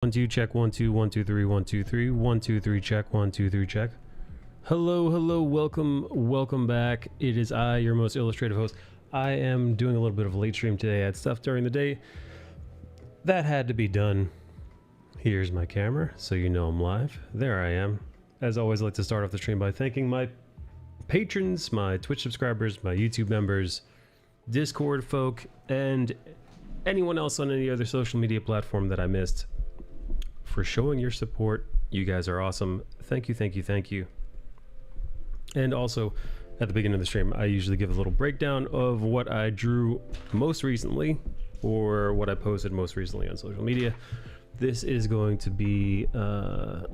1 2 check 1 2 1 2 3 1 2 3 1 2 3 check 1 2 3 check. Hello, welcome back. It is I, your most illustrative host. I am doing a little bit of a late stream today. I had stuff during the day that had to be done. Here's my camera so you know I'm live. There I am. As always, I like to start off the stream by thanking my patrons, my Twitch subscribers, my YouTube members, Discord folk, and anyone else on any other social media platform that I missed for showing your support. You guys are awesome. Thank you. And also, at the beginning of the stream, I usually give a little breakdown of what I drew most recently or what I posted most recently on social media. This is going to be I'm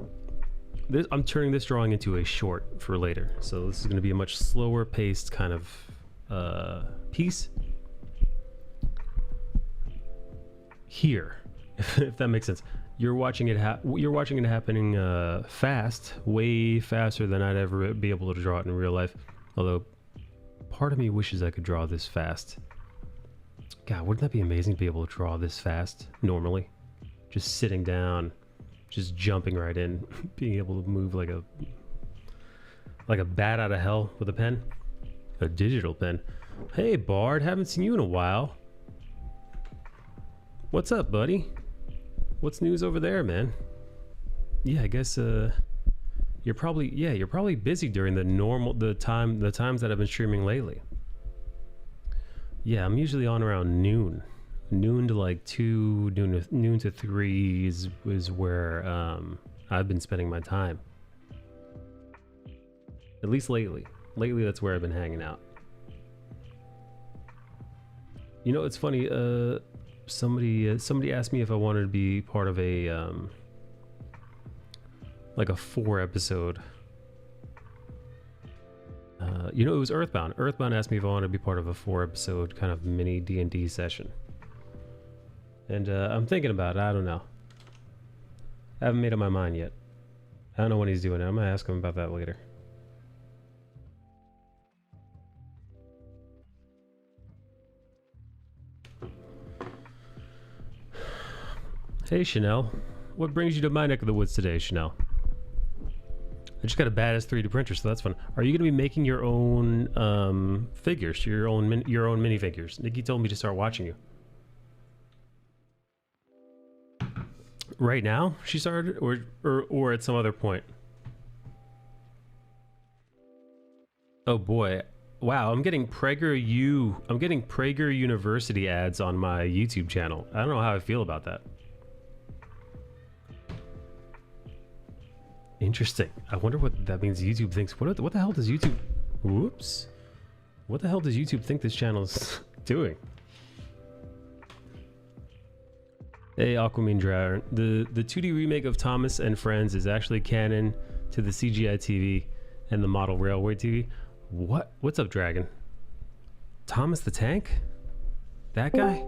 turning this drawing into a short for later, so this is going to be a much slower paced kind of piece here, if that makes sense. You're watching it happening fast, way faster than I'd ever be able to draw it in real life. Although part of me wishes I could draw this fast. God, wouldn't that be amazing to be able to draw this fast normally? Just sitting down, just jumping right in, being able to move like a bat out of hell with a pen, a digital pen. Hey Bard, haven't seen you in a while. What's up, buddy? What's news over there, man? Yeah, I guess you're probably busy during the times that I've been streaming lately. Yeah, I'm usually on around noon to like 2, noon to 3 is where I've been spending my time. At least lately. Lately, that's where I've been hanging out. You know, it's funny. Somebody asked me if I wanted to be part of a like a 4-episode. You know, it was Earthbound. Earthbound asked me if I wanted to be part of a 4-episode kind of mini D&D session. And I'm thinking about it. I don't know. I haven't made up my mind yet. I don't know when he's doing it. I'm gonna ask him about that later. Hey Chanel, what brings you to my neck of the woods today, Chanel? I just got a badass 3D printer, so that's fun. Are you going to be making your own figures, your own minifigures? Nikki told me to start watching you. Right now, she started, or at some other point. Oh boy, wow! I'm getting Prager University ads on my YouTube channel. I don't know how I feel about that. Interesting. I wonder what that means. YouTube thinks. What the hell does YouTube? Whoops. What the hell does YouTube think this channel is doing? Hey, Aquaman Drower. The 2D remake of Thomas and Friends is actually canon to the CGI TV and the model railway TV. What? What's up, Dragon? Thomas the Tank? That guy?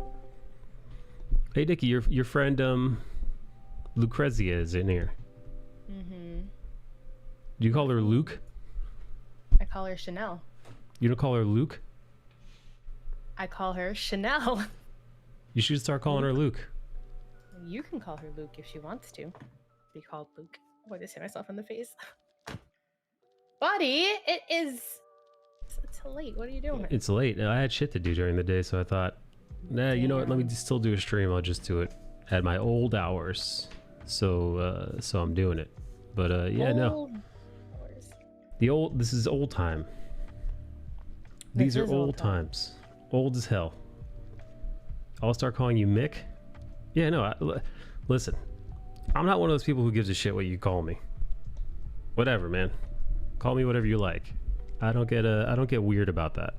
Hey, Dickie, your friend Lucrezia is in here. Mm-hmm. Do you call her Luke? I call her Chanel. You don't call her Luke? I call her Chanel. You should start calling her Luke. You can call her Luke if she wants to be called Luke. Oh, I just hit myself in the face. Buddy, it's late. What are you doing? It's late. I had shit to do during the day, so I thought, nah, you know what? Let me still do a stream. I'll just do it at my old hours. So I'm doing it. But yeah, no. This is old time. These are old times. Old as hell. I'll start calling you Mick. Yeah, no. Listen, I'm not one of those people who gives a shit what you call me. Whatever, man. Call me whatever you like. I don't get weird about that.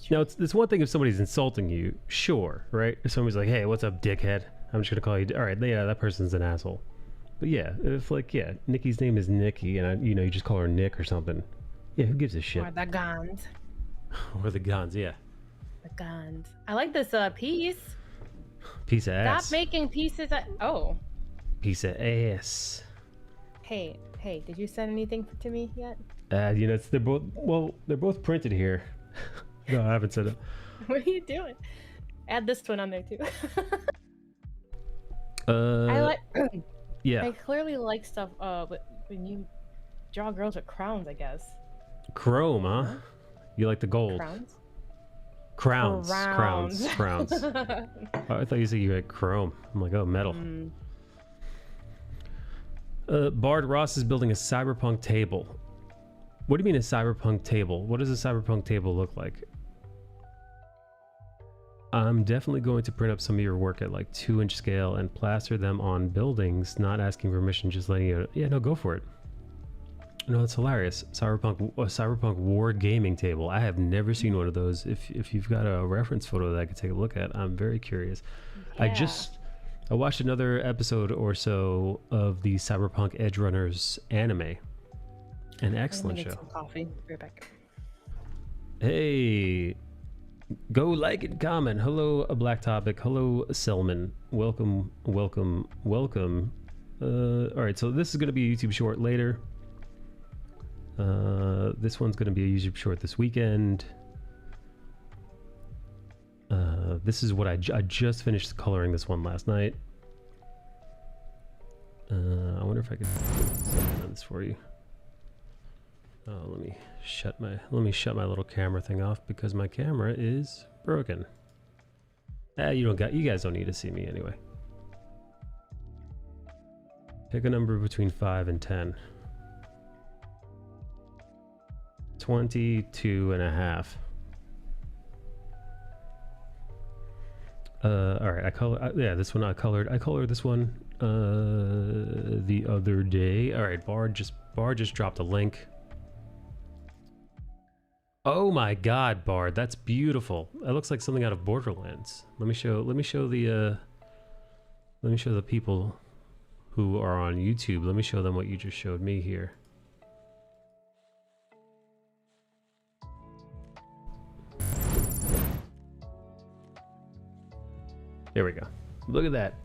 Now, it's one thing if somebody's insulting you, sure, right? If somebody's like, "Hey, what's up, dickhead?" I'm just gonna call you. All right, yeah, that person's an asshole. But yeah, if like, yeah, Nikki's name is Nikki, and you just call her Nick or something. Yeah, who gives a shit? Or the guns. Or the guns, yeah. The guns. I like this piece. Piece of ass. Stop making pieces. Oh. Piece of ass. Hey, did you send anything to me yet? They're both printed here. No, I haven't said it. What are you doing? Add this one on there too. I like. Yeah, I clearly like stuff. But when you draw girls with crowns, I guess. chrome, huh? No? You like the gold? Crowns. Crowns. Oh, I thought you said you had chrome. I'm like, oh, metal. Mm. Bard Ross is building a cyberpunk table. What do you mean a cyberpunk table? What does a cyberpunk table look like? I'm definitely going to print up some of your work at like 2-inch scale and plaster them on buildings, not asking permission, just letting you... Yeah, no, go for it. No, it's hilarious. Cyberpunk war gaming table. I have never seen one of those. If you've got a reference photo that I could take a look at, I'm very curious. Yeah. I watched another episode or so of the Cyberpunk Edge Runners anime. An excellent show. Some coffee. Be right back. Hey, go like and comment. Hello, a Black Topic. Hello, Selman. Welcome. All right, so this is going to be a YouTube short later. This one's going to be a YouTube short this weekend. This is what I just finished coloring this one last night. I wonder if I could do this for you. Oh, let me shut my little camera thing off because my camera is broken. You guys don't need to see me anyway. Pick a number between 5 and 10. 22.5. All right, this one I colored this one the other day. All right, Bard just dropped a link. Oh my god, Bard, that's beautiful. That looks like something out of Borderlands. Let me show the people who are on YouTube. Let me show them what you just showed me here. There we go. Look at that.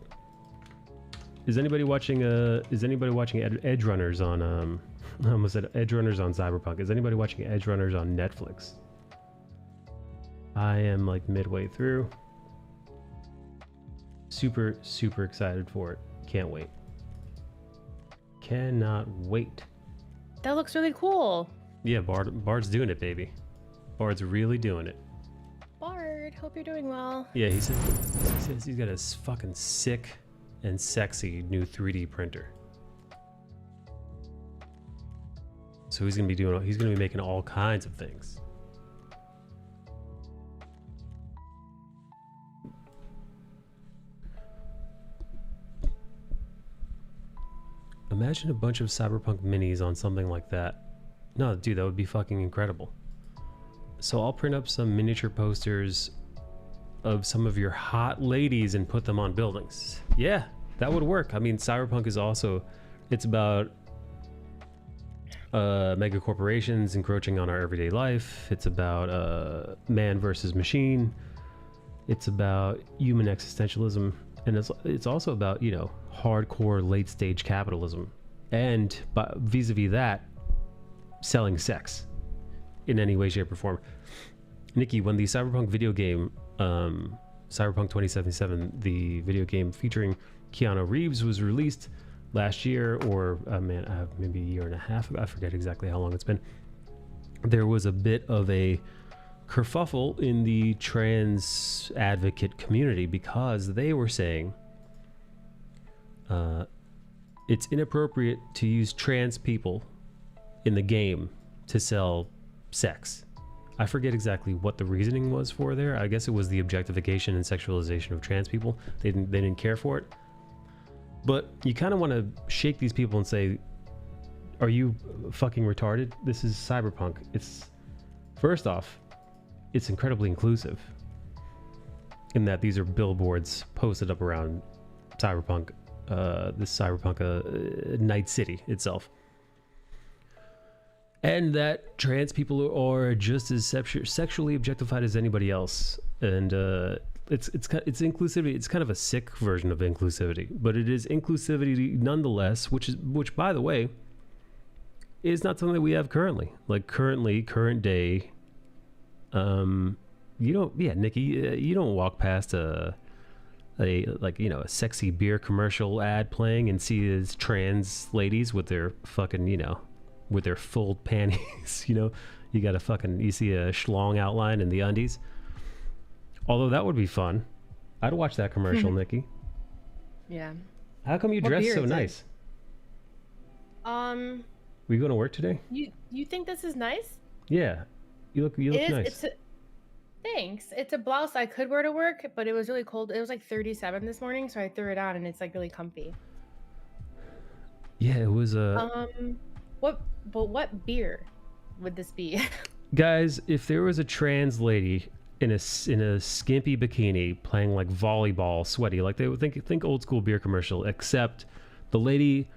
Is anybody watching Edge Runners on I almost said Edge Runners on Cyberpunk. Is anybody watching Edge Runners on Netflix? I am like midway through. Super excited for it. Can't wait. Cannot wait. That looks really cool. Yeah, Bard's doing it, baby. Bard's really doing it. Bard, hope you're doing well. Yeah, he says he's got a fucking sick and sexy new 3D printer. So he's gonna be making all kinds of things. Imagine a bunch of Cyberpunk minis on something like that. No, dude, that would be fucking incredible. So I'll print up some miniature posters of some of your hot ladies and put them on buildings. Yeah, that would work. I mean, Cyberpunk is also, it's about mega corporations encroaching on our everyday life. It's about man versus machine. It's about human existentialism, and it's also about, you know, hardcore late stage capitalism, and vis-a-vis that, selling sex in any way, shape, or form. Nikki, when the Cyberpunk video game, Cyberpunk 2077, the video game featuring Keanu Reeves, was released last year, or maybe a year and a half ago, I forget exactly how long it's been, there was a bit of a kerfuffle in the trans advocate community because they were saying it's inappropriate to use trans people in the game to sell sex. I forget exactly what the reasoning was for there. I guess it was the objectification and sexualization of trans people. They didn't care for it. But you kind of want to shake these people and say, are you fucking retarded? This is Cyberpunk. It's, first off, it's incredibly inclusive in that these are billboards posted up around Cyberpunk, this Cyberpunk Night City itself. And that trans people are just as sexually objectified as anybody else. And it's inclusivity. It's kind of a sick version of inclusivity, but it is inclusivity nonetheless, which by the way, is not something that we have currently. Like current day, you don't, yeah, Nikki, you don't walk past a a a sexy beer commercial ad playing and see these trans ladies with their fucking with their full panties. You got you see a schlong outline in the undies. Although that would be fun. I'd watch that commercial, Nikki. Yeah. How come you What dress beer so is it? nice? Were you going to work today? You think this is nice? Yeah. You look nice. Thanks. It's a blouse I could wear to work, but it was really cold. It was like 37 this morning, so I threw it on and it's like really comfy. Yeah, it was what beer would this be? Guys, if there was a trans lady in a skimpy bikini playing like volleyball, sweaty, like they would think old school beer commercial, except the lady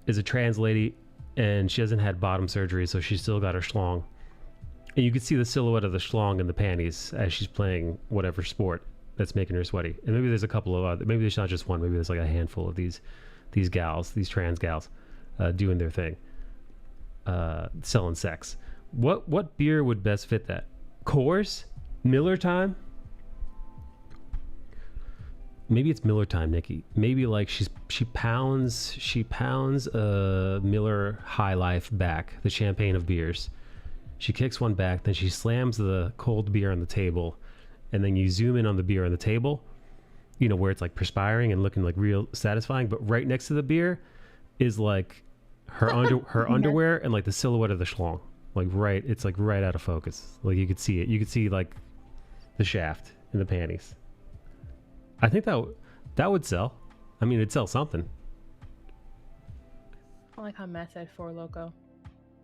is a trans lady and she hasn't had bottom surgery, so she's still got her schlong. And you can see the silhouette of the schlong in the panties as she's playing whatever sport that's making her sweaty. And maybe there's a couple of other, maybe there's not just one, maybe there's like a handful of these gals, these trans gals, doing their thing, selling sex. What beer would best fit that? Coors? Miller Time? Maybe it's Miller Time, Nikki. Maybe like she pounds a Miller High Life back, the champagne of beers. She kicks one back, then she slams the cold beer on the table, and then you zoom in on the beer on the table, where it's like perspiring and looking like real satisfying, but right next to the beer is like her underwear and like the silhouette of the schlong. It's like right out of focus. Like you could see it. You could see like the shaft in the panties. I think that would sell. I mean, it'd sell something. I like how Matt said Four Loko.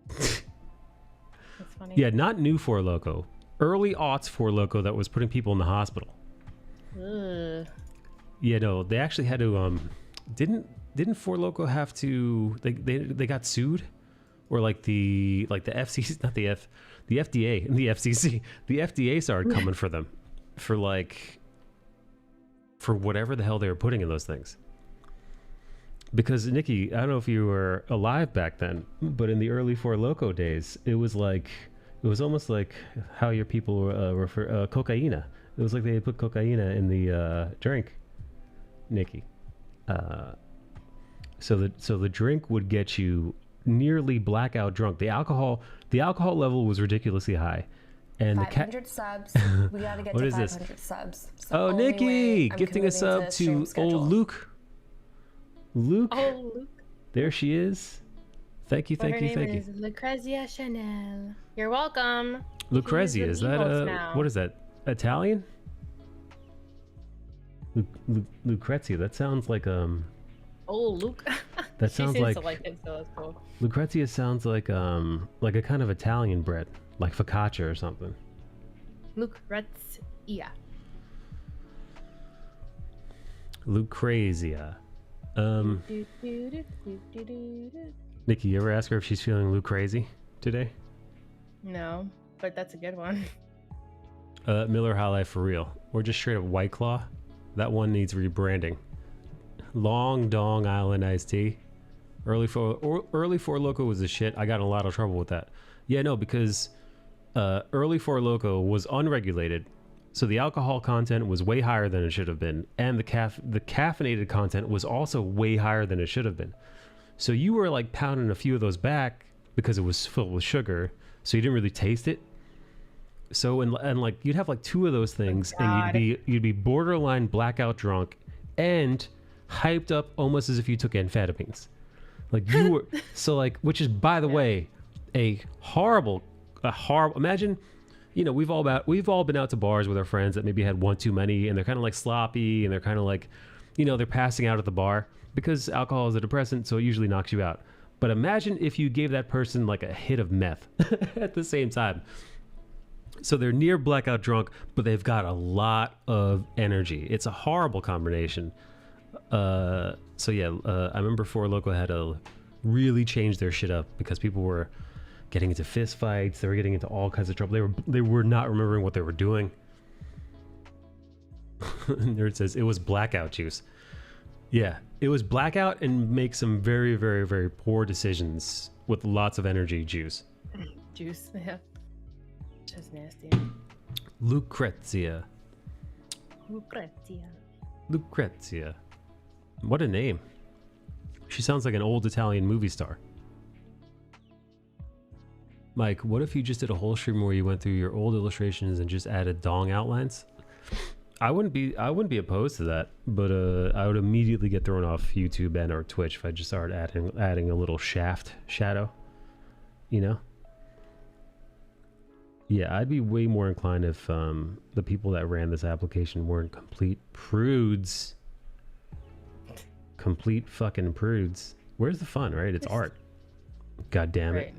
That's funny. Yeah, not new Four Loko. Early aughts Four Loko that was putting people in the hospital. Ugh. Yeah, no, they actually had to didn't Four Loko have to they got sued? Or like the FCC, not the FDA and the FCC. The FDA started coming for them for whatever the hell they were putting in those things. Because Nikki, I don't know if you were alive back then, but in the early Four Loko days, it was almost like how your people refer cocaina. It was like they put cocaina in the drink, Nikki. So the drink would get you nearly blackout drunk. The alcohol level was ridiculously high. And 500 subs. We gotta get to 500 subs. Oh, Nikki, gifting a sub to old Luke. Oh, Luke. There she is. Thank you. Her name is Lucrezia Chanel. You're welcome. Lucrezia, is that what is that? Italian? Lucrezia. That sounds like Oh, Luke. That sounds like it, so that's cool. Lucrezia sounds like a kind of Italian bread, like focaccia or something. Lucrezia. Lucrezia. Nikki, you ever ask her if she's feeling Luke crazy today? No, but that's a good one. Miller High Life for real, or just straight up White Claw. That one needs rebranding. Long Dong Island iced tea. Early Four Loko was the shit. I got in a lot of trouble with that. Yeah, no, because early Four Loko was unregulated, so the alcohol content was way higher than it should have been, and the caffeinated content was also way higher than it should have been. So you were like pounding a few of those back because it was filled with sugar, so you didn't really taste it. So and like you'd have like two of those things, and you'd be borderline blackout drunk, and hyped up almost as if you took amphetamines. Like you were so like, which is by the way, a horrible. Imagine, we've all been out to bars with our friends that maybe had one too many, and they're kind of like sloppy, and they're kind of like, they're passing out at the bar because alcohol is a depressant, so it usually knocks you out. But imagine if you gave that person like a hit of meth at the same time. So they're near blackout drunk, but they've got a lot of energy. It's a horrible combination. I remember Four Loko had to really change their shit up because people were getting into fist fights. They were getting into all kinds of trouble. They were not remembering what they were doing. Nerd says it was blackout juice. Yeah, it was blackout and make some very, very, very poor decisions with lots of energy juice. Juice, yeah. Just nasty. Lucrezia. Lucrezia. What a name. She sounds like an old Italian movie star. Mike, what if you just did a whole stream where you went through your old illustrations and just added dong outlines? I wouldn't be opposed to that, but I would immediately get thrown off YouTube and or Twitch if I just started adding a little shaft shadow. You know? Yeah, I'd be way more inclined if the people that ran this application weren't complete prudes. Complete fucking prudes. Where's the fun, right? It's art. God damn it.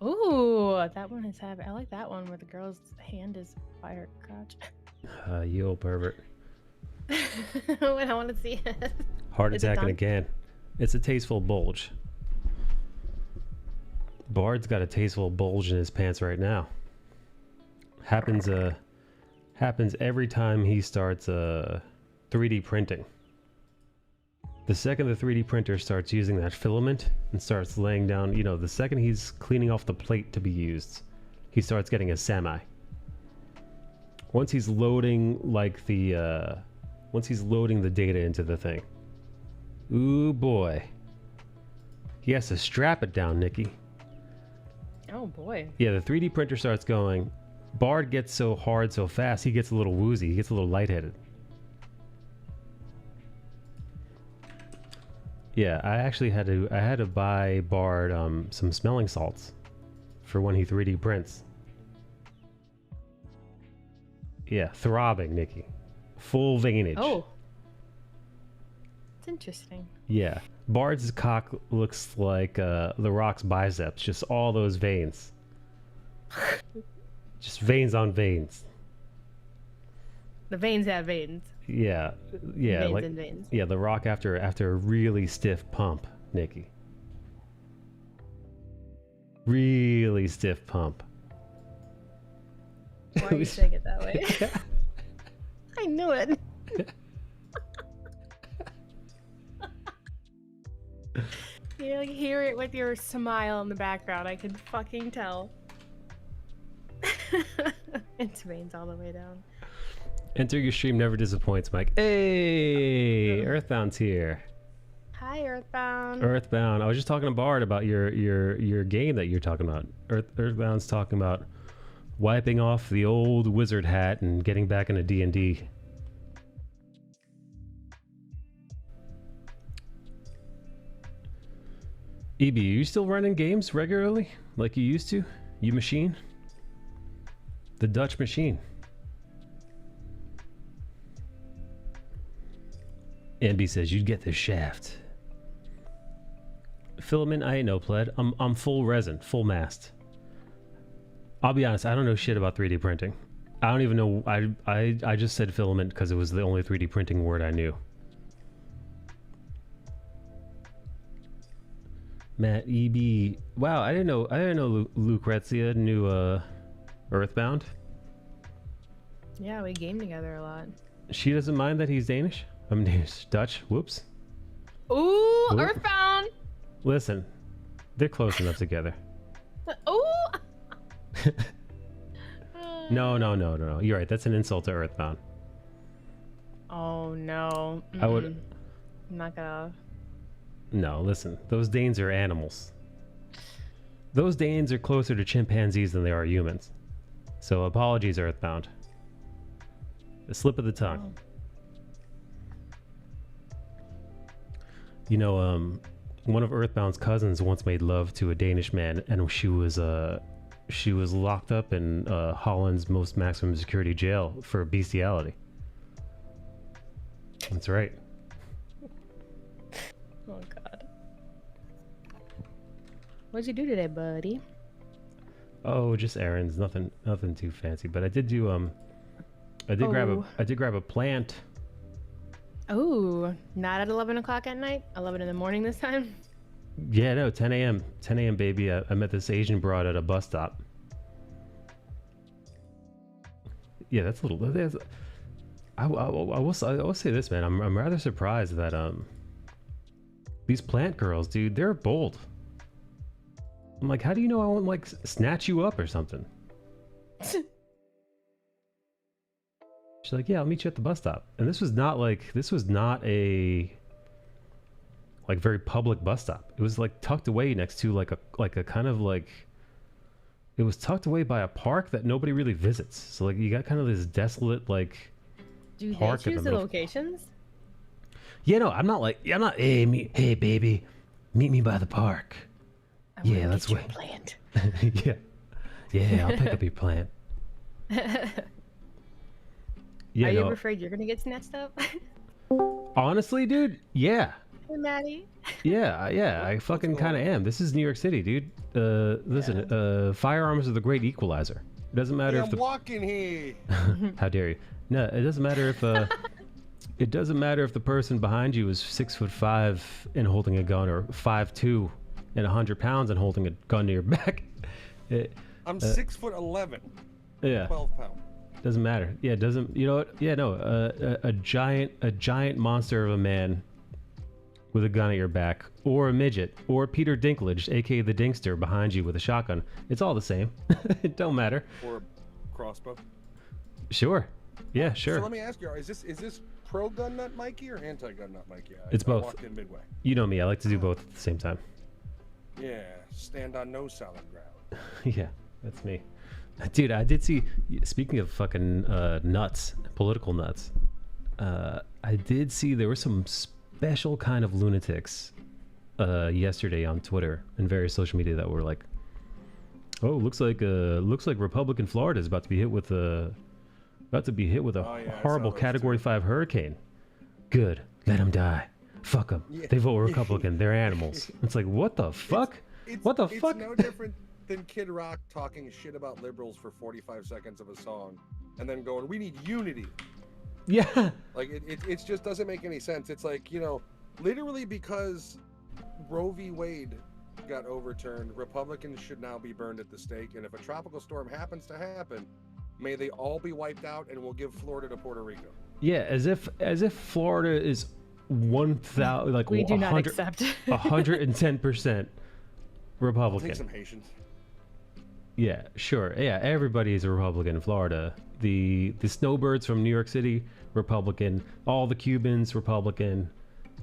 Ooh, that one is I like that one where the girl's hand is by her crotch. You old pervert. When I want to see it. Heart attack in a can. It's a tasteful bulge. Bard's got a tasteful bulge in his pants right now. Happens every time he starts 3D printing. The second the 3D printer starts using that filament and starts laying down, you know, the second he's cleaning off the plate to be used, he starts getting a semi. Once he's loading once he's loading the data into the thing. Ooh boy. He has to strap it down, Nikki. Oh boy. Yeah, the 3D printer starts going. Bard gets so hard so fast, he gets a little woozy. He gets a little lightheaded. Yeah, I actually had to buy Bard some smelling salts for when he 3D prints. Yeah, throbbing, Nikki. Full veinage. Oh. It's interesting. Yeah. Bard's cock looks like The Rock's biceps, just all those veins. Just veins on veins. The veins have veins. Yeah, Veins like and veins. yeah, The Rock after a really stiff pump, Nikki. Really stiff pump. Why are you saying it that way? I knew it. You like hear it with your smile in the background. I could fucking tell. It's veins all the way down. Enter your stream never disappoints, Mike. Hey, Earthbound's here. Hi, Earthbound. Earthbound. I was just talking to Bard about your game that you're talking about. Earthbound's talking about wiping off the old wizard hat and getting back into D&D. EB, are you still running games regularly like you used to? You machine? The Dutch machine. NB says you'd get the shaft. Filament, I ain't no pled. I'm full resin, full mast. I'll be honest, I don't know shit about 3D printing. I don't even know. I just said filament because it was the only 3D printing word I knew. Matt EB. Wow, I didn't know Lucrezia knew Earthbound. Yeah, we game together a lot. She doesn't mind that he's Danish? I'm Danish. Dutch. Whoops. Ooh, Earthbound. Listen, they're close enough together. Ooh. No. You're right. That's an insult to Earthbound. Oh no. I would. I'm not gonna. No, listen. Those Danes are animals. Those Danes are closer to chimpanzees than they are humans. So apologies, Earthbound. A slip of the tongue. Oh. You know, one of Earthbound's cousins once made love to a Danish man, and she was locked up in Holland's most maximum security jail for bestiality. That's right. Oh God. What'd you do today, buddy? Oh, just errands. Nothing too fancy. But I did do I did grab a plant. Oh, not at 11 o'clock at night? 11 in the morning this time? Yeah, no, 10 a.m. 10 a.m. baby. I met this Asian broad at a bus stop. Yeah, that's a little. I will say this, man. I'm rather surprised that these plant girls, dude, they're bold. I'm like, how do you know I won't like snatch you up or something? She's like, yeah, I'll meet you at the bus stop. And this was not a like very public bus stop. It was like tucked away next to like a kind of like, it was tucked away by a park that nobody really visits. So like you got kind of this desolate like Do park they in choose the the middle. locations? Yeah, no, I'm not, hey baby, meet me by the park. Yeah, that's what. way. Plant. Yeah, I'll pick up your plant. Yeah, Are you no, afraid you're gonna get snatched up? honestly, dude, yeah. Hey, Maddie. Yeah, I fucking kind of am. This is New York City, dude. Listen, firearms are the great equalizer. It doesn't matter if I'm walking here. How dare you? No, it doesn't matter if it doesn't matter if the person behind you is 6'5" and holding a gun, or 5'2" and 100 pounds and holding a gun to your back. I'm 6'11". Yeah. 12 pounds. Doesn't matter. Yeah, it doesn't. You know what? Yeah, no. A giant monster of a man with a gun at your back, or a midget, or Peter Dinklage, aka the Dinkster, behind you with a shotgun. It's all the same. It don't matter. Or a crossbow. Sure. Yeah, sure. So let me ask you: Is this pro gun nut Mikey or anti gun nut Mikey? It's both. I walked in midway. You know me. I like to do both at the same time. Yeah, stand on no solid ground. Yeah, that's me. Dude, I did see, speaking of fucking nuts, political nuts, I did see there were some special kind of lunatics yesterday on Twitter and various social media that were like, oh, looks like Republican Florida is about to be hit with a horrible Category 5 hurricane. Good, let them die. Fuck them. Yeah. They vote Republican. They're animals. It's like, what the fuck? What the fuck? It's no different than Kid Rock talking shit about liberals for 45 seconds of a song and then going, we need unity. Yeah. Like, it just doesn't make any sense. It's like, you know, literally because Roe v. Wade got overturned, Republicans should now be burned at the stake. And if a tropical storm happens to happen, may they all be wiped out, and we'll give Florida to Puerto Rico. Yeah, as if Florida is 1,000, like, we do not accept 110% Republican. Take some Haitians. Yeah, sure. Yeah, everybody is a Republican in Florida. The snowbirds from New York City, Republican. All the Cubans, Republican.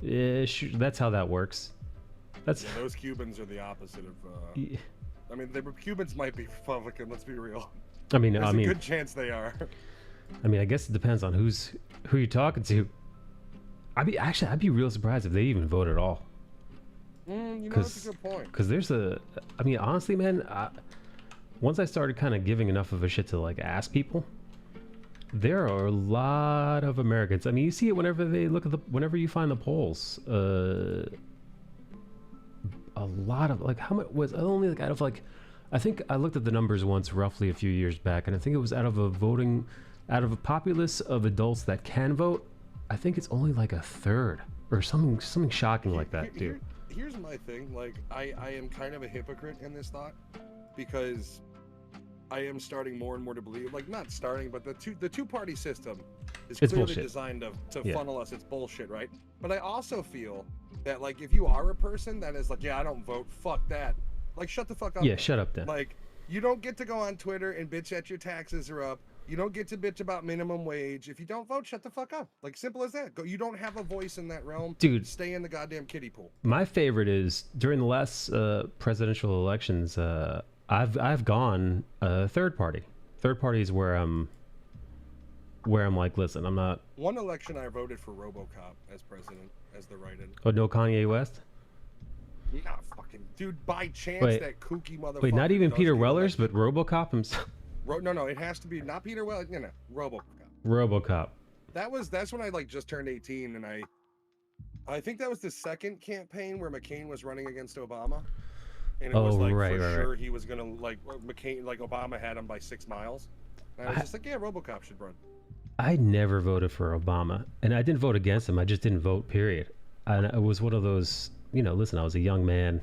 That's how that works. That's those Cubans are the opposite of. I mean, the Cubans might be Republican. Let's be real. There's a good chance they are. I mean, I guess it depends on who you're talking to. I'd be real surprised if they even vote at all. That's a good point. Because honestly, man, once I started kind of giving enough of a shit to like ask people, there are a lot of Americans. I mean, you see it whenever whenever you find the polls. A lot of, like, how much was only like out of like, I think I looked at the numbers once roughly a few years back, and I think it was out of a populace of adults that can vote, I think it's only like a third or something shocking like that, dude. Here's my thing. Like, I am kind of a hypocrite in this thought, because I am starting more and more to believe, like, not starting, but the two-party system is clearly bullshit. Designed to funnel us. It's bullshit, right? But I also feel that, like, if you are a person that is like, yeah, I don't vote, fuck that, like, shut the fuck up. Yeah, shut up then. Like, you don't get to go on Twitter and bitch that your taxes are up. You don't get to bitch about minimum wage. If you don't vote, shut the fuck up. Like, simple as that. You don't have a voice in that realm. Dude, stay in the goddamn kiddie pool. My favorite is during the last presidential elections, I've gone third party. Third party is where I'm like, listen, I'm not. One election I voted for RoboCop as president, as the write-in. Oh, no Kanye West? Nah, fucking dude. By chance, that kooky motherfucker. Wait, not even Peter Wellers, but RoboCop himself. No, it has to be not Peter Wellers. No, RoboCop. RoboCop. That's when I like just turned 18, and I think that was the second campaign where McCain was running against Obama, and it was like sure he was gonna like McCain, like Obama had him by 6 miles. And I was just like, yeah, RoboCop should run. I never voted for Obama, and I didn't vote against him. I just didn't vote, period. And it was one of those, listen, I was a young man.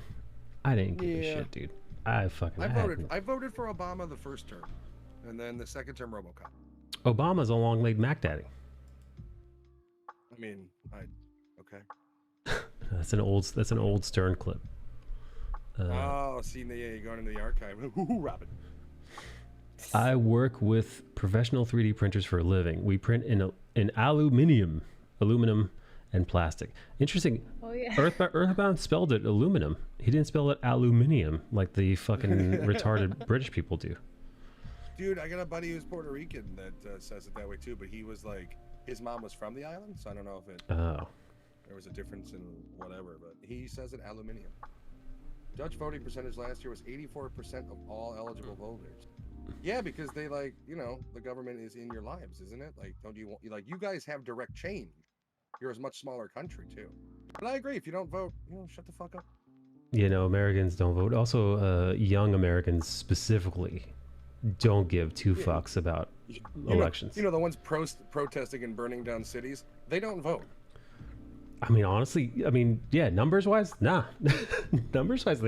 I didn't give a shit, dude. I voted for Obama the first term, and then the second term RoboCop. Obama's a long-legged Mac Daddy. I mean, okay. That's an old Stern clip. See, yeah, you're going into the archive. Ooh, Robin. I work with professional 3D printers for a living. We print in aluminum, and plastic. Interesting. Oh yeah. Earthbound spelled it aluminum. He didn't spell it aluminium like the fucking retarded British people do. Dude, I got a buddy who's Puerto Rican that says it that way too, but he was like, his mom was from the island, so I don't know if there was a difference in whatever, but he says it aluminium. Dutch voting percentage last year was 84% of all eligible voters. Yeah, because they the government is in your lives, isn't it? Like, don't you want, you guys have direct change. You're a much smaller country too. But I agree, if you don't vote, shut the fuck up. Americans don't vote. Also, young Americans specifically don't give two fucks about elections. The ones protesting and burning down cities, they don't vote. I mean, honestly, numbers wise, nah. Numbers wise,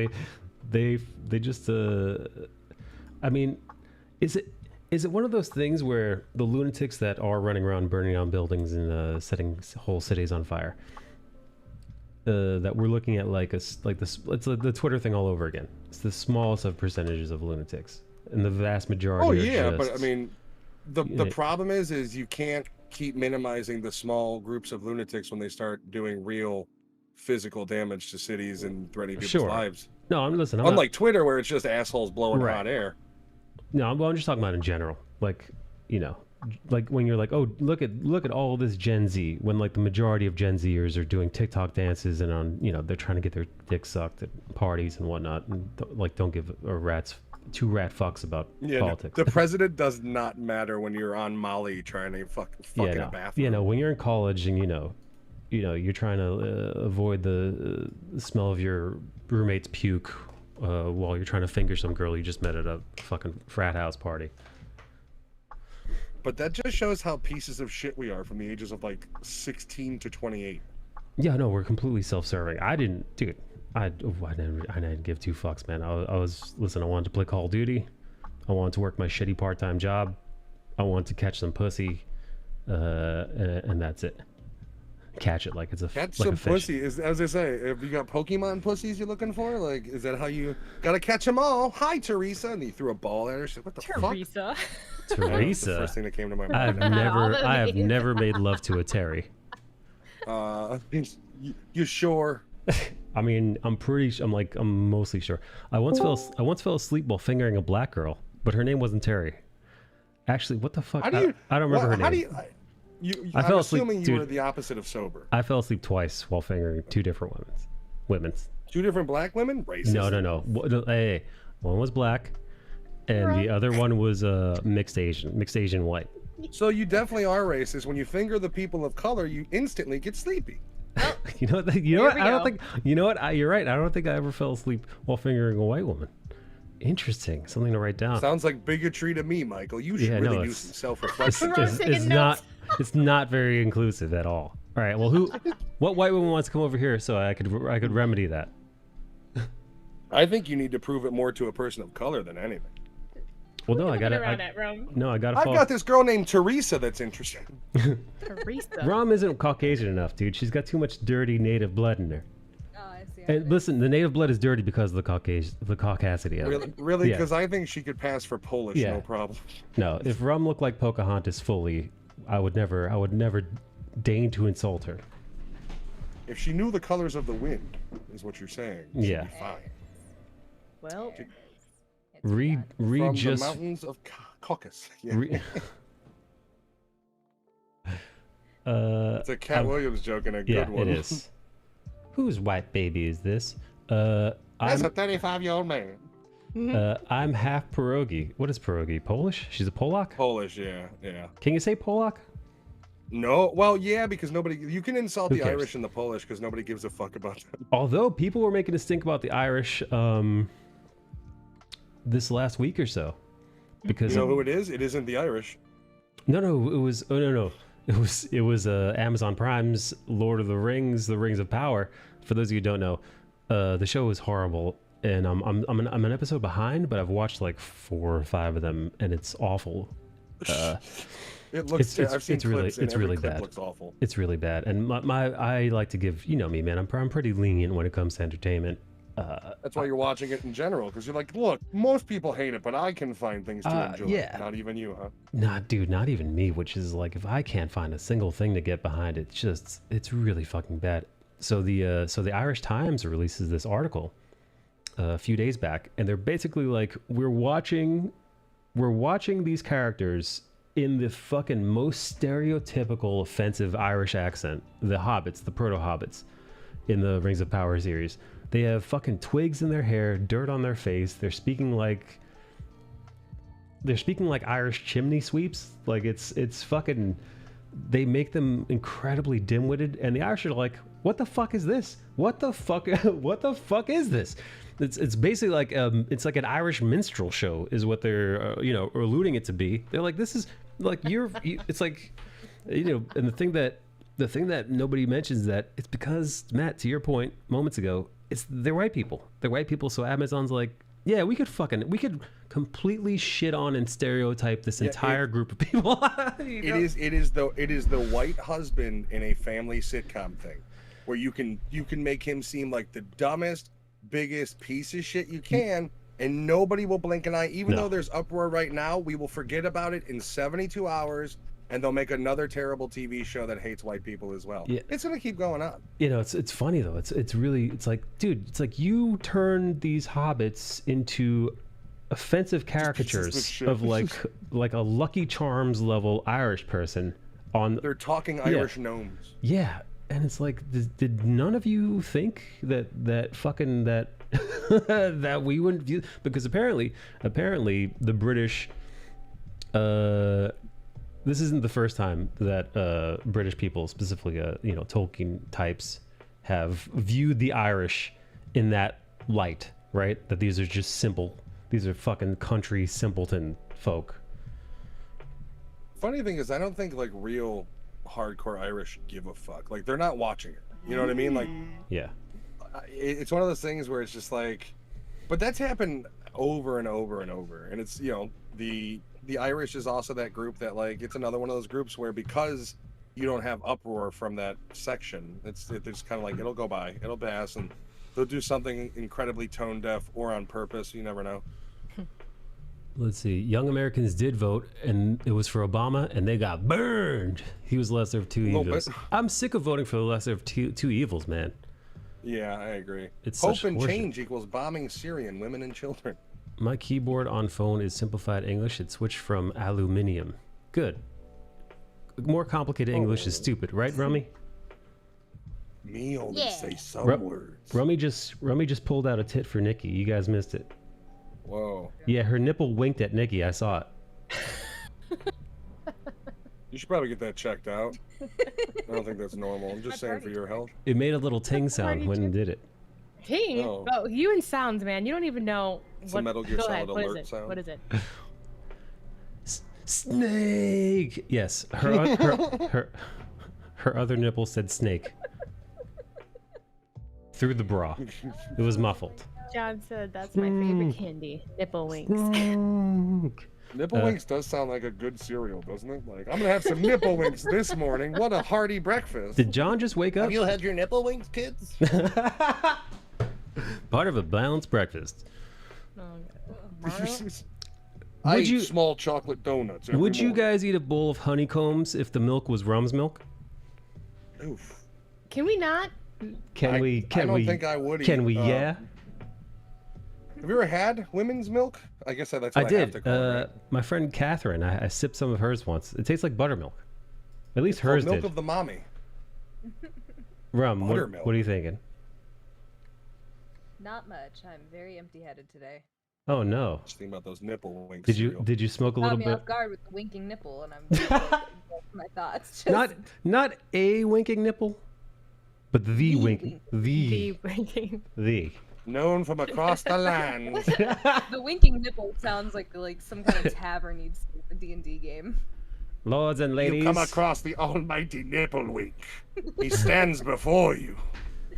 they just is it one of those things where the lunatics that are running around burning down buildings and setting whole cities on fire, that we're looking at it's the Twitter thing all over again. It's the smallest of percentages of lunatics, and the vast majority. Oh yeah, but I mean, the problem is you can't keep minimizing the small groups of lunatics when they start doing real physical damage to cities and threatening people's lives. No, Unlike Twitter, where it's just assholes blowing hot air. No, I'm just talking about in general. Like when you're like, oh, look at all this Gen Z, when like the majority of Gen Zers are doing TikTok dances and on, they're trying to get their dick sucked at parties and whatnot, and don't give two rat fucks about politics. No, the president does not matter when you're on Molly trying to fuck in a bathroom. When you're in college and you're trying to avoid the smell of your roommate's puke while you're trying to finger some girl you just met at a fucking frat house party. But that just shows how pieces of shit we are from the ages of 16 to 28. Yeah, no, we're completely self-serving. I didn't give two fucks, man. I wanted to play Call of Duty. I wanted to work my shitty part-time job. I wanted to catch some pussy, and that's it. Catch it like it's a catch like some a fish. Pussy. As I say, if you got Pokemon pussies you're looking for, is that how you gotta catch them all? Hi, Teresa, and he threw a ball at her. She said, "What the Teresa. fuck?" Teresa. The first thing that came to my mind. I have never made love to a Terry. You sure? I'm mostly sure. I once fell asleep while fingering a black girl, but her name wasn't Terry. Actually, what the fuck? I don't remember her name. I fell asleep, assuming you were the opposite of sober. I fell asleep twice while fingering two different women. Two different black women? Racist. No. Hey, one was black, and the other one was mixed Asian white. So you definitely are racist. When you finger the people of color, you instantly get sleepy. You know what? I don't think. You know what? You're right. I don't think I ever fell asleep while fingering a white woman. Interesting. Something to write down. Sounds like bigotry to me, Michael. You should really do some self-reflection. It's not very inclusive at all. All right. Well, what white woman wants to come over here so I could remedy that? I think you need to prove it more to a person of color than anything. Well, no, I got I've got this girl named Teresa that's interesting. Teresa. Rom isn't Caucasian enough, dude. She's got too much dirty native blood in her. Oh, I see. And listen, the native blood is dirty because of the caucasity of it. Really? Because I think she could pass for Polish, no problem. No, if Rom looked like Pocahontas fully, I would never deign to insult her. If she knew the colors of the wind, is what you're saying, she'd be fine. Well, read from just the mountains of Caucasus. Yeah. It's a Cat Williams joke and a good one. It is. Whose white baby is this? That's a 35-year-old man. I'm half pierogi. What is pierogi? Polish? She's a Polak? Polish, yeah. Can you say Polak? No, well, yeah, because you can insult the Irish and the Polish because nobody gives a fuck about them. Although people were making a stink about the Irish this last week or so. Because you know who it is? It isn't the Irish. No, it was It was Amazon Prime's Lord of the Rings of Power. For those of you who don't know, the show is horrible, and I'm an episode behind, but I've watched like 4 or 5 of them, and it's awful. It looks. I've seen clips, and it's every really clip bad. Looks awful. It's really bad, and I like to give, you know me, man. I'm pretty lenient when it comes to entertainment. That's why you're watching it in general, because you're like, look, most people hate it, but I can find things to enjoy. Yeah. Not even you, huh? Nah, dude, not even me, which is like, if I can't find a single thing to get behind, it's really fucking bad. So the Irish Times releases this article a few days back, and they're basically like, we're watching these characters in the fucking most stereotypical offensive Irish accent, the hobbits, the proto-hobbits in the Rings of Power series. They have fucking twigs in their hair, dirt on their face. They're speaking like Irish chimney sweeps. Like it's fucking, they make them incredibly dim-witted, and the Irish are like, what the fuck is this? What the fuck is this? It's basically like it's like an Irish minstrel show is what they're alluding it to be. They're like, this is like it's like, and the thing that nobody mentions is that it's because, Matt, to your point moments ago, they're white people. They're white people, so Amazon's like, yeah, we could completely shit on and stereotype this entire group of people. It is the white husband in a family sitcom thing, where you can make him seem like the dumbest, biggest piece of shit you can, and nobody will blink an eye. Even though there's uproar right now, we will forget about it in 72 hours, and they'll make another terrible TV show that hates white people as well. Yeah. It's gonna keep going on. It's funny though. It's really like, dude, it's like you turn these hobbits into offensive caricatures of like a Lucky Charms level Irish person on. They're talking Irish gnomes. Yeah, and it's like, did none of you think that that we wouldn't view, because apparently the British. This isn't the first time that British people, specifically, Tolkien types, have viewed the Irish in that light, right? That these are fucking country simpleton folk. Funny thing is, I don't think like real hardcore Irish give a fuck. Like, they're not watching it. You know what I mean? Like, yeah, it's one of those things where it's just like, but that's happened over and over and over, and it's the Irish is also that group that, like, it's another one of those groups where, because you don't have uproar from that section, it's kind of like, it'll go by, it'll pass, and they'll do something incredibly tone deaf or on purpose. You never know. Let's see. Young Americans did vote, and it was for Obama, and they got burned. He was the lesser of two evils. I'm sick of voting for the lesser of two evils, man. Yeah, I agree. It's hope and change equals bombing Syrian women and children. My keyboard on phone is simplified English. It switched from aluminium. Good. More complicated English is stupid, right, Rummy? Me only say some words. Rummy just pulled out a tit for Nikki. You guys missed it. Whoa. Yeah, her nipple winked at Nikki. I saw it. You should probably get that checked out. I don't think that's normal. I'm just saying for your health. It made a little ting sound when it did it. Ting? Oh, you and sounds, man. You don't even know it's a Metal Gear Solid alert sound. What is it? Snake. Yes, her other nipple said snake. Through the bra. It was muffled. John said that's my favorite candy. Nipple winks. Nipple winks does sound like a good cereal, doesn't it? Like, I'm gonna have some nipple winks this morning. What a hearty breakfast. Did John just wake up? Have you had your nipple winks, kids? Part of a balanced breakfast. I eat small chocolate donuts. Would you guys eat a bowl of honeycombs if the milk was Rum's milk? Oof. Can we not? I don't think I would. Can we? Yeah. Have you ever had women's milk? I guess that's what I did. have to call it, right? My friend Catherine, I sipped some of hers once. It tastes like buttermilk. At least hers milk did. Of the mommy. Rum, what are you thinking? Not much. I'm very empty-headed today. Oh no. Just thinking about those nipple winks. Did you smoke a little bit? Caught me off guard with the winking nipple, and I'm just, like, my thoughts. Just... Not a winking nipple, but the winking. The winking. The. Known from across the land. The winking nipple sounds like some kind of tavern needs a D&D game. Lords and ladies. You come across the almighty nipple wink. He stands before you. Oh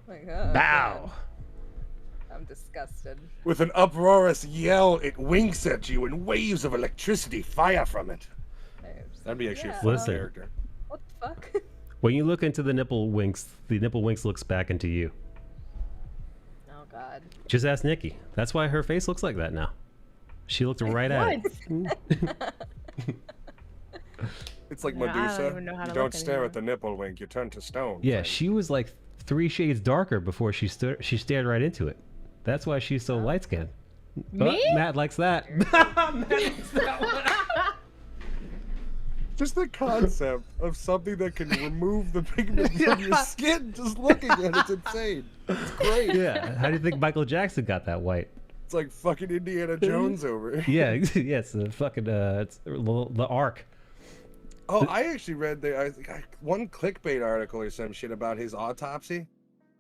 my God. Bow. I'm disgusted. With an uproarious yell, it winks at you and waves of electricity fire from it. That'd be actually a fun character. What the fuck? When you look into the nipple winks looks back into you. God. Just ask Nikki. That's why her face looks like that now. She looked right at it. It's like Yeah, I don't Medusa. even know how to You don't look stare anymore. at the nipple wink, you turn to stone. Yeah, friend. she was like 3 shades darker before she stared right into it. That's why she's so light skinned. Me? Matt likes that. Matt likes that one. Just the concept of something that can remove the pigment from your skin, just looking at it's insane. It's great. Yeah. How do you think Michael Jackson got that white? It's like fucking Indiana Jones over. Yeah, yes, the fucking it's the Ark. Oh, I actually read one clickbait article or some shit about his autopsy.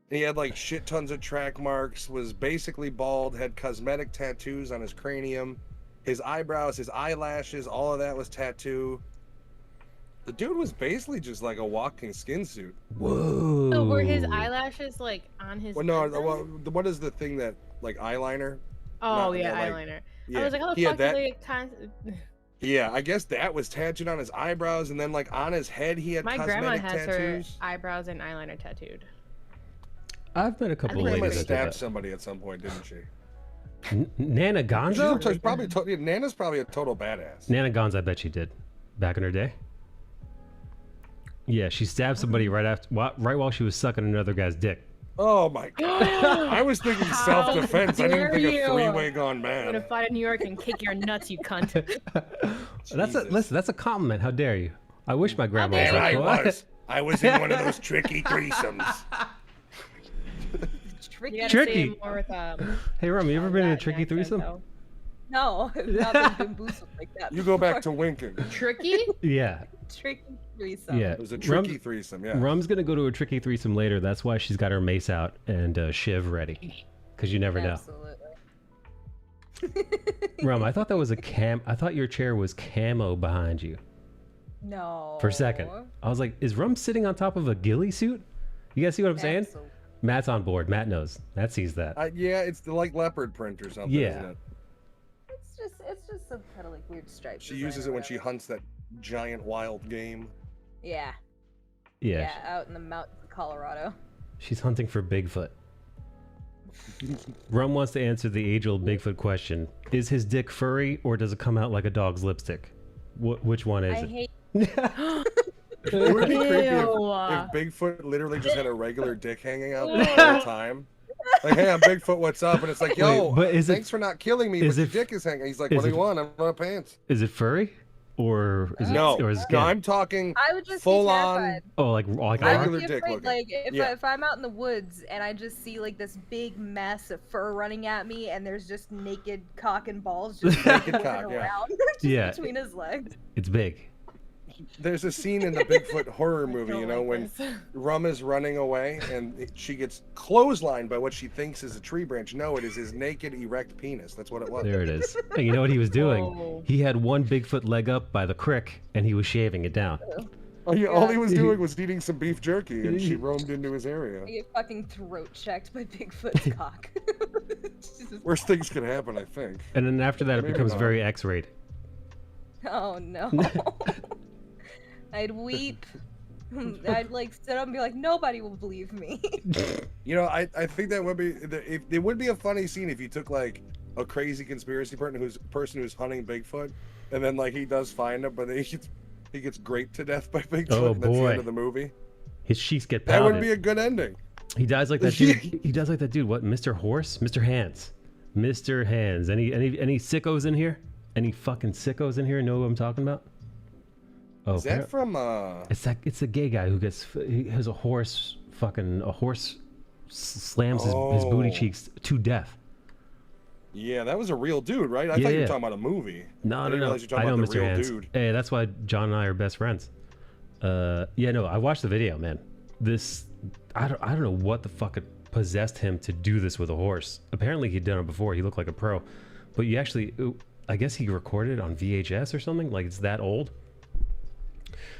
He had like shit tons of track marks, was basically bald, had cosmetic tattoos on his cranium, his eyebrows, his eyelashes, all of that was tattoo. The dude was basically just like a walking skin suit. Whoa. So were his eyelashes like on his? Well, no, head then? well, what is the thing that like eyeliner? Oh not- yeah, like- eyeliner. Yeah, I was like, how the he had fuck that. did they Yeah, I guess that was tattooed on his eyebrows, and then like on his head he had My grandma cosmetic has tattoos. her eyebrows and eyeliner tattooed. I've met a I couple think of I Grandma ladies that did stabbed that. somebody at some point, didn't she? Nana Gonzo? She's probably Nana's probably a total badass. Nana Gonzo, I bet she did, back in her day. Yeah, she stabbed somebody right while she was sucking another guy's dick. Oh my god! I was thinking How self-defense. I didn't dare think you. of three-way gone I'm gonna mad. fly to New York and kick your nuts, you cunt. Listen, that's a compliment. How dare you? I wish my grandma was dare There like I that. was. I was in one of those tricky threesomes. Tricky. You gotta Tricky. say it more with Hey, Rum, you ever been in a that tricky accent, threesome? though. No, I've not been bamboozled like that. You go back before. to winking. Tricky? Yeah, tricky threesome. yeah. It was a tricky threesome, yeah. Rum's gonna go to a tricky threesome later. That's why she's got her mace out and shiv ready, because you never know. Absolutely. Rum, I thought that was I thought your chair was camo behind you No. for a second. I was like, is Rum sitting on top of a ghillie suit? You guys see what I'm saying? Absolutely. Matt's on board. Matt knows. Matt sees that. Yeah, it's the like leopard print or something, Yeah. isn't it? It's just some kind of like weird stripes. She uses it when she hunts that giant wild game. Yeah. Yeah, Yeah, out in the mountains of Colorado. she's hunting for Bigfoot. Rum wants to answer the age-old Bigfoot question: is his dick furry or does it come out like a dog's lipstick? Which one is I it? hate. It would be creepy Ew. if Bigfoot literally just had a regular dick hanging out the whole time. Like, hey, I'm Bigfoot, what's up? And it's like, yo, Wait, but is it- thanks for not killing me, is but it- your dick is hanging. He's like, is what do it- you want? I'm out of pants. Is it furry or is No, it or is it no, skin? I'm talking I would just full be on. terrified. Oh, like I R? would Regular be dick afraid, looking. like Yeah. if I'm out in the woods and I just see like this big mass of fur running at me and there's just naked cock and balls just Naked moving cock, yeah. around just Yeah. between his legs. It's big. There's a scene in the Bigfoot horror movie, don't you know, like when this. Rum is running away and she gets clotheslined by what she thinks is a tree branch. No, it is his naked, erect penis. That's what it was. There it is. And you know what he was doing? Oh. He had one Bigfoot leg up by the crick and he was shaving it down. Oh, yeah, all he was doing was eating some beef jerky, and she roamed into his area. I get fucking throat checked by Bigfoot's cock. Jesus. Worst things could happen, I think. And then after that, it Maybe becomes not. very X-rated. Oh no. I'd weep. I'd like sit up and be like, nobody will believe me. You know, I think that would be it would be a funny scene if you took like a crazy conspiracy person who's hunting Bigfoot, and then like he does find him, but then he gets raped to death by Bigfoot. Oh, and that's the boy. end of the movie. His cheeks get That pounded. would be a good ending. He dies like that dude. He dies like that dude. What? Mr. Horse? Mr. Hands. Mr. Hands. Any sickos in here? Any fucking sickos in here know what I'm talking about? Oh, Is that from it's a gay guy who he has a horse slams his booty Oh. cheeks to death. Yeah, that was a real dude, right? I thought you Yeah. were talking about a movie. No, I didn't realize you were I talking know about Mr. the real Hands. dude. Hey, that's why John and I are best friends. Yeah, no, I watched the video, man. I don't know what the fuck possessed him to do this with a horse. Apparently he'd done it before. He looked like a pro. But you actually, I guess he recorded it on VHS or something. Like it's that old.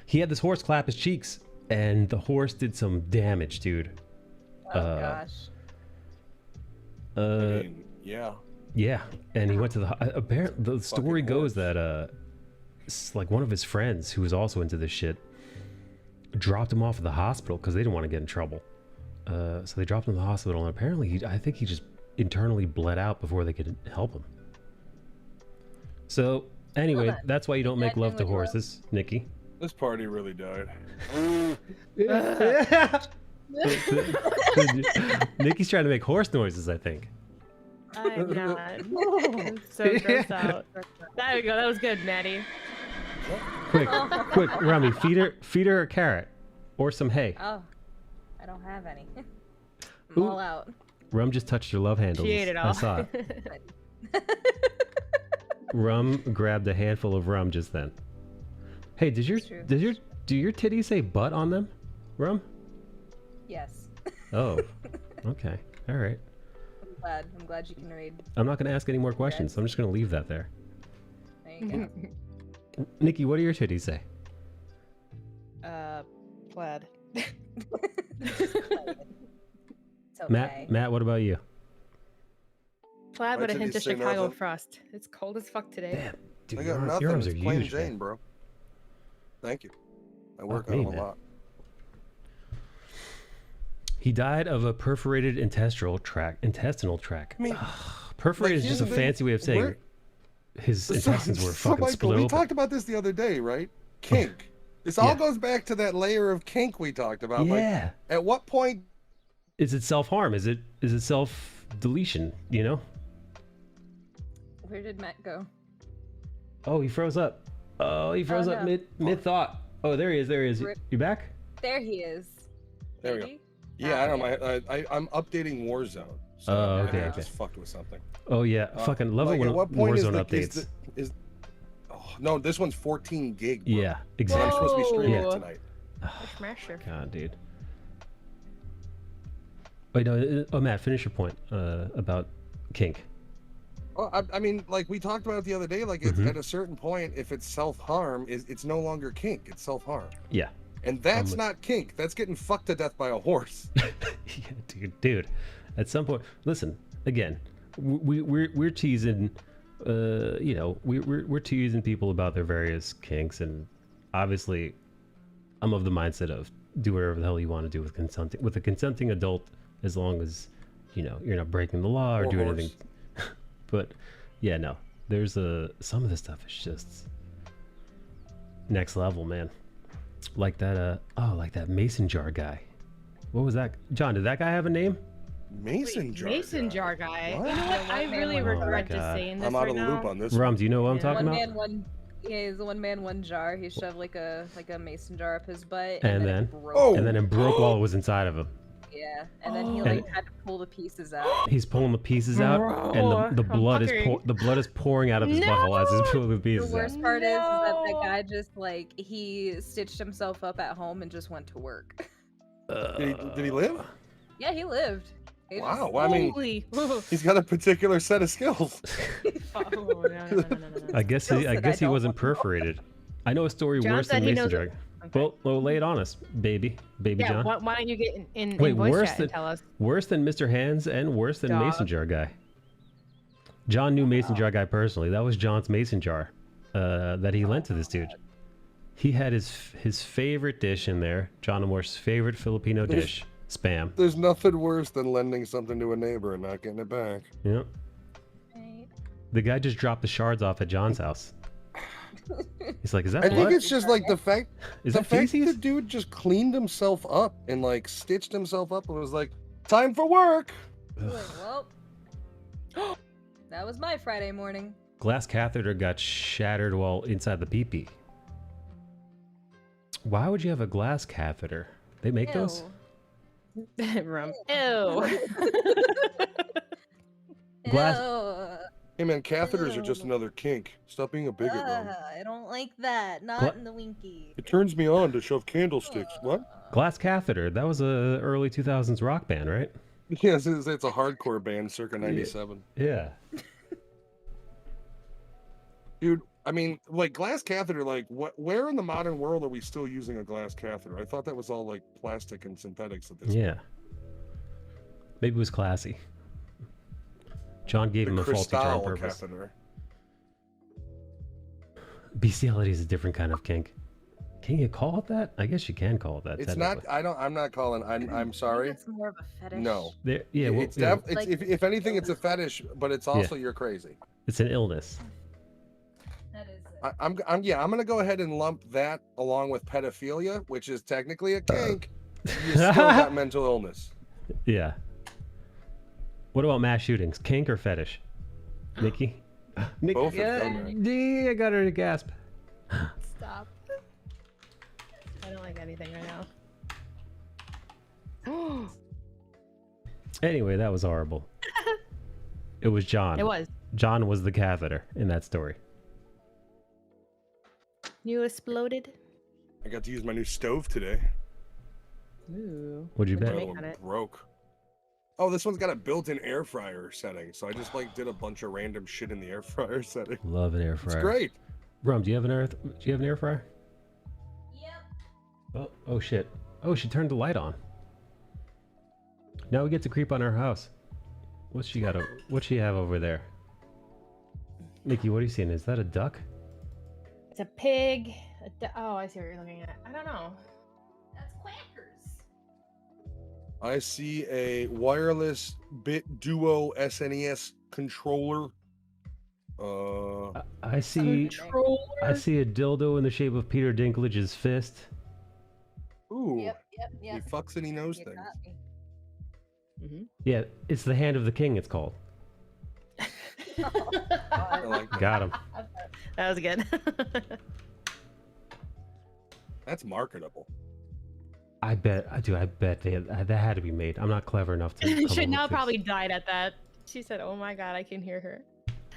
He had this horse clap his cheeks, and the horse did some damage, dude. Oh gosh. I mean, yeah. Yeah, and he went to the. Apparently, the story goes that like one of his friends who was also into this shit dropped him off at the hospital because they didn't want to get in trouble. So they dropped him to the hospital, and apparently, I think he just internally bled out before they could help him. So anyway, that's why you don't make love to horses, Nikki. This party really died. Nikki's trying to make horse noises, I think. I'm not. I'm so grossed out. There we go. That was good, Maddie. Quick, Rummy, feed her a carrot or some hay. Oh, I don't have any. I'm all out. Rum just touched her love handles. She ate it all. I saw it. Rum grabbed a handful of rum just then. Hey, do your titties say butt on them, Rum? Yes. Oh, okay, all right. I'm glad you can read. I'm not gonna ask any more questions. So I'm just gonna leave that there. There you go. Nikki, what do your titties say? Plaid. It's okay. Matt, what about you? Plaid with a hint of say Chicago nothing. frost. It's cold as fuck today. Damn, dude, I your got arms, nothing. your arms are It's plain huge, Jane, man. bro. Thank you. I work Fuck on me, them a man. lot. He died of a perforated intestinal tract. I mean, Perforated is just a here's the thing. fancy way of saying We're- his intestines were fucking Michael, split we open. talked about this the other day, right? Kink. This all Yeah. goes back to that layer of kink we talked about. Yeah. Like, at what point? Is it self-harm? Is it self-deletion, you know? Where did Matt go? Oh, he froze up. Oh, he froze up no. mid-thought. Oh, there he is. Rip. You back? There he is. There we go. Maybe? Yeah, I don't know. I'm updating Warzone. So Oh, I okay. just fucked with something. Oh, yeah. Fucking love Like, it at when what point is Warzone the, updates. oh, no, this one's 14 gig. Bro. Yeah, So I'm exactly. supposed to be streaming Whoa. it tonight. Smasher. God, dude. Wait, no. Oh, Matt, finish your point about kink. Well, I mean, like we talked about it the other day. Like it's, at a certain point, if it's self-harm, it's no longer kink. It's self-harm. Yeah. And that's not kink. That's getting fucked to death by a horse. Yeah, dude. At some point, listen. Again, we're teasing. You know, we're teasing people about their various kinks, and obviously, I'm of the mindset of do whatever the hell you want to do with a consenting adult, as long as you know you're not breaking the law or doing horse. anything. But yeah, no. There's some of this stuff is just next level, man. Like that like that mason jar guy. What was that? John, did that guy have a name? Mason jar. Mason guy. jar guy. What? You know what? I really regret just God. saying this I'm out right of the loop now. on this. Rum, do you know what I'm Yeah. talking One about? man, one. Yeah, he's a one man, one jar. He shoved like a mason jar up his butt, And then then- it broke. Oh! And then it broke while it was inside of him. Yeah, and then he Oh. like had to pull the pieces out. He's pulling the pieces out, and the Bro, blood I'm is puckering. the blood is pouring out of his No! butthole as he's pulling the The pieces out. worst part is that the No. guy just like he stitched himself up at home and just went to work. Did he live? Yeah, he lived. He just- Wow. Well, I mean, Holy. he's got a particular set of skills. Oh, no. I guess Skills he that I he don't wasn't know. perforated. I know a story John worse said than he mason knows jar. it. Okay. Well, lay it on us, baby Yeah, John. why don't you get in Wait, voice worse chat than and tell us? worse than Mr. Hands and worse than Dog. mason jar guy. John knew mason jar guy personally. That was John's mason jar that he lent to this dude. He had his favorite dish in there, John Moore's favorite Filipino dish, spam. There's nothing worse than lending something to a neighbor and not getting it back. Yep. Right. The guy just dropped the shards off at John's house. He's like, "Is that I blood? think it's just like the fact Is the that fact feces?" the dude just cleaned himself up and like stitched himself up and was like, "Time for work." Like, well, that was my Friday morning. Glass catheter got shattered while inside the pee-pee. Why would you have a glass catheter? They make those? Ew. Rum. Ew. Glass- Ew. Hey man, catheters are just another kink. Stop being a bigot, Ron. I don't like that. Not Gla- in the winky. It turns me on to shove candlesticks. What? Glass catheter. That was a early 2000s rock band, right? Yes, it's a hardcore band, circa '97. Yeah. Dude, I mean, like glass catheter, like where in the modern world are we still using a glass catheter? I thought that was all like plastic and synthetics at this Yeah. Maybe it was classy. John gave him a faulty term on Cristal purpose. catheter. Bestiality is a different kind of kink. Can you call it that? I guess you can call it that. It's not. technically. I'm not calling. I'm sorry. It's more of a fetish. No. There, yeah, well, It's yeah, it's Like- if anything, it's a fetish, but it's also you're crazy. it's an illness. That is it. I'm gonna go ahead and lump that along with pedophilia, which is technically a kink. You still got mental illness. Yeah. What about mass shootings? Kink or fetish? Nikki? Nikki, Both have yeah, done I got her to gasp. Stop. I don't like anything right now. Anyway, that was horrible. It was John. It was. John was the catheter in that story. You exploded. I got to use my new stove today. Ooh. What'd you What'd bet? you My make other on one it? broke. Oh, this one's got a built-in air fryer setting, so I just like did a bunch of random shit in the air fryer setting. Love an air fryer. It's great. Rum, do you have an air fryer? Yep. Oh shit. Oh, she turned the light on. Now we get to creep on her house. What's she have over there? Nikki, what are you seeing? Is that a duck? It's a pig. Oh, I see what you're looking at. I don't know. That's quackers. I see a wireless bit duo SNES controller. I see I see a dildo in the shape of Peter Dinklage's fist. Ooh. Yep. He fucks and he knows You things. got me. Yeah, it's the hand of the king, it's called. I like that. Got him. That was good. That's marketable. I bet that had to be made. I'm not clever enough to come up with Chanel this. probably died at that. She said, "Oh my god, I can hear her."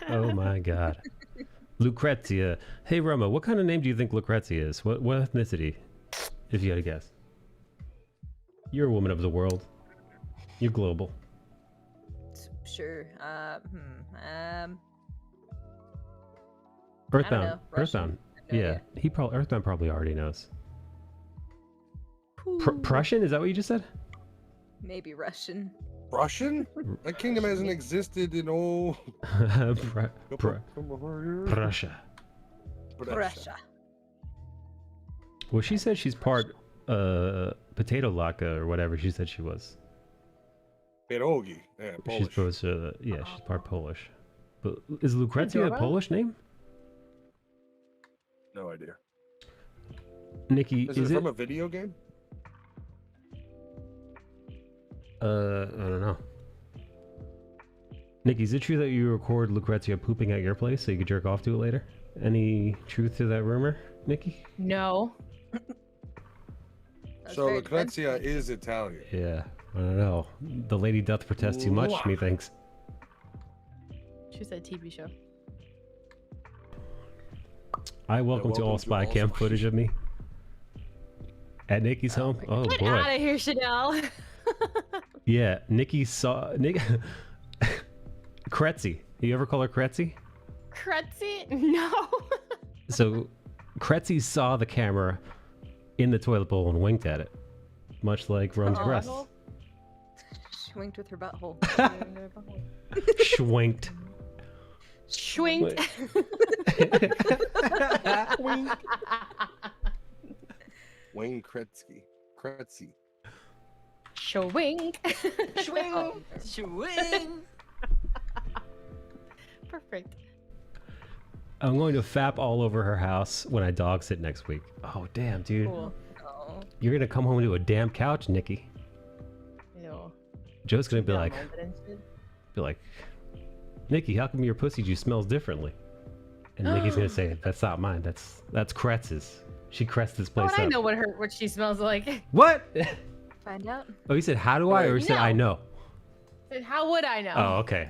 Oh my god. Lucrezia. Hey Roma, what kind of name do you think Lucrezia is? What ethnicity? If you had to guess. You're a woman of the world. You're global. Sure. Earthbound. know. Russian? Earthbound. No Yeah. idea. Earthbound probably already knows. Prussian? Is that what you just said? Maybe Russian. Russian? That kingdom hasn't existed in Prussia. Russia. Well, she said she's part potato laka or whatever she said she was. Pierogi. Yeah, She's Polish. supposed to, yeah, she's part Polish. But is Lucrezia a Dora? Polish name? No idea. Nikki, Is it from a video game? I don't know. Nikki, is it true that you record Lucrezia pooping at your place so you could jerk off to it later? Any truth to that rumor, Nikki? No. That's So very Lucrezia defensive. is Italian. Yeah, I don't know. The lady doth protest too much, methinks. She said TV show. Hi, welcome to all spy cam footage of me. At Nikki's home? Oh Get boy. out of here, Chanel. Yeah, Nikki saw... Kretzy. You ever call her Kretzy? Kretzy? No. So, Kretzy saw the camera in the toilet bowl and winked at it. Much like Rum's Oh. breasts. She winked with her butthole. Schwinked. Schwinked. Wayne Kretzky. Kretzy. Schwink. Swing. Swing. Perfect. I'm going to fap all over her house when I dog sit next week. Oh, damn, dude. Cool. Oh. You're going to come home to a damn couch, Nikki. Ew. Joe's going to be Yeah, like, molded and shit. Nikki, how come your pussy juice smells differently? And Nikki's going to say, that's not mine. That's Kretz's. She crets this Oh, place and I up. know what she smells like. What? Find out. Oh, you said, how do I? Or you said, I know? Said, how would I know? Oh, okay.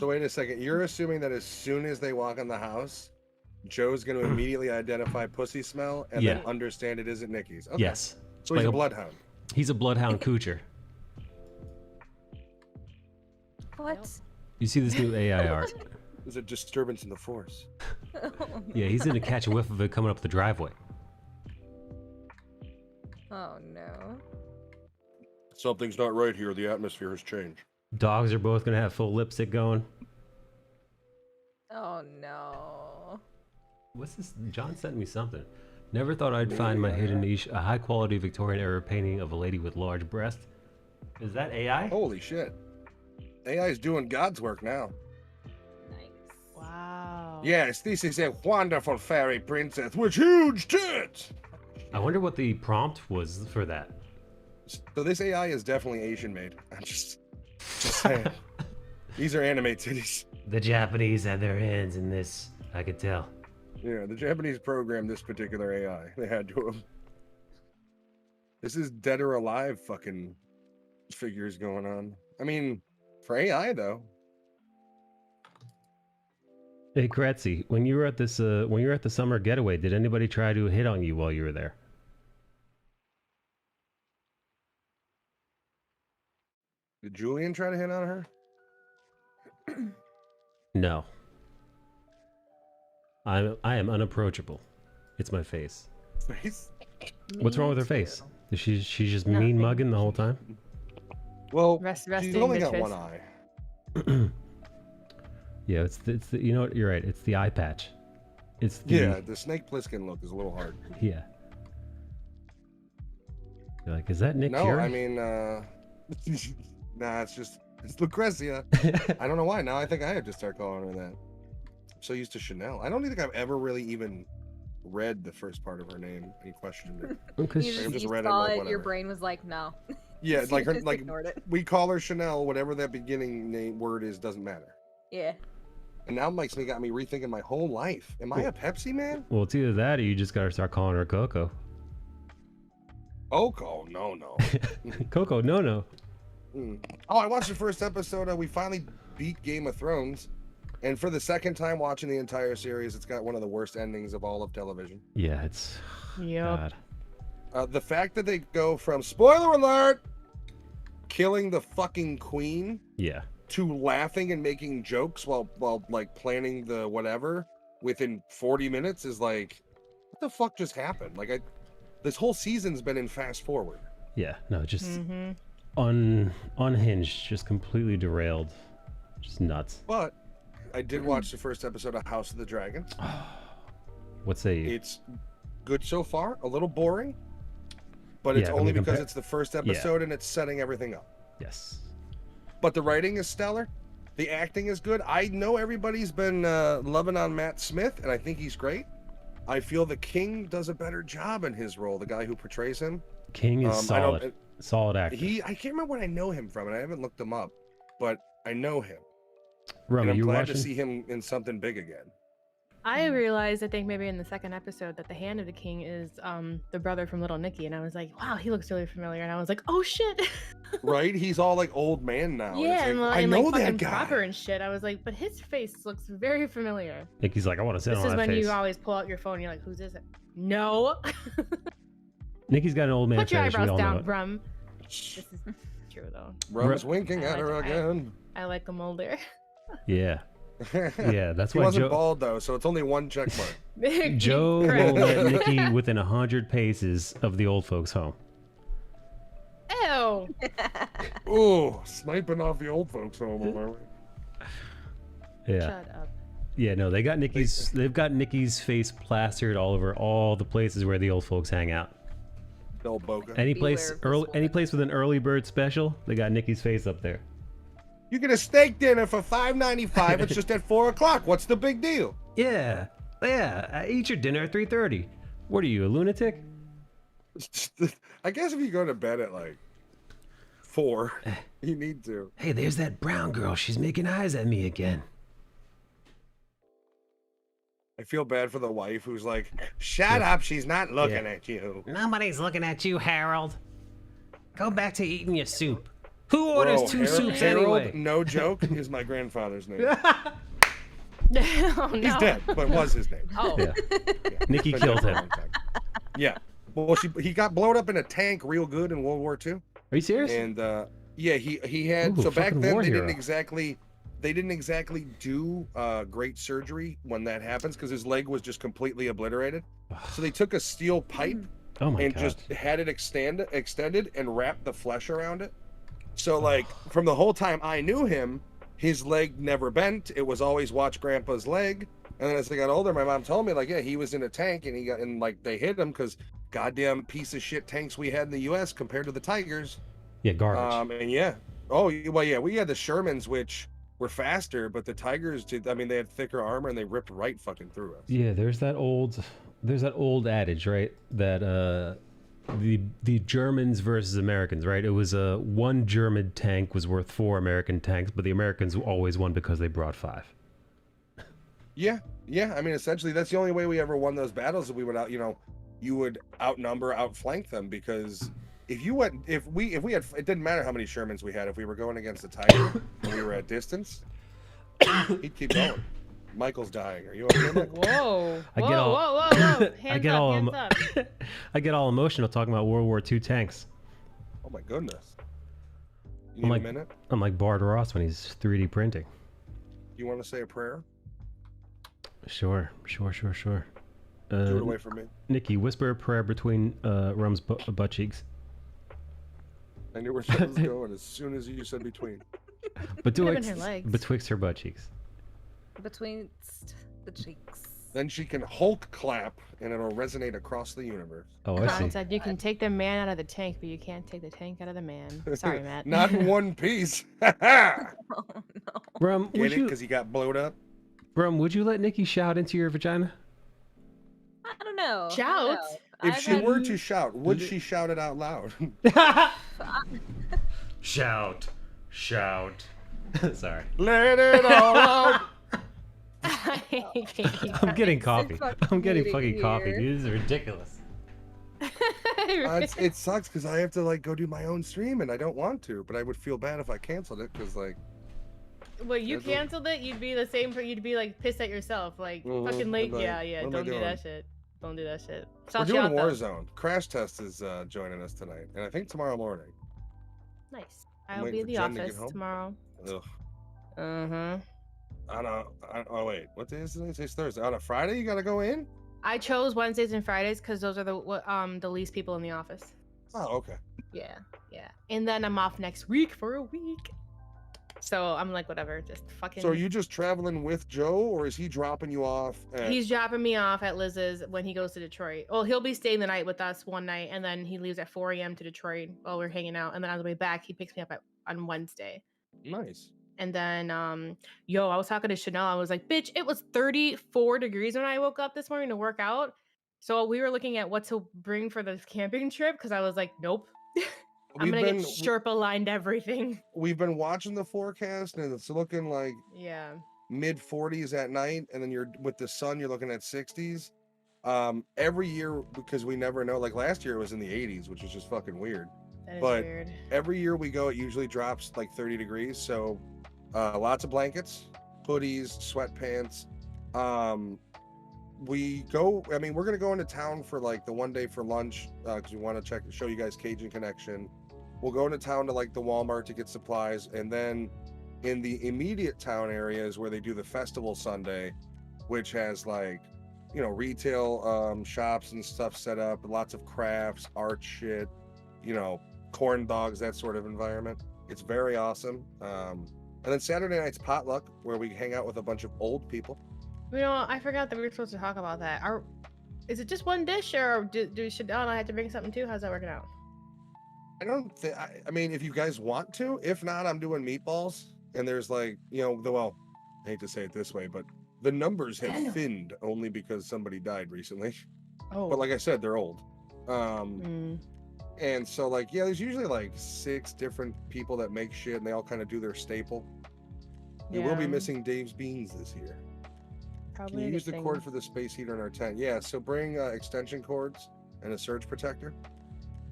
So wait a second. You're assuming that as soon as they walk in the house, Joe's going to immediately identify pussy smell and then Yeah. understand it isn't Nikki's. Okay. Yes. So he's Like a bloodhound. He's a bloodhound coocher. What? You see this new AI art? There's a disturbance in the force. Yeah, he's going to catch a whiff of it coming up the driveway. Oh no. Something's not right here. The atmosphere has changed. Dogs are both going to have full lipstick going. Oh no. What's this? John sent me something. Never thought I'd find my hidden niche, a high-quality Victorian-era painting of a lady with large breasts. Is that AI? Holy shit. AI is doing God's work now. Nice. Wow. Yes, this is a wonderful fairy princess with huge tits. I wonder what the prompt was for that. So this AI is definitely Asian made. I'm just saying. These are anime titties. The Japanese had their hands in this, I could tell. Yeah, the Japanese programmed this particular AI. They had to have. This is dead or alive fucking figures going on. I mean, for AI though. Hey Kretzy, when you were at this when you were at the summer getaway, did anybody try to hit on you while you were there? Did Julian try to hit on her? No. I am unapproachable. It's my face. Face? What's wrong with her face? Is she's just mean mugging the whole time? Well, Resting she's only got bitch one face. eye. Yeah, it's the you know what, you're right. It's the eye patch. It's the, Yeah, the Snake Plissken look is a little hard. Yeah. You're like, is that Nick No, Fury? I mean, nah, it's Lucrezia. I don't know why. Now I think I have to start calling her that. I'm so used to Chanel. I don't think I've ever really even read the first part of her name and questioned it. Because You I've just read it, saw like, it, your whatever. brain was like, no. Yeah, You like her, just like ignored it. we call her Chanel. Whatever that beginning name word is, doesn't matter. Yeah. And now Mike's got me rethinking my whole life. Am I a Pepsi man? well, it's either that or you just gotta start calling her Coco. Oh, no. Coco, no. Oh, I watched the first episode. We finally beat Game of Thrones. And for the second time watching the entire series, it's got one of the worst endings of all of television. Yeah, it's Yep. God. The fact that they go from, spoiler alert, killing the fucking queen Yeah. to laughing and making jokes while like planning the whatever within 40 minutes is like, what the fuck just happened? Like, this whole season's been in fast forward. Yeah. No, just Mm-hmm. unhinged, just completely derailed. Just nuts. But I did watch the first episode of House of the Dragon. What say you? It's good so far, a little boring, but it's Yeah, only when you because compare- it's the first episode and it's setting everything up. Yes. But the writing is stellar. The acting is good. I know everybody's been loving on Matt Smith, and I think he's great. I feel the King does a better job in his role, the guy who portrays him. King is solid. Solid actor. I can't remember what I know him from, and I haven't looked him up, but I know him. Remy, And I'm you glad watching? to see him in something big again. I realized, I think maybe in the second episode, that the Hand of the King is the brother from Little Nicky, and I was like, wow, he looks really familiar, and I was like, oh shit. Right? He's all like old man now. and Yeah, it's and, like, like, I and, know like that fucking guy. proper and shit. I was like, but his face looks very familiar. Nicky's like, I want to sit This on is that when face. you always pull out your phone and you're like, whose is it? No. Nicky's got an old man Put your fetish. We eyebrows all know down, it. Brum. This is true though. Rum's winking at her I like- again. I like them older. Yeah. Yeah, that's He why wasn't Joe, bald though, so it's only one check mark. Joe will Correct. let Nicky within 100 paces of the old folks' home. Ew. Ooh, sniping off the old folks home. Are we? Yeah. Shut up. Yeah, no, they've got Nicky's face plastered all over all the places where the old folks hang out. Del Boca. Any Beware place of this early, woman. any place with an early bird special, they got Nicky's face up there. You get a steak dinner for $5.95. It's just at 4 o'clock. What's the big deal? Yeah, eat your dinner at 3:30. What are you, a lunatic? I guess if you go to bed at like 4, you need to. Hey, there's that brown girl. She's making eyes at me again. I feel bad for the wife who's like, shut up, she's not looking Yeah. at you. Nobody's looking at you, Harold. Go back to eating your soup. Who orders Bro, two soups Harold, anyway? no joke, is my grandfather's name. Oh no. He's dead, but was his name. Oh. Yeah. Yeah, Nicky been killed dead for a him. long time. Yeah. Well, he got blown up in a tank real good in World War II. Are you serious? And yeah, he had Ooh, so back fucking then war they hero. didn't exactly do great surgery when that happens because his leg was just completely obliterated. So they took a steel pipe Oh my and god. just had it extended and wrapped the flesh around it. So like from the whole time I knew him, his leg never bent. It was always watch grandpa's leg. And then as I got older, my mom told me, like, yeah, he was in a tank and like, they hit him because goddamn piece of shit tanks we had in the U.S. compared to the Tigers. Yeah, garbage. And yeah. Oh, well, yeah, we had the Shermans, which were faster, but the Tigers did, I mean, they had thicker armor and they ripped right fucking through us. Yeah, there's that old adage, right? That the Germans versus Americans, right? It was one German tank was worth 4 American tanks, but the Americans always won because they brought 5. Yeah. I mean, essentially, that's the only way we ever won those battles. That we would you would outflank them, because if we had, it didn't matter how many Shermans we had. If we were going against a Tiger and we were at distance, he'd keep going. Michael's dying. Are you okay, Michael? Whoa. Whoa. Hands up. I get all emotional talking about World War II tanks. Oh my goodness. You need a minute? I'm like Bart Ross when he's 3D printing. You want to say a prayer? Sure. Do it away from me. Nikki, whisper a prayer between Rum's butt cheeks. I knew where she was going as soon as you said between. Betwixt her butt cheeks. Between the cheeks. Then she can Hulk clap, and it'll resonate across the universe. Oh, I see. Said you can take the man out of the tank, but you can't take the tank out of the man. Sorry, Matt. Not in one piece. Oh, no. Rum, Get it? Because he got blowed up? Rum, would you let Nikki shout into your vagina? I don't know. Shout? If she were to shout, would she shout it out loud? Shout. Sorry. Let it all out. I'm getting coffee. I'm getting fucking coffee, dude. This is ridiculous. It sucks because I have to like go do my own stream and I don't want to, but I would feel bad if I canceled it because like. Well, you canceled it, you'd be the same. You'd be like pissed at yourself, like fucking late. Like, yeah. Don't do that shit. Don't do that shit. We're doing Warzone. Crash Test is joining us tonight, and I think tomorrow morning. Nice. I'll be in the office tomorrow. Ugh. Oh wait, what day is it? Today's Thursday. On a Friday, you gotta go in. I chose Wednesdays and Fridays because those are the least people in the office. Oh, okay. Yeah. And then I'm off next week for a week. So I'm like, whatever, just fucking. So are you just traveling with Joe, or is he dropping you off? He's dropping me off at Liz's when he goes to Detroit. Well, he'll be staying the night with us one night, and then he leaves at 4 a.m. to Detroit while we're hanging out. And then on the way back, he picks me up on Wednesday. Nice. And then, I was talking to Chanel. I was like, bitch, it was 34 degrees when I woke up this morning to work out. So we were looking at what to bring for this camping trip because I was like, nope. I'm gonna get Sherpa lined everything. We've been watching the forecast and it's looking like mid 40s at night, and then you're with the sun, you're looking at 60s. Every year, because we never know. Like last year, it was in the 80s, which is just fucking weird. That is weird. Every year we go, it usually drops like 30 degrees. So lots of blankets, hoodies, sweatpants. We're gonna go into town for like the one day for lunch because we want to show you guys Cajun Connection. We'll go into town to like the Walmart to get supplies, and then in the immediate town areas where they do the festival Sunday, which has like, retail shops and stuff set up, lots of crafts, art shit, corn dogs, that sort of environment. It's very awesome. And then Saturday night's potluck, where we hang out with a bunch of old people. I forgot that we were supposed to talk about that. Is it just one dish, or should I have to bring something too? How's that working out? I don't think. I mean, if you guys want to. If not, I'm doing meatballs. And there's like, I hate to say it this way, but the numbers have thinned only because somebody died recently. Oh. But like I said, they're old. And so like, there's usually like 6 different people that make shit, and they all kind of do their staple. We will be missing Dave's beans this year. Probably. Can you use the cord for the space heater in our tent? Yeah, so bring extension cords and a surge protector.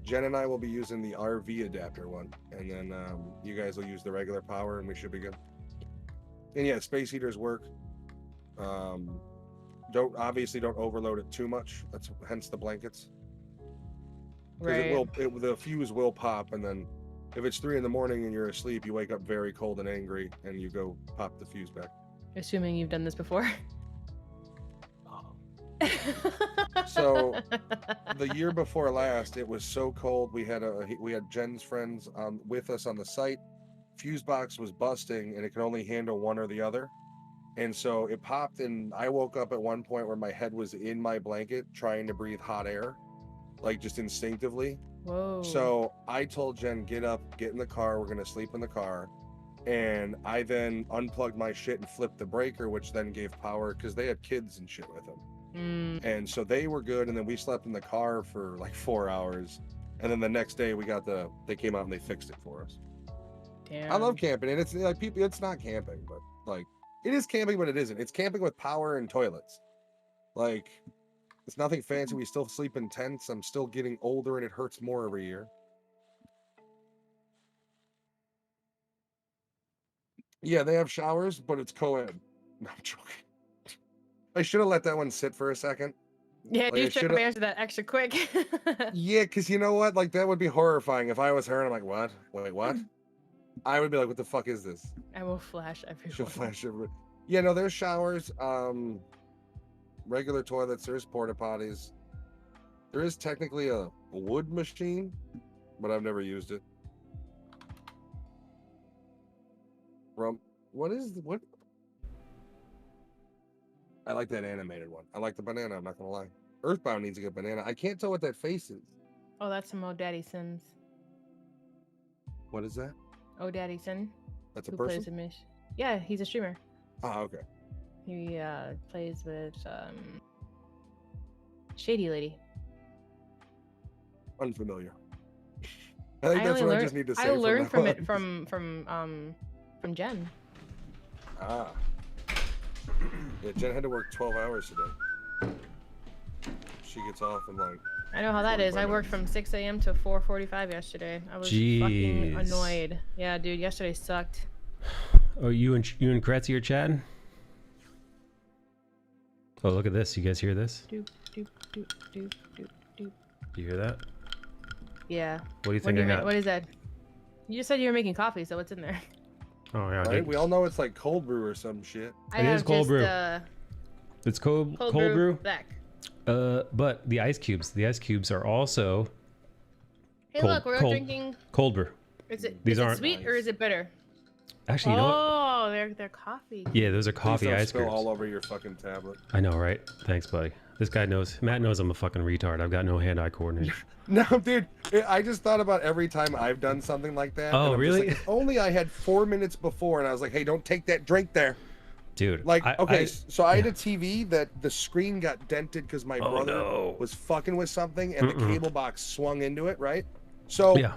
Jen and I will be using the RV adapter one, and then you guys will use the regular power, and we should be good. And yeah, space heaters work. Don't overload it too much. That's hence the blankets. Right. The fuse will pop, and then if it's 3 a.m. and you're asleep, you wake up very cold and angry, and you go pop the fuse back. Assuming you've done this before. So the year before last, it was so cold. We had Jen's friends with us on the site. Fuse box was busting, and it could only handle one or the other. And so it popped, and I woke up at one point where my head was in my blanket trying to breathe hot air, like just instinctively. Whoa. So I told Jen, get up, get in the car, we're gonna sleep in the car. And I then unplugged my shit and flipped the breaker, which then gave power because they had kids and shit with them. And so they were good, and then we slept in the car for like 4 hours. And then the next day they came out and they fixed it for us. Damn. I love camping, and it's like people, it's not camping, but like it is camping, but it isn't. It's camping with power and toilets. Like, it's nothing fancy. We still sleep in tents. I'm still getting older, and it hurts more every year. Yeah, they have showers, but it's co-ed. No, I'm joking. I should have let that one sit for a second. Yeah, Like, you should have answered that extra quick. Yeah, because you know what? Like, that would be horrifying if I was her and I'm like, what? Wait, what? I would be like, what the fuck is this? I will flash everyone. She'll flash everyone. Yeah, no, there's showers, regular toilets, there's porta potties. There is technically a wood machine, but I've never used it. What? I like that animated one. I like the banana, I'm not gonna lie. Earthbound needs a good banana. I can't tell what that face is. Oh, that's some old Daddy Sims. What is that? Oh, Daddy Sin. That's a Who person? plays with Mish. Yeah, he's a streamer. Oh, okay. He plays with Shady Lady. Unfamiliar. I think that's what I just need to say. I learned from it it from Jen. Ah. Yeah, Jen had to work 12 hours today. She gets off in like. I know how that is. I worked from 6 a.m. to 4:45 yesterday. I was fucking annoyed. Yeah, dude, yesterday sucked. Oh, you and Kretzy are chatting? Oh, look at this. You guys hear this? Doop, doop, doop, doop, doop, doop. You hear that? Yeah. What do you think I got? What is that? You just said you were making coffee, so what's in there? Oh, yeah. Right? We all know it's like cold brew or some shit. It is cold brew. It's cold brew. Black. But the ice cubes are also. Hey, look, we're drinking cold brew. Is it These aren't sweet or is it bitter? Actually, you know what? Oh, they're coffee. Yeah, those are coffee ice spill cubes. all over your fucking tablet. I know, right? Thanks, buddy. This guy knows. Matt knows I'm a fucking retard. I've got no hand-eye coordination. No, dude. I just thought about every time I've done something like that. Oh, and I'm really? Just like, if only I had 4 minutes before, and I was like, "Hey, don't take that drink there." Dude. Like, so I had a TV that the screen got dented because my brother was fucking with something, and the cable box swung into it. Right. So yeah.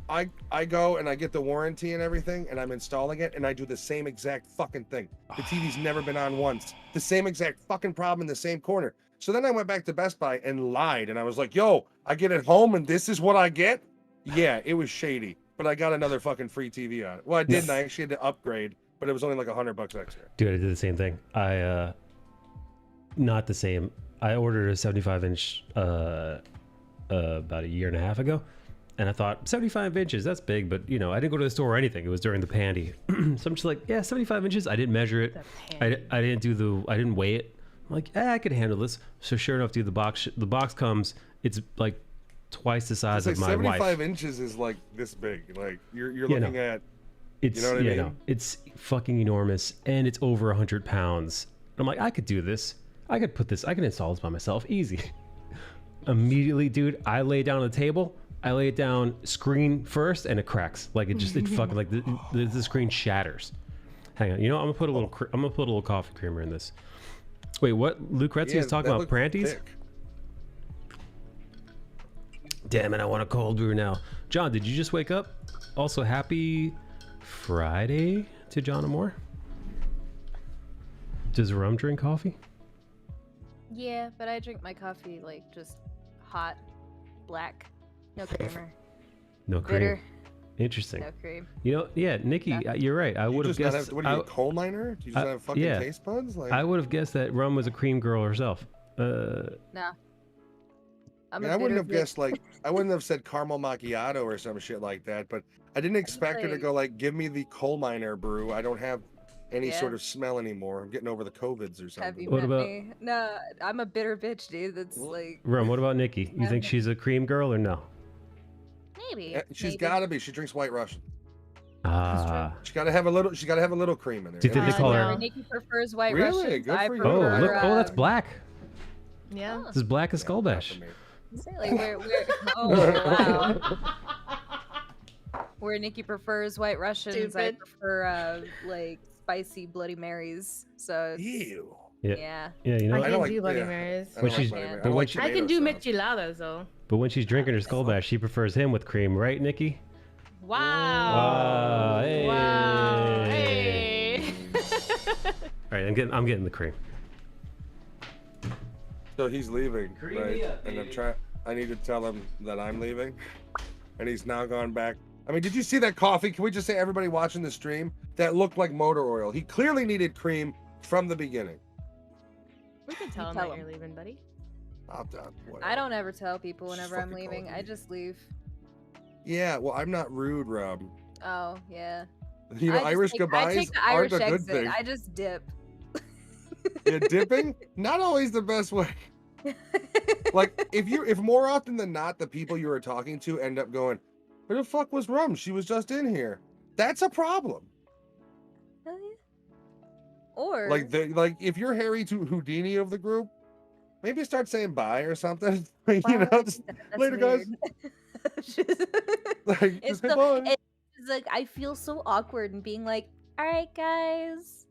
I go and I get the warranty and everything, and I'm installing it, and I do the same exact fucking thing. The TV's never been on once. The same exact fucking problem in the same corner. So then I went back to Best Buy and lied, and I was like, yo, I get it home and this is what I get? Yeah, it was shady, but I got another fucking free TV on it. Well, I didn't. I actually had to upgrade, but it was only like $100 extra. Dude, I did the same thing. Not the same. I ordered a 75-inch about a year and a half ago. And I thought 75 inches, that's big, but you know, I didn't go to the store or anything. It was during the pandy. So I'm just like, yeah, 75 inches. I didn't measure it. I didn't weigh it. I'm like, I could handle this. So sure enough, dude, the box comes, it's like twice the size of my 75 wife. inches is like this big. Like you're looking at, it's, you know what I mean? No, it's fucking enormous, and it's over 100 pounds. I'm like, I could do this. I could install this by myself, easy. Immediately, dude, I lay it down on the table. I lay it down screen first, and it cracks. Like it fucking like the screen shatters. Hang on, you know I'm gonna put a little coffee creamer in this. Wait, what? Luke Retzi is talking about Pranties? Thick. Damn it, I want a cold brew now. John, did you just wake up? Also, happy Friday to John Amore. Does Rum drink coffee? Yeah, but I drink my coffee like just hot, black, no creamer. No cream. Bitter. Interesting. No cream. You know, yeah, Nikki, you're right. I would have guessed. What are you, a coal miner? Do you just have fucking taste buds? Like, I would have guessed that Rum was a cream girl herself. No. I wouldn't have guessed I wouldn't have said caramel macchiato or some shit like that, but I didn't expect her to go like, give me the coal miner brew. I don't have any sort of smell anymore. I'm getting over the COVIDs or something. Have you met me? No, I'm a bitter bitch, dude. That's like. Rum, what about Nikki? You think she's a cream girl or no? Maybe. She's gotta be. She drinks White Russian. Ah. She gotta have a little. She gotta have a little cream in there. Do you think they call her? Nikki prefers white Really? Russians. Good I for you. Oh, prefer, look! Oh, that's black. Yeah. This is black as Skull Bash. Say, like, oh wow. Where Nikki prefers white Russians, I Stupid. prefer like spicy Bloody Marys. So it's- Ew. yeah. Yeah, you know. I I can don't like- do Bloody yeah. Marys. I When don't she's- like Bloody Mary. but I don't when like she- I can tomato do sauce. micheladas though. But when she's drinking her Skull Bash, she prefers him with cream, right, Nikki? Wow. Wow, hey. Wow. Hey. All right, I'm getting the cream. So he's leaving, Cream right? me up, And I'm baby. trying. I need to tell him that I'm leaving, and he's now gone back. I mean, did you see that coffee? Can we just say everybody watching the stream that looked like motor oil? He clearly needed cream from the beginning. We can tell him tell that him. you're leaving, buddy. I'm done. Whatever. I don't ever tell people She's whenever I'm fucking leaving. calling I me. just leave. Yeah, well, I'm not rude, Rob. Oh yeah. You know, I just Irish take- I goodbyes take the aren't Irish a good exit. thing. I just dip. Yeah, dipping, not always the best way. Like, if more often than not, the people you are talking to end up going, "Where the fuck was Rum? She was just in here." That's a problem. Hell yeah. Or Like, if you're Harry to Houdini of the group, maybe start saying bye or something. You know, Wow, just, that's later, guys. weird. like, It's just say so- bye. It's like I feel so awkward and being like, all right, guys,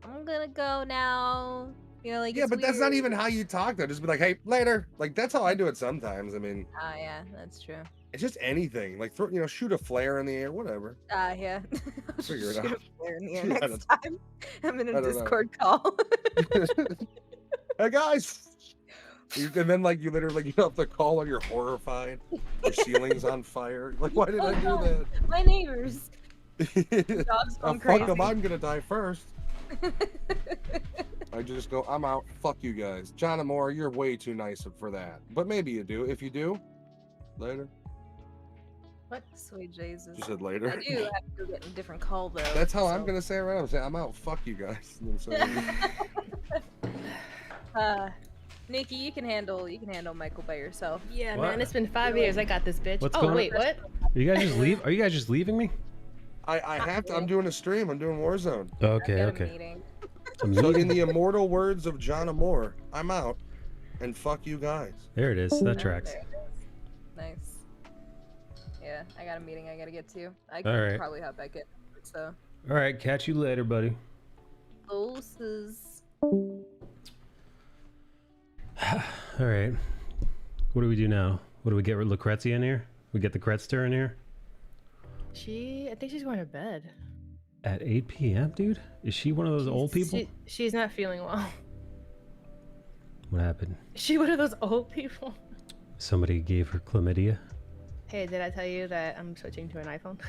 I'm gonna go now. You know, like Yeah, it's but that's not weird. even how you talk, though. Just be like, "Hey, later." Like, that's how I do it sometimes. I mean, Ah, yeah, that's true. it's just anything. Like, throw, shoot a flare in the air, whatever. Ah, yeah. I'll Figure it shoot a out. flare in the air I next time. I'm in I a don't know. Discord call. Hey, guys. And then, like, you literally get off the call and you're horrified. Your ceiling's on fire. Like, why did I Oh, do My neighbors. that? Dog's Oh, going fuck crazy. them, I'm gonna die first. I just go, I'm out. Fuck you guys. John Amore, you're way too nice for that. But maybe you do. If you do, later. What? Sweet Jesus. You said I later. do have to go get a different call though. That's how I'm so- gonna say it right. I'm saying, I'm out. Fuck you guys. And then so- Nikki, you can handle Michael by yourself. Yeah, What? man, it's been 5 years. I got this bitch. What's oh going on? wait, what? Are you guys just leave? Are you guys just leaving me? I have to. I'm doing a stream. I'm doing Warzone. Okay, I've got a okay. meeting. So in the immortal words of John Amore, I'm out. And fuck you guys. There it is. That Oh, tracks. there it is. Nice. Yeah, I got a meeting I gotta get to. I All can right. probably hop back in. So, All right, catch you later, buddy. doses. All right. What do we do now? What do we get Lucrezia in here? We get the Kretster in here I think she's going to bed. at 8 p.m., dude? Is she one of those old people? She's not feeling well. What happened? Is she one of those old people? Somebody gave her chlamydia? Hey, did I tell you that I'm switching to an iPhone?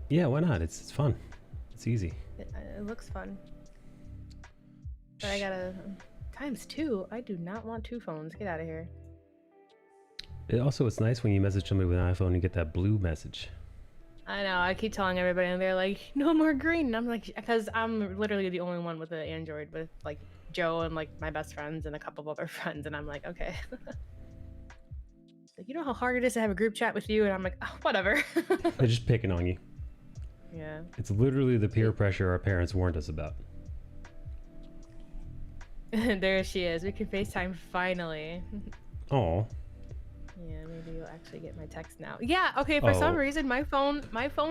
Yeah, why not? It's fun. It's easy. It looks fun. But I gotta ×2. I do not want 2 phones. Get out of here. It's nice when you message somebody with an iPhone, you get that blue message. I know. I keep telling everybody, and they're like, "No more green." And I'm like, because I'm literally the only one with an Android, with like Joe and like my best friends and a couple of other friends, and I'm like, okay. Like, you know how hard it is to have a group chat with you, and I'm like, oh, whatever. They're just picking on you. Yeah. It's literally the peer pressure our parents warned us about. There she is. We can FaceTime finally. Oh, Yeah, maybe you'll actually get my text now. Yeah, okay, for some Oh. reason my phone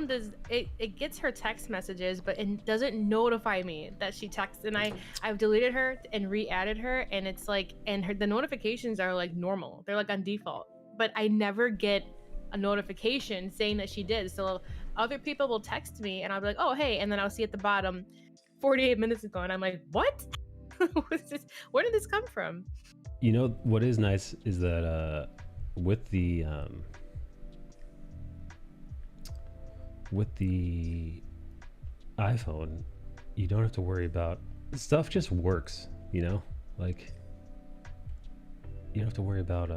does it gets her text messages, but it doesn't notify me that she texts, and I've deleted her and re-added her, and it's like, and the notifications are like normal. They're like on default. But I never get a notification saying that she did. So other people will text me and I'll be like, "Oh, hey," and then I'll see at the bottom 48 minutes ago, and I'm like, "What? What's this? Where did this come from?" you know what is nice is that with the iPhone, you don't have to worry about stuff. Just works, you know. Like you don't have to worry about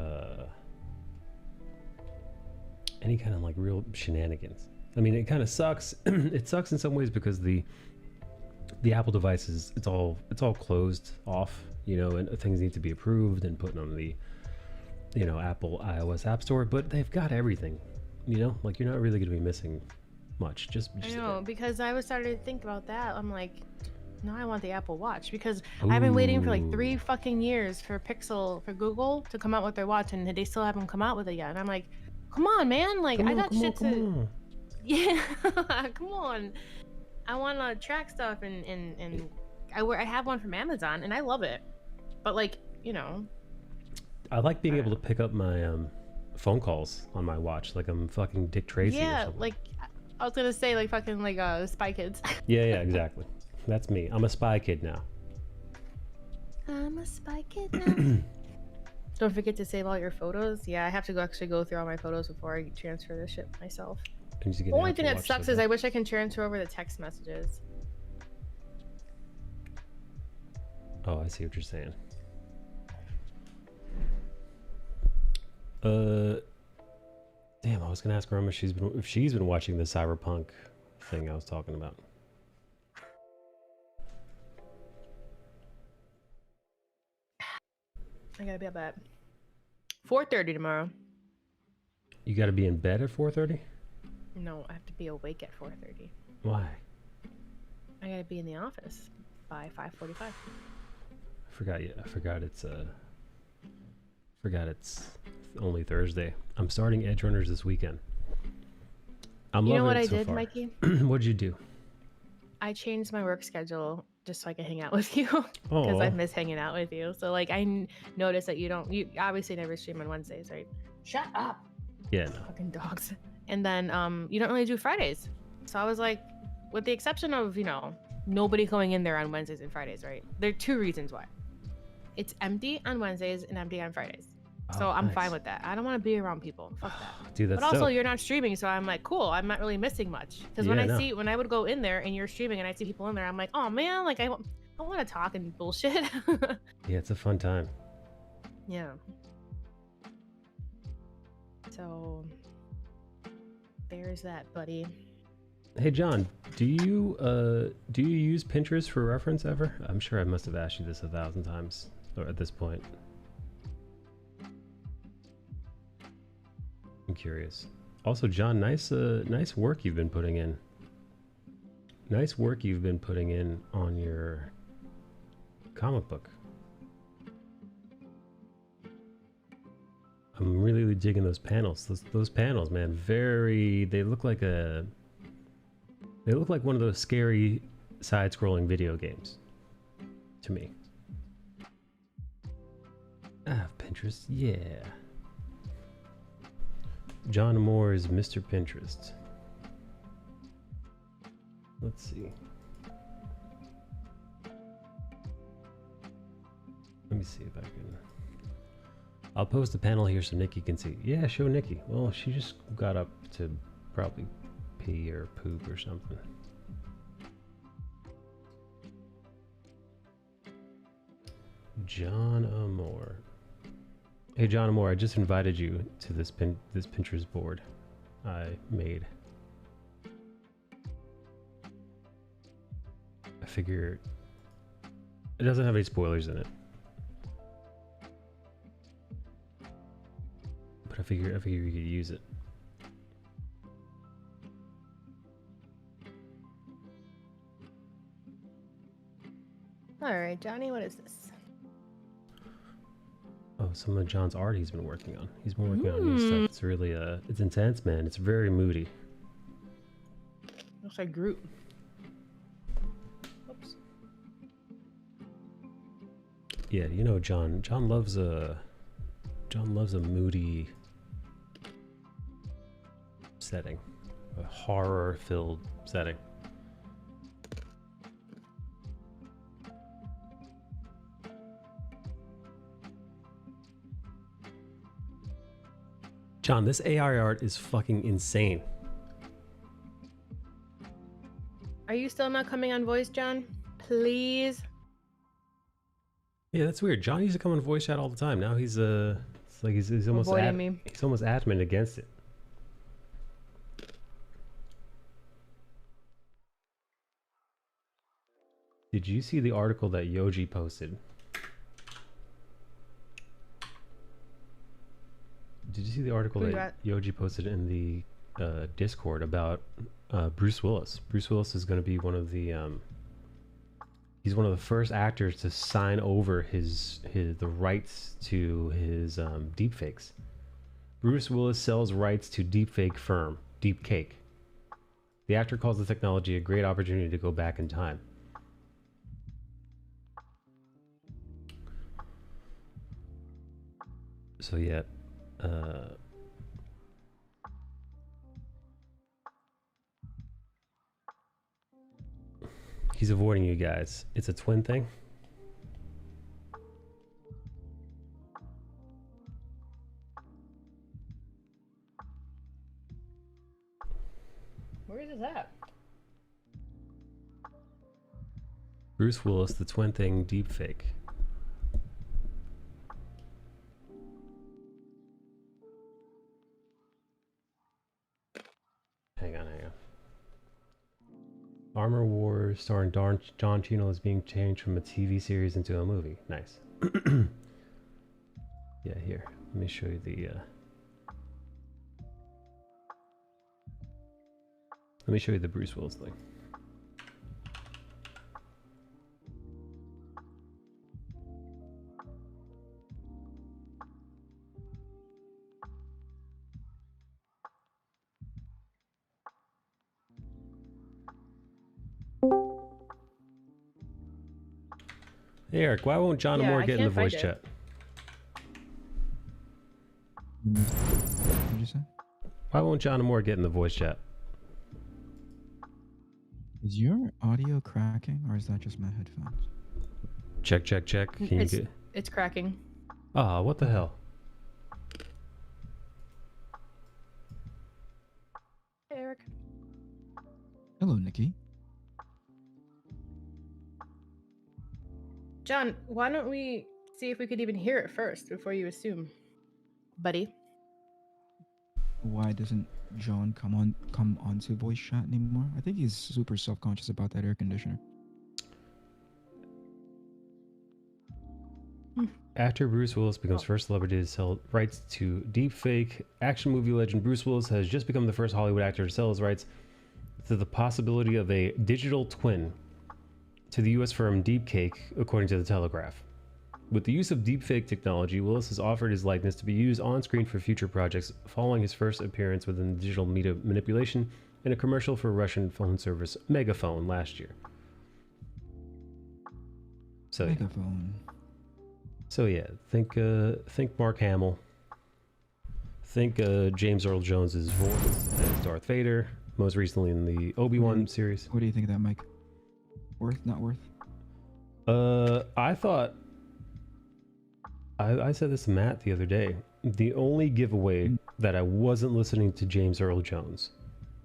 any kind of like real shenanigans. I mean, it kind of sucks. It sucks in some ways because the Apple devices, it's all closed off, you know, and things need to be approved and put on the, you know, Apple iOS App Store, but they've got everything, you know, like you're not really going to be missing much. Just I a know, bit. because I was starting to think about that. I'm like, no, I want the Apple Watch because I've been waiting for like 3 Ooh. fucking years for Google to come out with their watch, and they still haven't come out with it yet. And I'm like, come on, man! Like, I got shit Come to. on. Yeah, come on. I want to track stuff, and I have one from Amazon, and I love it. But like, you know, I like being able to pick up my phone calls on my watch, like I'm fucking Dick Tracy or yeah, something. like I was gonna say like fucking like Spy Kids. Yeah, exactly. That's me. I'm a spy kid now. I'm a spy kid now. Don't forget to save all your photos. Yeah, I have to actually go through all my photos before I transfer this shit myself. I need to get The an only Apple thing that Watch sucks so is bad. I wish I can transfer over the text messages. Oh, I see what you're saying. Damn, I was gonna ask Roma if she's been watching the cyberpunk thing I was talking about. I gotta be up at 4:30 tomorrow. You got to be in bed at 4:30. No, I have to be awake at 4:30. Why? I gotta be in the office by 5:45. I forgot. Yeah, I forgot it's only Thursday. I'm starting Edge Runners this weekend. I'm You know loving what it I so did, far. Mikey? What'd you do? I changed my work schedule just so I can hang out with you Oh, because I miss hanging out with you. So like I noticed that you obviously never stream on Wednesdays, right? Shut up. yeah, no. Fucking dogs. And then you don't really do Fridays. So I was like, with the exception of, nobody going in there on Wednesdays and Fridays, right? There are 2 reasons why. It's empty on Wednesdays and empty on Fridays. So Oh, I'm nice. fine with that. I don't want to be around people. Fuck that. Dude, that's But also, dope. you're not streaming, so I'm like, cool. I'm not really missing much. Because Yeah, no. when I would go in there and you're streaming and I see people in there, I'm like, oh man, like I want to talk and bullshit. Yeah, it's a fun time. Yeah. So there's that, buddy. Hey John, do you use Pinterest for reference ever? I'm sure I must have asked you this 1,000 times or at this point. I'm curious. Also, John, nice work you've been putting in. Nice work you've been putting in on your comic book. I'm really digging those panels. Those panels, man, they look like one of those scary side-scrolling video games to me. Pinterest, yeah. John Moore is Mr. Pinterest. Let's see. Let me see if I can. I'll post a panel here so Nikki can see. Yeah, show Nikki. Well, she just got up to probably pee or poop or something. John Amore. Hey, John Amore, I just invited you to this Pinterest board I made. I figure it doesn't have any spoilers in it, but I figure you could use it. All right, Johnny, what is this? Oh, some of John's art he's been working on. He's been working on new stuff. It's really it's intense, man. It's very moody. Looks like Groot. Oops. Yeah, you know, John loves a moody setting, a horror-filled setting. John, this AI art is fucking insane. Are you still not coming on voice, John? Please. Yeah, that's weird. John used to come on voice chat all the time. Now he's it's like he's almost avoiding me. He's almost adamant against it. Did you see the article that Yoji posted? Did you see the article Who that Yoji posted in the Discord about Bruce Willis. Bruce Willis is going to be one of the he's one of the first actors to sign over the rights to his deepfakes. Bruce Willis sells rights to deepfake firm Deepcake. The actor calls the technology a great opportunity to go back in time. So yeah, he's avoiding you guys. It's a twin thing. Where is this at? Bruce Willis, the twin thing, deepfake. Hang on. Armor Wars starring John Chino is being changed from a TV series into a movie. Nice. Yeah, here. Let me show you the let me show you the Bruce Willis thing. Hey Eric, why won't John and Moore get in the voice chat? What did you say? Why won't John and Moore get in the voice chat? Is your audio cracking or is that just my headphones? Check. Can you get? It's cracking. Ah, what the hell? Hey, Eric. Hello, Nikki. John, why don't we see if we could even hear it first before you assume, buddy? Why doesn't John come onto voice chat anymore? I think he's super self-conscious about that air conditioner. After Bruce Willis becomes first celebrity to sell rights to deepfake, action movie legend Bruce Willis has just become the first Hollywood actor to sell his rights to the possibility of a digital twin to the US firm Deepcake, according to the Telegraph. With the use of deepfake technology, Willis has offered his likeness to be used on screen for future projects, following his first appearance within digital media manipulation in a commercial for Russian phone service Megaphone last year. So Megaphone. yeah, think Mark Hamill. Think James Earl Jones's voice as Darth Vader, most recently in the Obi-Wan series. What do you think of that, Mike? Worth, not worth? I thought I said this to Matt the other day. The only giveaway that I wasn't listening to James Earl Jones,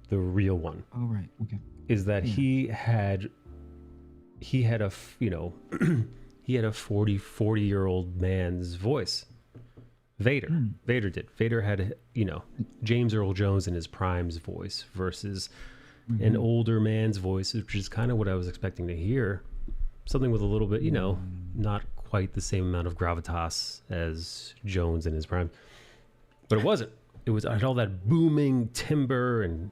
the real one. Oh right, okay. Is that he had a he had a 40-year-old man's voice. Vader. Vader did. Vader had, James Earl Jones in his prime's voice versus an older man's voice, which is kind of what I was expecting to hear. Something with a little bit, not quite the same amount of gravitas as Jones in his prime. But it wasn't. It had all that booming timbre and,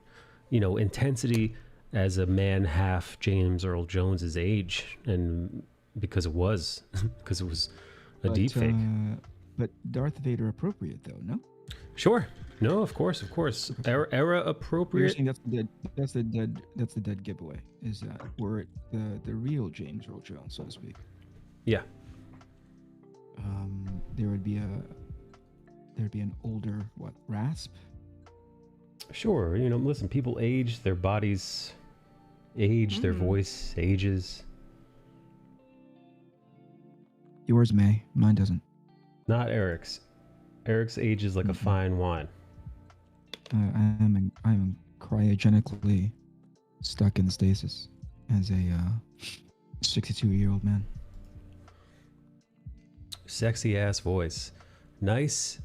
intensity as a man half James Earl Jones's age. And because it was a deep fake. But Darth Vader appropriate though, no? Sure. No, of course. Era appropriate. That's the dead giveaway. Is that we're the real James Earl Jones, so to speak. Yeah. There'd be an older rasp. Sure. Listen, people age, their bodies age, their voice ages. Yours may, mine doesn't. Not Eric's. Eric's age is like a fine wine. I'm cryogenically stuck in stasis as a 62-year-old man. Sexy ass voice. Nice.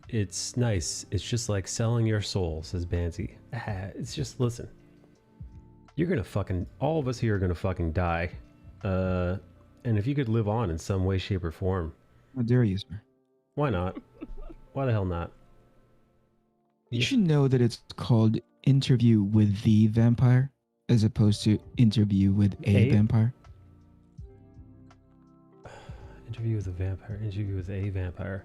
It's nice. It's just like selling your soul, says Banty. It's just, listen. You're gonna all of us here are gonna fucking die. And if you could live on in some way, shape, or form. How dare you, sir? Why not? Why the hell not? Did you know that it's called Interview with the Vampire as opposed to Interview with a Vampire? Interview with a vampire. Interview with a vampire.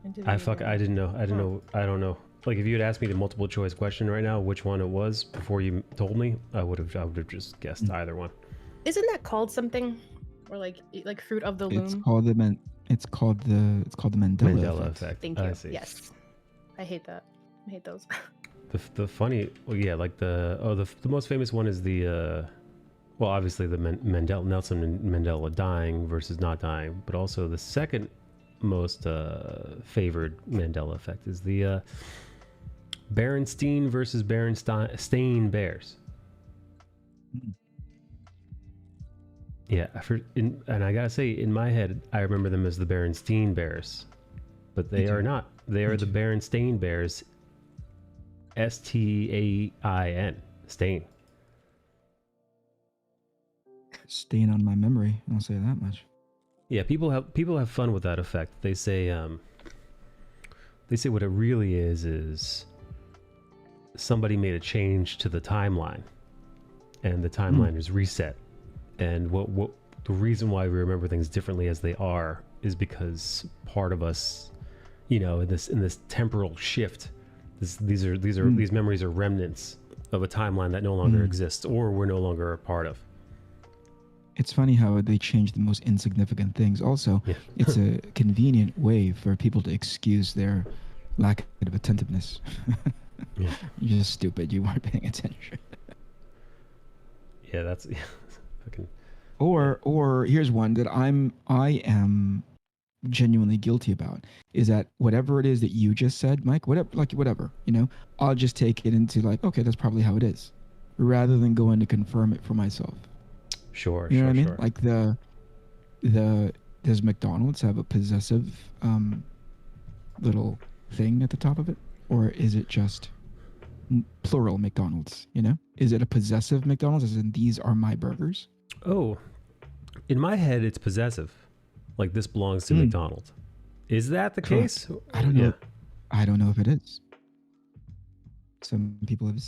Interview I with didn't know. I didn't Huh. know. I don't know. Like if you had asked me the multiple choice question right now, which one it was before you told me, I would have just guessed either one. Isn't that called something? Or like fruit of the It's loom? called the Mandela, Mandela effect. effect. Thank I you. see. Yes. I hate that. I hate those. The funny, well, yeah, like the most famous one is the well, obviously the Nelson Mandela dying versus not dying, but also the second most favored Mandela effect is the Berenstein versus Berenstain Bears. Yeah, and I gotta say, in my head, I remember them as the Berenstein Bears, but they are not. They are the Berenstain Bears. Stain. Stain. Stain on my memory. I'll say that much. Yeah, people have fun with that effect. They say what it really is somebody made a change to the timeline, and the timeline is reset. And what the reason why we remember things differently as they are is because part of us, in this temporal shift, these memories are remnants of a timeline that no longer exists, or we're no longer a part of. It's funny how they change the most insignificant things. Also, it's a convenient way for people to excuse their lack of attentiveness. Yeah. You're just stupid. You weren't paying attention. Yeah, that's fucking. Or here's one that I am genuinely guilty about, is that whatever it is that you just said, Mike, whatever, I'll just take it into like, okay, that's probably how it is, rather than going to confirm it for myself. Sure, You know what I mean? sure. Like does McDonald's have a possessive little thing at the top of it, or is it just plural McDonald's? Is it a possessive McDonald's, as in these are my burgers? Oh, in my head, it's possessive. Like this belongs to McDonald's. Is that the case? I don't know. I don't know if it is. Some people have.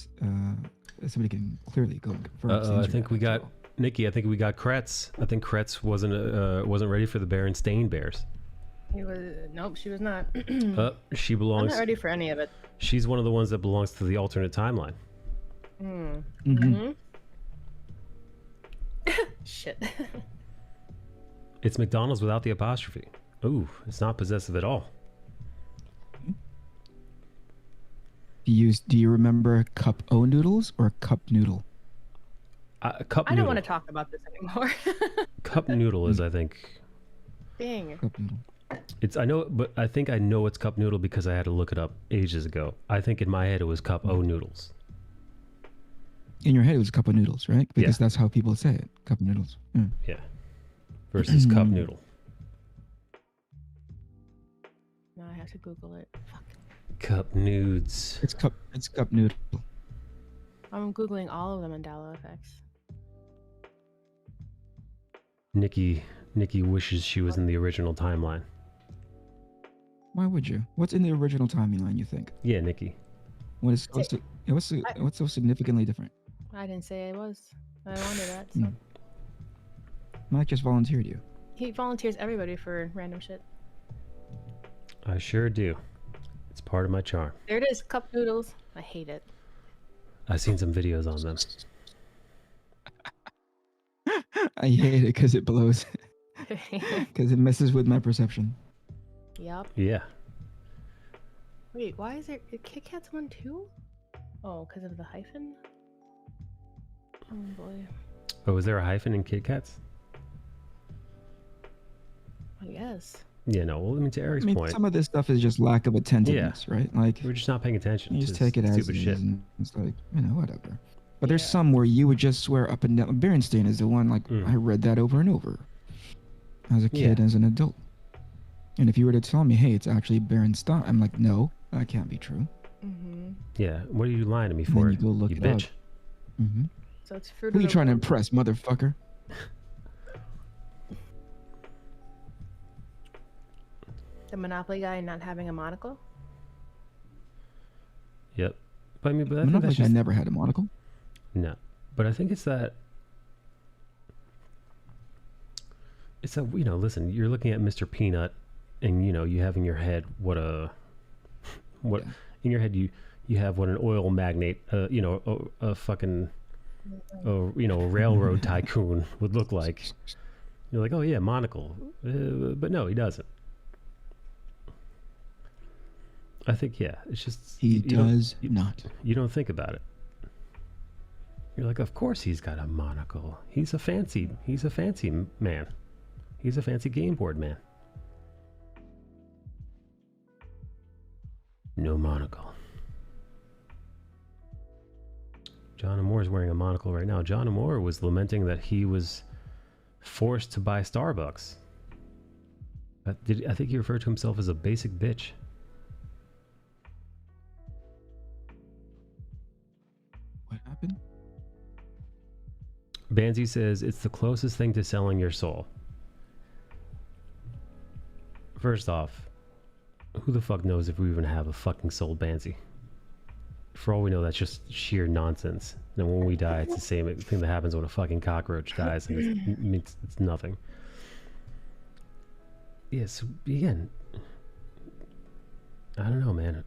Somebody can clearly go and confirm. I think we got Nikki. I think we got Kretz. I think Kretz wasn't ready for the Berenstain Bears. Nope, she was not. She I'm belongs. not ready for any of it. She's one of the ones that belongs to the alternate timeline. Shit. It's McDonald's without the apostrophe. Ooh, it's not possessive at all. Do you remember cup o noodles or cup noodle? Cup I noodle. don't want to talk about this anymore. Cup noodle is, I think. Dang. Cup noodle. But I think I know it's cup noodle because I had to look it up ages ago. I think in my head it was cup o noodles. In your head, it was cup of noodles, right? Because that's how people say it. Cup of noodles. Yeah. Versus cup noodle. No, I have to Google it. Fuck. Cup nudes. It's cup noodle. I'm Googling all of the Mandela effects. Nikki wishes she was in the original timeline. Why would you? What's in the original timeline, you think? Yeah, Nikki. What's so significantly different? I didn't say I was. I wanted that. So. Mike just volunteered you. He volunteers everybody for random shit. I sure do. It's part of my charm. There it is, cup noodles. I hate it. I've seen some videos on them. I hate it because it blows. Because it messes with my perception. Yep. Yeah. Wait, why is there Kit Kat's one too? Oh, because of the hyphen? Oh boy. Oh, is there a hyphen in Kit Kats? I guess. Yeah, no. Well, I mean, to Eric's point, some of this stuff is just lack of attentiveness, right? Like, we're just not paying attention. you just take it as stupid it shit. is, and it's like, whatever. But there's some where you would just swear up and down. Berenstain is the one, like, I read that over and over as a kid, as an adult. And if you were to tell me, hey, it's actually Berenstain, I'm like, no, that can't be true. Yeah, what are you lying to me And for? then you go look it up. bitch. So it's fruit. Who are you trying to impress, motherfucker? The Monopoly guy not having a monocle? Yep. But I mean, but I I'm think not that's like I just never had a monocle. no. But I think it's that. It's a listen. You're looking at Mr. Peanut, and you have in your head what Yeah. in your head you have what an oil magnate, a fucking, a railroad tycoon would look like. You're like, oh yeah, monocle, but no, he doesn't. I think it's just He does not. You don't think about it. You're like, of course he's got a monocle. He's a fancy man. He's a fancy game board man. No monocle. John Amore is wearing a monocle right now. John Amore was lamenting that he was forced to buy Starbucks. I think he referred to himself as a basic bitch. What happened? Banzi says it's the closest thing to selling your soul. First off, who the fuck knows if we even have a fucking soul, Banzi? For all we know, that's just sheer nonsense. And when we die, it's the same thing that happens when a fucking cockroach dies, and it's nothing. Yes, again, I don't know, man.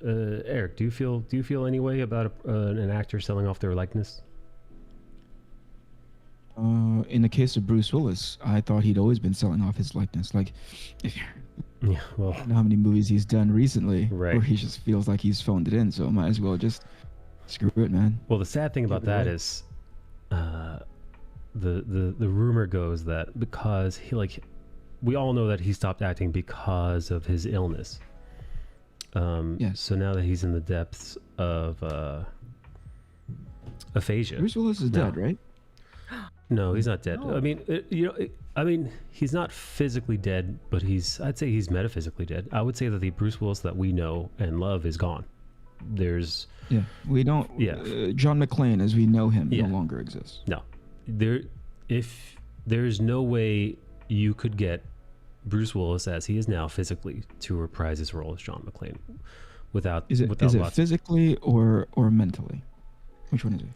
Eric, do you feel any way about an actor selling off their likeness? In the case of Bruce Willis, I thought he'd always been selling off his likeness. Like, Yeah, well, I don't know how many movies he's done recently right, where he just feels like he's phoned it in, so might as well just screw it, man. Well, the sad thing about that is, the rumor goes that because we all know that he stopped acting because of his illness. Yes. So now that he's in the depths of aphasia. Bruce Willis is dead, right? No, he's not dead. No. I mean, he's not physically dead, but I'd say he's metaphysically dead. I would say that the Bruce Willis that we know and love is gone. There's We don't. John McClane, as we know him, no longer exists. No, if there's no way you could get Bruce Willis as he is now physically to reprise his role as John McClane without Is it physically or mentally? Which one is it?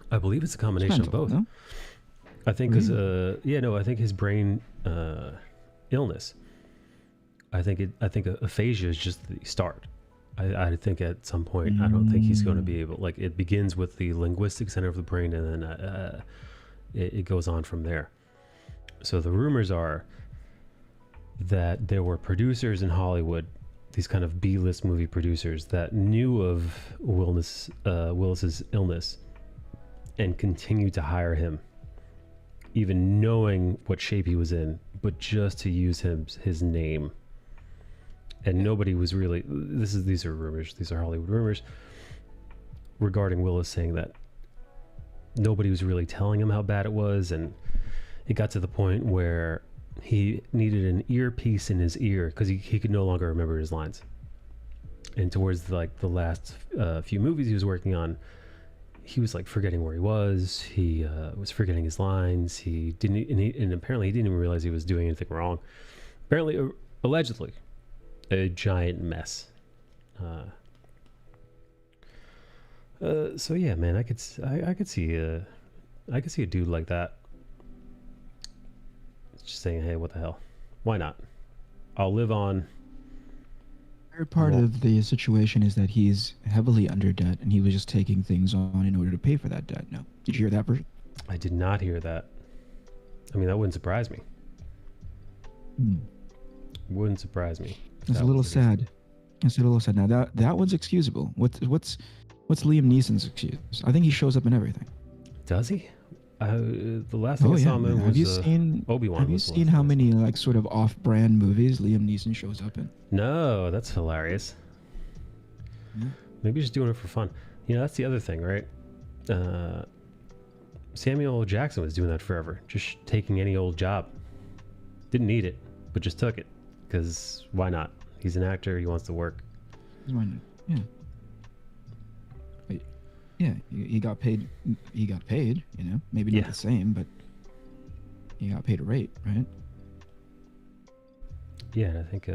I believe it's a combination of both. No? I think because I think his brain illness. I think aphasia is just the start. I think at some point I don't think he's going to be able. It begins with the linguistic center of the brain, and then it goes on from there. So the rumors are that there were producers in Hollywood, these kind of B-list movie producers that knew of Willis's illness and continued to hire him, even knowing what shape he was in, but just to use his name. And nobody was really, these are rumors, these are Hollywood rumors regarding Willis, saying that nobody was really telling him how bad it was, and it got to the point where he needed an earpiece in his ear because he could no longer remember his lines. And towards the last few movies he was working on, he was forgetting where he was. He was forgetting his lines. He didn't, and apparently he didn't even realize he was doing anything wrong. Apparently, allegedly, a giant mess. So yeah, man, I could see a dude like that just saying, "Hey, what the hell? Why not? I'll live on." Part of the situation is that he's heavily under debt, and he was just taking things on in order to pay for that debt. No, did you hear that version? I did not hear that. I mean, that wouldn't surprise me. Wouldn't surprise me. It's a little sad. It's a little sad. Now that one's excusable. What's Liam Neeson's excuse? I think he shows up in everything. Does he? The last thing I saw him in was Obi-Wan. Have you seen how many sort of off-brand movies Liam Neeson shows up in? No, that's hilarious. Yeah. Maybe just doing it for fun. That's the other thing, right? Samuel L. Jackson was doing that forever, just taking any old job. Didn't need it, but just took it because why not? He's an actor. He wants to work. Yeah. Yeah, he got paid. He got paid. Maybe not the same, but he got paid a rate, right? Yeah, and I think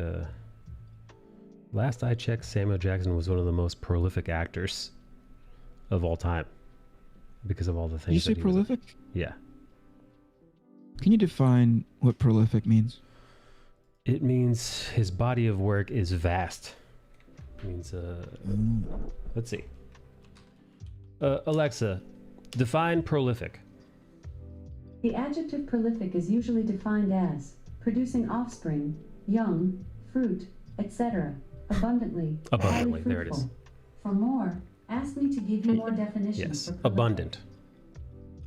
last I checked, Samuel Jackson was one of the most prolific actors of all time because of all the Did you things. say that he was- prolific? Yeah. Can you define what prolific means? It means his body of work is vast. It means, let's see. Alexa, define prolific. The adjective prolific is usually defined as producing offspring, young, fruit, etc., abundantly. Abundantly, highly there it is. fruitful. For more, ask me to give you more definitions. Yes, for prolific. abundant.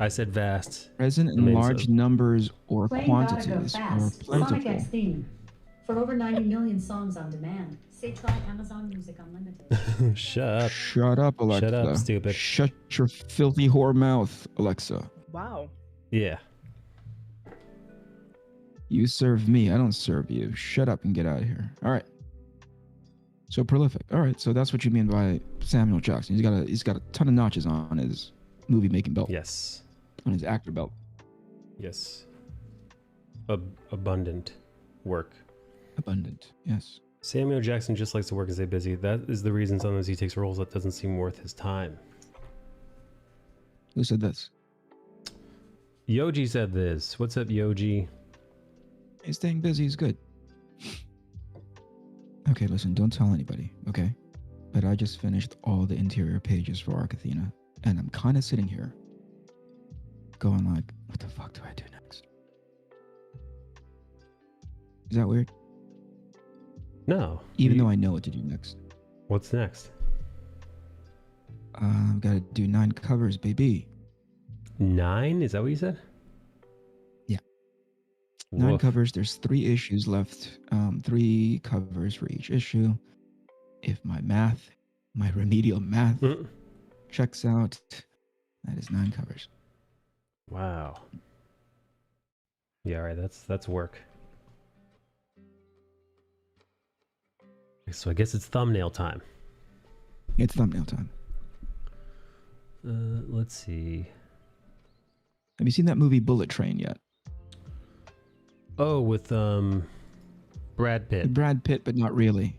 I said vast. Present in means, large numbers or Playing Gotta Go quantities or Fast, Sonic X plentiful. theme. For over 90 million songs on demand. Say try Amazon Music Unlimited. Shut up. Shut up, Alexa. Shut up, stupid. Shut your filthy whore mouth, Alexa. Wow. Yeah. You serve me. I don't serve you. Shut up and get out of here. All right. So prolific. All right. So that's what you mean by Samuel Jackson. He's got a ton of notches on his movie making belt. Yes. On his actor belt. Yes. Abundant work. Abundant. Yes. Samuel Jackson just likes to work and stay busy. That is the reason sometimes he takes roles that doesn't seem worth his time. Who said this? Yoji said this. What's up, Yoji? He's staying busy is good. Okay, listen, don't tell anybody, okay? But I just finished all the interior pages for Arc Athena, and I'm kind of sitting here going like, what the fuck do I do next? Is that weird? No. Even though I know what to do next. What's next? I've got to do 9 covers, baby. 9? Is that what you said? Yeah. 9 Woof. covers. There's 3 issues left. 3 covers for each issue. If my remedial math checks out, that is 9 covers. Wow. Yeah, all right. That's work. So I guess it's thumbnail time. It's thumbnail time. Let's see. Have you seen that movie Bullet Train yet? Oh, with Brad Pitt. Brad Pitt, but not really.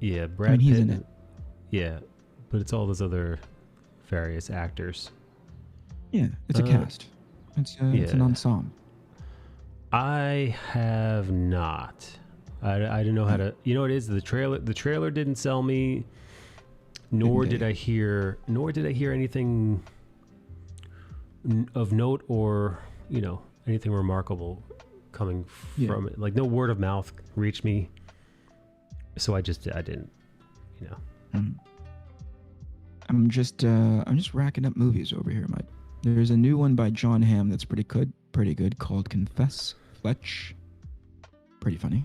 Yeah, Brad he's Pitt. in it. Yeah, but it's all those other various actors. Yeah, it's a cast. It's an ensemble. I have not. I didn't know how to. You know what it is? The trailer didn't sell me. Nor did I hear anything of note or anything remarkable coming from it. Like no word of mouth reached me. So I didn't. I'm just racking up movies over here, Mike. There's a new one by John Hamm that's pretty good called Confess Fletch. Pretty funny.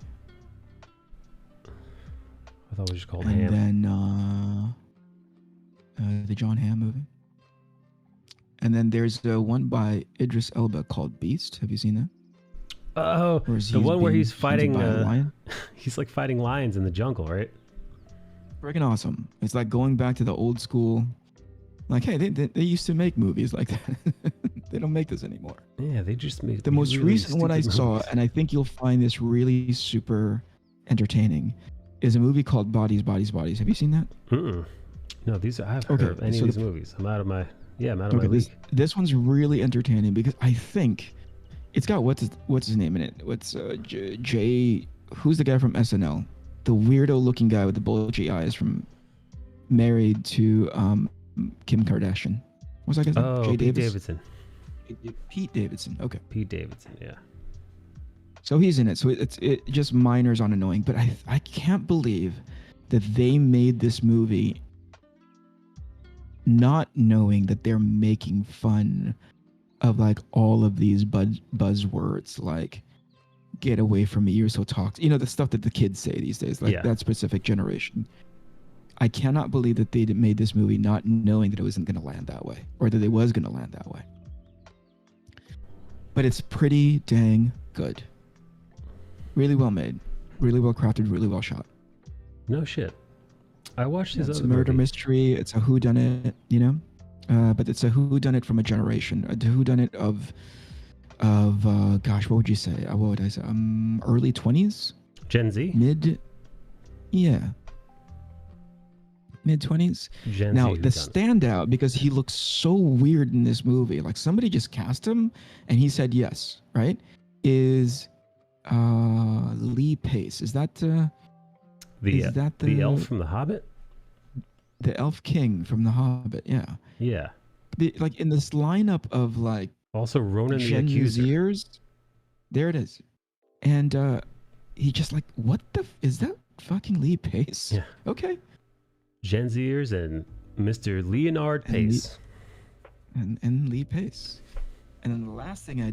I thought it was just called and Ham. Then the John Hamm movie. And then there's one by Idris Elba called Beast. Have you seen that? Oh, the one where he's fighting. by a lion. He's like fighting lions in the jungle, right? Freaking awesome. It's like going back to the old school. Like, hey, they used to make movies like that. They don't make this anymore. Yeah, they just made the most really recent one I stupid saw, movies. and I think you'll find this really super entertaining, is a movie called Bodies, Bodies, Bodies. Have you seen that? No, I haven't heard of any of these movies. I'm out of my my league. This one's really entertaining because I think it's got what's his name in it? What's Jay? Who's the guy from SNL? The weirdo looking guy with the bulgy eyes from Married to Kim Kardashian. What's that guy's name? Oh, Jay Pete Davis? Davidson. Pete Davidson. Okay. Pete Davidson. Yeah. So he's in it. So it just minors on annoying, but I can't believe that they made this movie not knowing that they're making fun of like all of these buzzwords like get away from me, you're so toxic. The stuff that the kids say these days, like that specific generation. I cannot believe that they made this movie not knowing that it wasn't going to land that way or that it was going to land that way. But it's pretty dang good. Really well made, really well crafted, really well shot. No shit. I watched his It's other a murder movie. mystery. It's a whodunit, but it's a whodunit from a generation. A whodunit of gosh, what would you say? What would I say? Early 20s? Gen Z? Mid? Yeah. mid-20s. Gen Now Z the whodunit. standout, because he looks so weird in this movie, like somebody just cast him and he said yes, right? Is Lee Pace. Is that the elf from The Hobbit? the Elf King from The Hobbit? Yeah. Yeah. Like in this lineup of like Also Ronan the Gen Accuser. Zers, there it is. And he just like, what is that fucking Lee Pace? Yeah. Okay. Gen Zers and Mr. Leonard Pace. And Lee Pace. And then the last thing I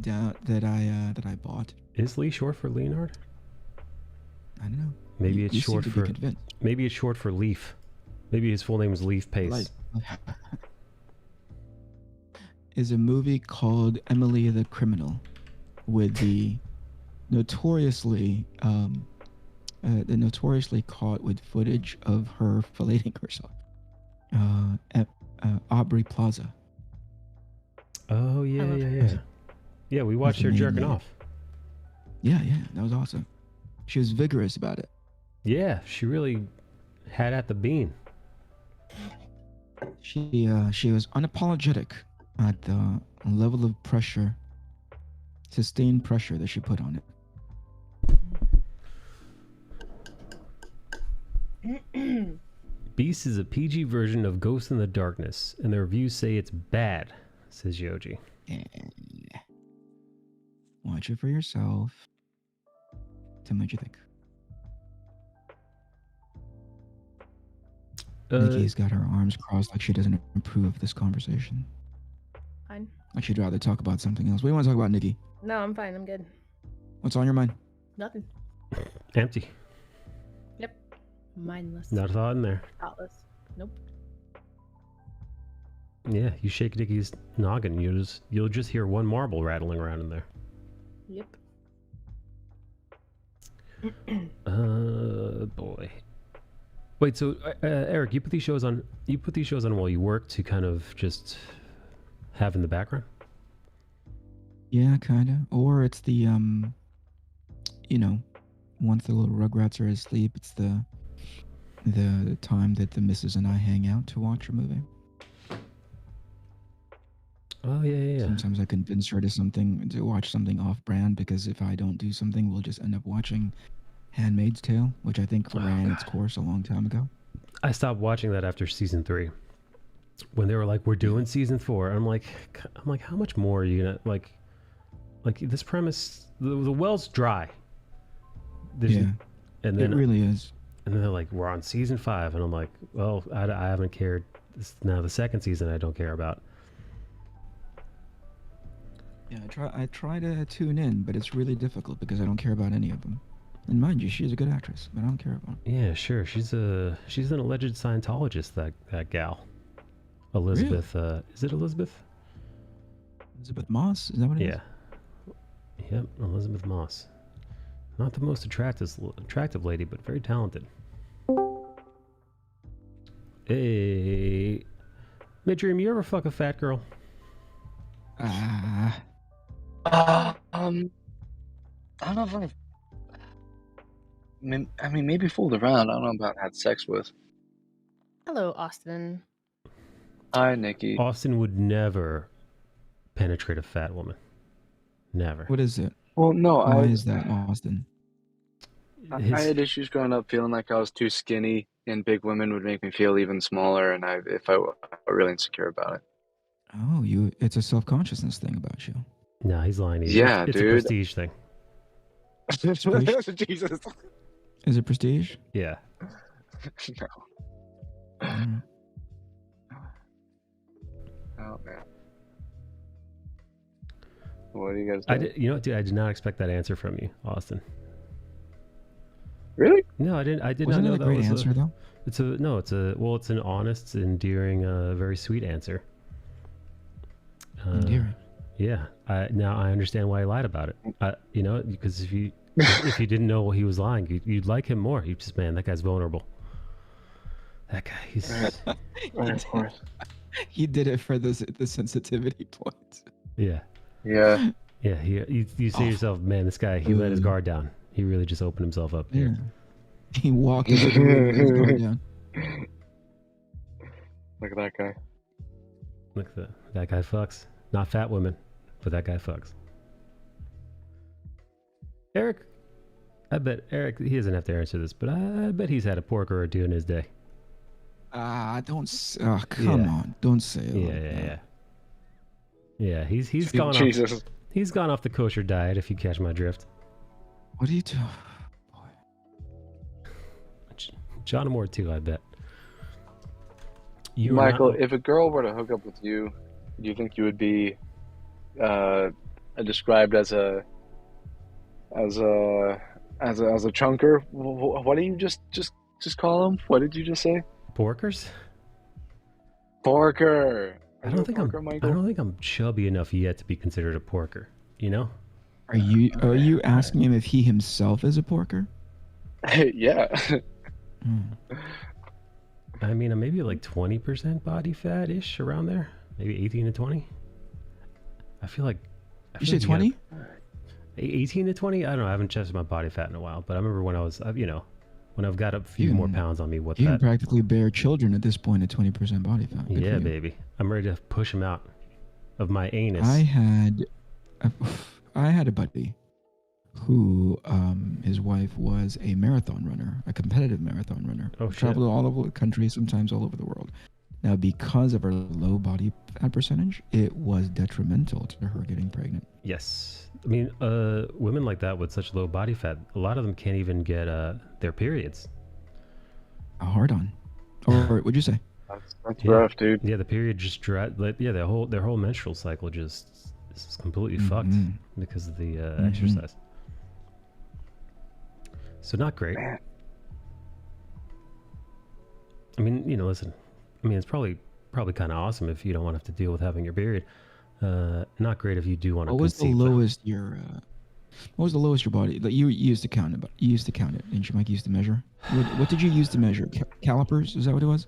bought. Is Lee short for Leonard? I don't know. Maybe it's You short seem to be for convinced. maybe it's short for Leaf. Maybe his full name is Leaf Pace. Like, is a movie called Emily the Criminal, with the notoriously caught with footage of her filleting herself. Aubrey Plaza. Oh yeah, love yeah, her. yeah. Yeah, we watched the her main jerking lead. off. Yeah, that was awesome. She was vigorous about it. Yeah, she really had at the bean. She was unapologetic at the level of pressure, sustained pressure that she put on it. Beast is a PG version of Ghost in the Darkness, and the reviews say it's bad, says Yoji. Watch it for yourself. Tell me what you think. Nikki's got her arms crossed like she doesn't approve of this conversation. Fine. Like she'd rather talk about something else. What do you want to talk about, Nikki? No, I'm fine. I'm good. What's on your mind? Nothing. Empty. Yep. Mindless. Not a thought in there. Thoughtless. Nope. Yeah, you shake Dicky's noggin, you'll just hear one marble rattling around in there. Yep. Boy. Wait, so Eric, you put these shows on while you work to kind of just have in the background? Yeah, kind of. Or it's the once the little Rugrats are asleep, it's the time that the missus and I hang out to watch a movie. Oh yeah. Sometimes I convince her to watch something off-brand, because if I don't do something, we'll just end up watching Handmaid's Tale, which I think ran its course a long time ago. I stopped watching that after season 3. When they were like, "We're doing season 4," I'm like, how much more are you gonna like this premise? The well's dry. And then it really is. And then they're like, "We're on season 5," and I'm like, "Well, I haven't cared. This is now the second season I don't care about." Yeah, I try to tune in, but it's really difficult because I don't care about any of them. And mind you, she's a good actress, but I don't care about her. Yeah, sure. She's an alleged Scientologist. That gal, Elizabeth. Really? Is it Elizabeth? Elizabeth Moss? Is that what it is? Yeah. Yep, Elizabeth Moss. Not the most attractive lady, but very talented. Hey, Midream, you ever fuck a fat girl? I don't know if I mean, maybe fooled around. I don't know about had sex with. Hello, Austin. Hi, Nikki. Austin would never penetrate a fat woman. Never. What is it? Well, no, Why is that, Austin? I had issues growing up feeling like I was too skinny, and big women would make me feel even smaller, and I got really insecure about it. Oh, it's a self-consciousness thing about you. No, he's lying to you. Yeah, it's dude. a prestige thing. Jesus. Is it prestige? Yeah. No. Mm. Oh man. What do you guys do? Dude, I did not expect that answer from you, Austin. Really? No, I did not Wasn't know it a that great was answer, though? It's an honest, endearing, very sweet answer. Endearing. Yeah. Now I understand why he lied about it. Because if you didn't know he was lying, you'd like him more. You just, man, that guy's vulnerable. That guy, he's. Of course. He did it for the sensitivity points. Yeah. Yeah. Yeah. You say to yourself, man, this guy, he let his guard down. He really just opened himself up here. He walked into the room with his guard down. Look at that guy. Look at that guy fucks. Not fat women, but that guy fucks. Eric, I bet Eric, he doesn't have to answer this, but I bet he's had a porker or two in his day. Don't. Oh, come on! Don't say it. Yeah, he's gone Jesus. off. He's gone off the kosher diet. If you catch my drift. What are you doing? John Moore too, I bet. Michael, if a girl were to hook up with you, do you think you would be described as a chunker? What do you just call them? What did you just say? Porkers? Porker. I don't think I'm chubby enough yet to be considered a porker. You know? Are you asking him if he himself is a porker? Yeah. I mean, I'm maybe like 20% body fat ish around there, maybe 18 to 20. I feel like. You say 20? 18 to 20? I don't know. I haven't tested my body fat in a while, but I remember when I was, when I've got a few more pounds on me. You can practically bear children at this point at 20% body fat. Good yeah, baby. I'm ready to push them out of my anus. I had a buddy who his wife was a marathon runner, a competitive marathon runner. Oh, shit. Traveled all over the country, sometimes all over the world. Now, because of her low body fat percentage, it was detrimental to her getting pregnant. Yes. I mean, women like that with such low body fat, a lot of them can't even get their periods. A hard on. Or what'd you say? That's rough, dude. Yeah, the period just their whole menstrual cycle just is completely fucked because of the exercise. So not great. I mean, listen. I mean, it's probably kind of awesome if you don't want to have to deal with having your period. Not great if you do want to. What was the lowest your body? Like you used to count it, you used to count it, didn't you, Mike? You used to measure. What did you use to measure? Calipers? Is that what it was?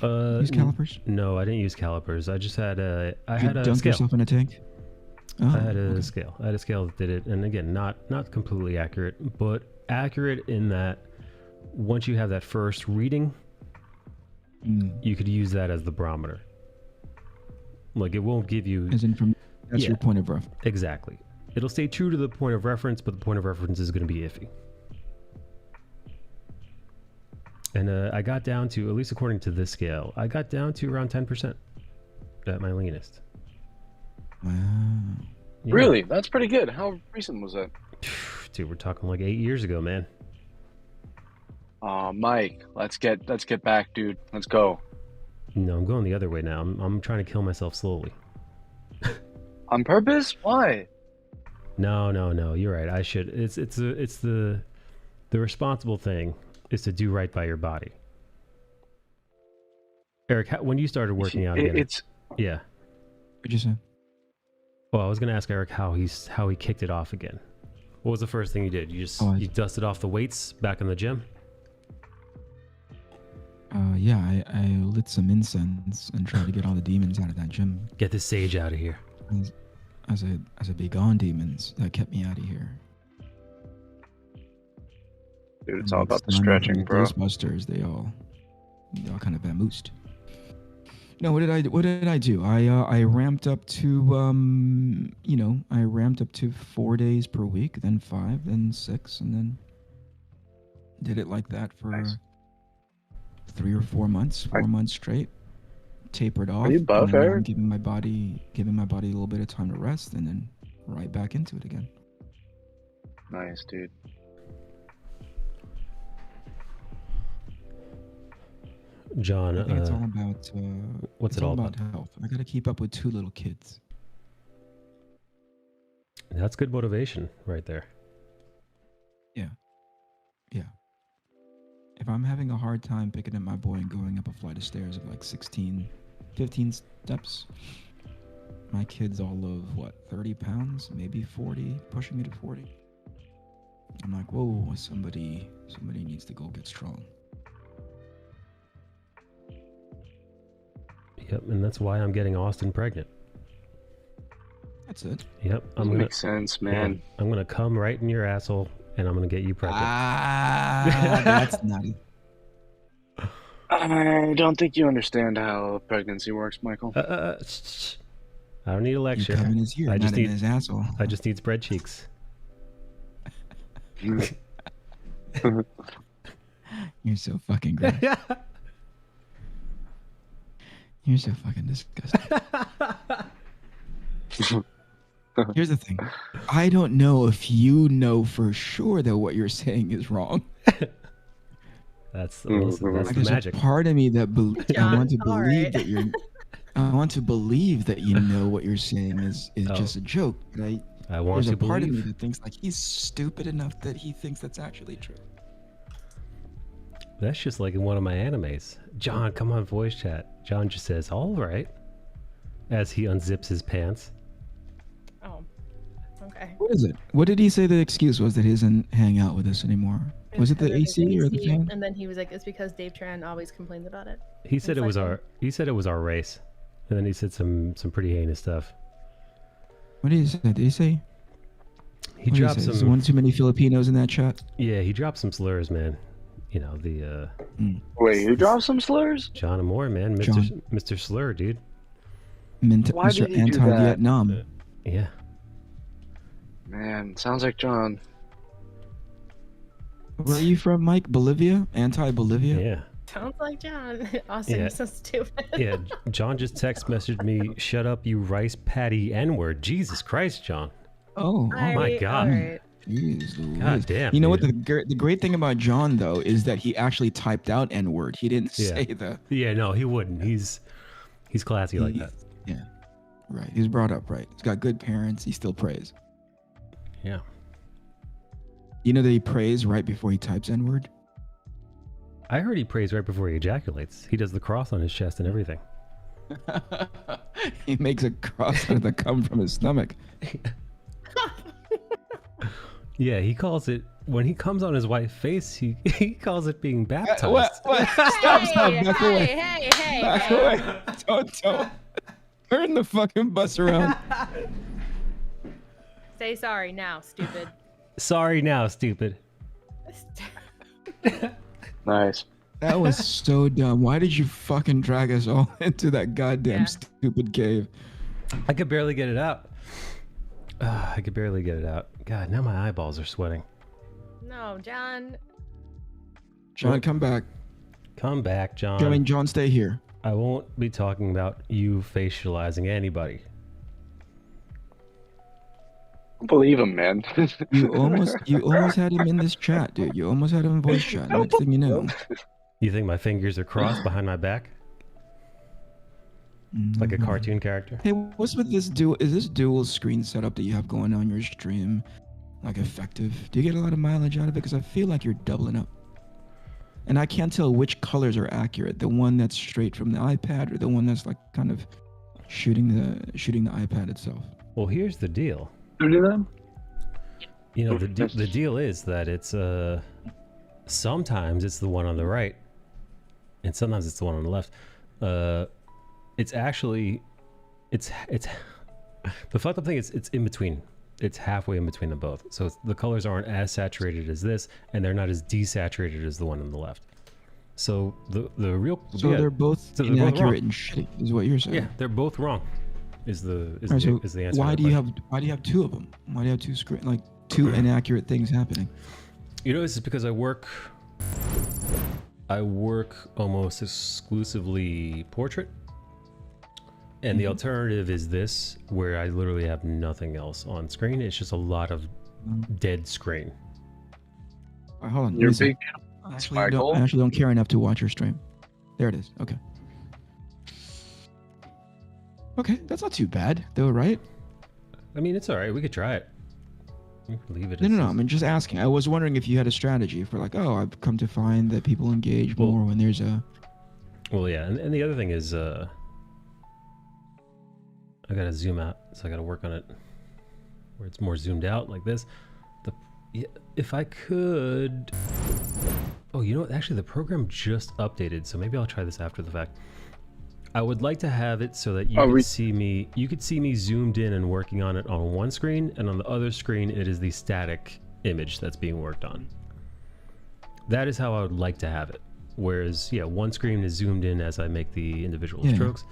Use calipers? No, I didn't use calipers. I just had a dunk scale. Yourself in a tank? Oh, I had a scale. I had a scale that did it, and again, not completely accurate, but accurate in that once you have that first reading, you could use that as the barometer. Like, it won't give you... As in that's your point of reference. Exactly. It'll stay true to the point of reference, but the point of reference is going to be iffy. And I got down to, at least according to this scale, I got down to around 10% at my leanest. Wow. Yeah. Really? That's pretty good. How recent was that? Dude, we're talking like 8 years ago, man. Mike, let's get back, dude. Let's go. No, I'm going the other way now. I'm trying to kill myself slowly. On purpose? Why? No. You're right. I should. It's the responsible thing is to do right by your body. Eric, when you started working out again? Yeah. What'd you say? Well, I was gonna ask Eric how he kicked it off again. What was the first thing you did? You dusted off the weights back in the gym? Yeah, I lit some incense and tried to get all the demons out of that gym. Get the sage out of here. As a be gone demons that kept me out of here. Dude, it's all about the stretching, bro. Ghostbusters, they all kind of vamoosed. No, what did I do? I ramped up to 4 days per week, then 5, then 6, and then did it like that for 3 or 4 months, 4 months straight. Tapered off. Are you buff, Eric? I'm giving my body a little bit of time to rest, and then right back into it again. Nice, dude. John, I think it's all about what's it all about? Health. I got to keep up with 2 little kids. That's good motivation right there. Yeah. If I'm having a hard time picking up my boy and going up a flight of stairs of like 16, 15 steps, my kid's all of 30 pounds, maybe 40, pushing me to 40. I'm like, whoa, somebody needs to go get strong. Yep, and that's why I'm getting Austin pregnant. That's it. Yep, Makes sense, man. Yeah, I'm gonna come right in your asshole, and I'm gonna get you pregnant. That's nutty. I don't think you understand how pregnancy works, Michael. Shh. I don't need a You lecture. come in his ear, I not just in need his asshole. I just need spread cheeks. You're so fucking gross. You're so fucking disgusting. Here's the thing. I don't know if you know for sure that what you're saying is wrong. That's the There's magic. a part of me that I want to all believe right. that you're. I want to believe that you know what you're saying is Oh. just a joke. But I want there's to a part of me believe. that thinks like he's stupid enough that he thinks that's actually true. That's just like in one of my animes. John, come on voice chat. John just says, all right, as he unzips his pants. Oh, okay. What is it? What did he say the excuse was that he doesn't hang out with us anymore? Was it the Because of AC or the fan? And then he was like, "It's because Dave Tran always complains about it." He said it was Inflection. our. He said it was our race, and then he said some pretty heinous stuff. What did he say? Did he say? He What did dropped say? Is there some. one too many Filipinos in that chat? Yeah, he dropped some slurs, man. You know the Wait, you dropped some slurs? John Amore, man, Mr. Slur, dude. Why Mr. did he do that? Anti-Vietnam. Yeah. Man, sounds like John. Where are you from, Mike? Bolivia? Anti-Bolivia? Yeah. Sounds like John. Austin, Yeah. you're so stupid. Yeah. John just text messaged me, "Shut up, you rice patty N-word." Jesus Christ, John. Oh, my God. All right. Jeez God Louise. damn. You know what? dude. The great thing about John, though, is that he actually typed out N-word. He didn't Yeah. say the... Yeah, no, he wouldn't. He's classy like that. Yeah. Right. He was brought up right. He's got good parents. He still prays. Yeah. You know that he prays right before he types N-word? I heard he prays right before he ejaculates. He does the cross on his chest and everything. He makes a cross out of the cum from his stomach. Yeah, he calls it, when he comes on his white face, he calls it being baptized. What? Stop, Hey, back away. hey, Back hey. away. Don't. Turn the fucking bus around. Say sorry now, stupid. Sorry now, stupid. Nice. That was so dumb. Why did you fucking drag us all into that goddamn Yeah. stupid cave? I could barely get it out. I could barely get it out. God, now my eyeballs are sweating. No, John. John, come back. Come back, John. I mean, John, stay here. I won't be talking about you facializing anybody. Don't believe him, man. You almost had him in this chat, dude. You almost had him in voice chat. Next thing you know. You think my fingers are crossed behind my back? Like a cartoon character? Hey, what's with this dual? Is this dual screen setup that you have going on your stream, like effective? Do you get a lot of mileage out of it? Because I feel like you're doubling up, and I can't tell which colors are accurate. The one that's straight from the iPad, or the one that's like kind of shooting the iPad itself. Well, here's the deal. Who did that? You know, the deal is that it's sometimes it's the one on the right, and sometimes it's the one on the left. It's actually, it's the fucked up thing is it's in between. It's halfway in between them both. So the colors aren't as saturated as this, and they're not as desaturated as the one on the left. So the real So they're both so they're both wrong. inaccurate and shitty, is what you're saying. Yeah, they're both wrong. Is the Alright, so is the answer? why to do the you question. have two of them? Why do you have two inaccurate things happening? You know, this is because I work almost exclusively portrait. And the alternative is this, where I literally have nothing else on screen. It's just a lot of dead screen. Hold on. You're let me see. big. I Michael? actually don't care enough to watch your stream. There it is. Okay. Okay, that's not too bad, though, right? I mean, it's all right. We could try it. We can leave it. No, as no, no. is. I mean, just asking. I was wondering if you had a strategy for like, oh, I've come to find that people engage Well- more when there's a. Well, yeah, and the other thing is, I gotta zoom out, so I gotta work on it where it's more zoomed out like this. If I could. Oh, you know what? Actually, the program just updated, so maybe I'll try this after the fact. I would like to have it so that you could see me. You could see me zoomed in and working on it on one screen, and on the other screen, it is the static image that's being worked on. That is how I would like to have it. Whereas, yeah, one screen is zoomed in as I make the individual Yeah. strokes,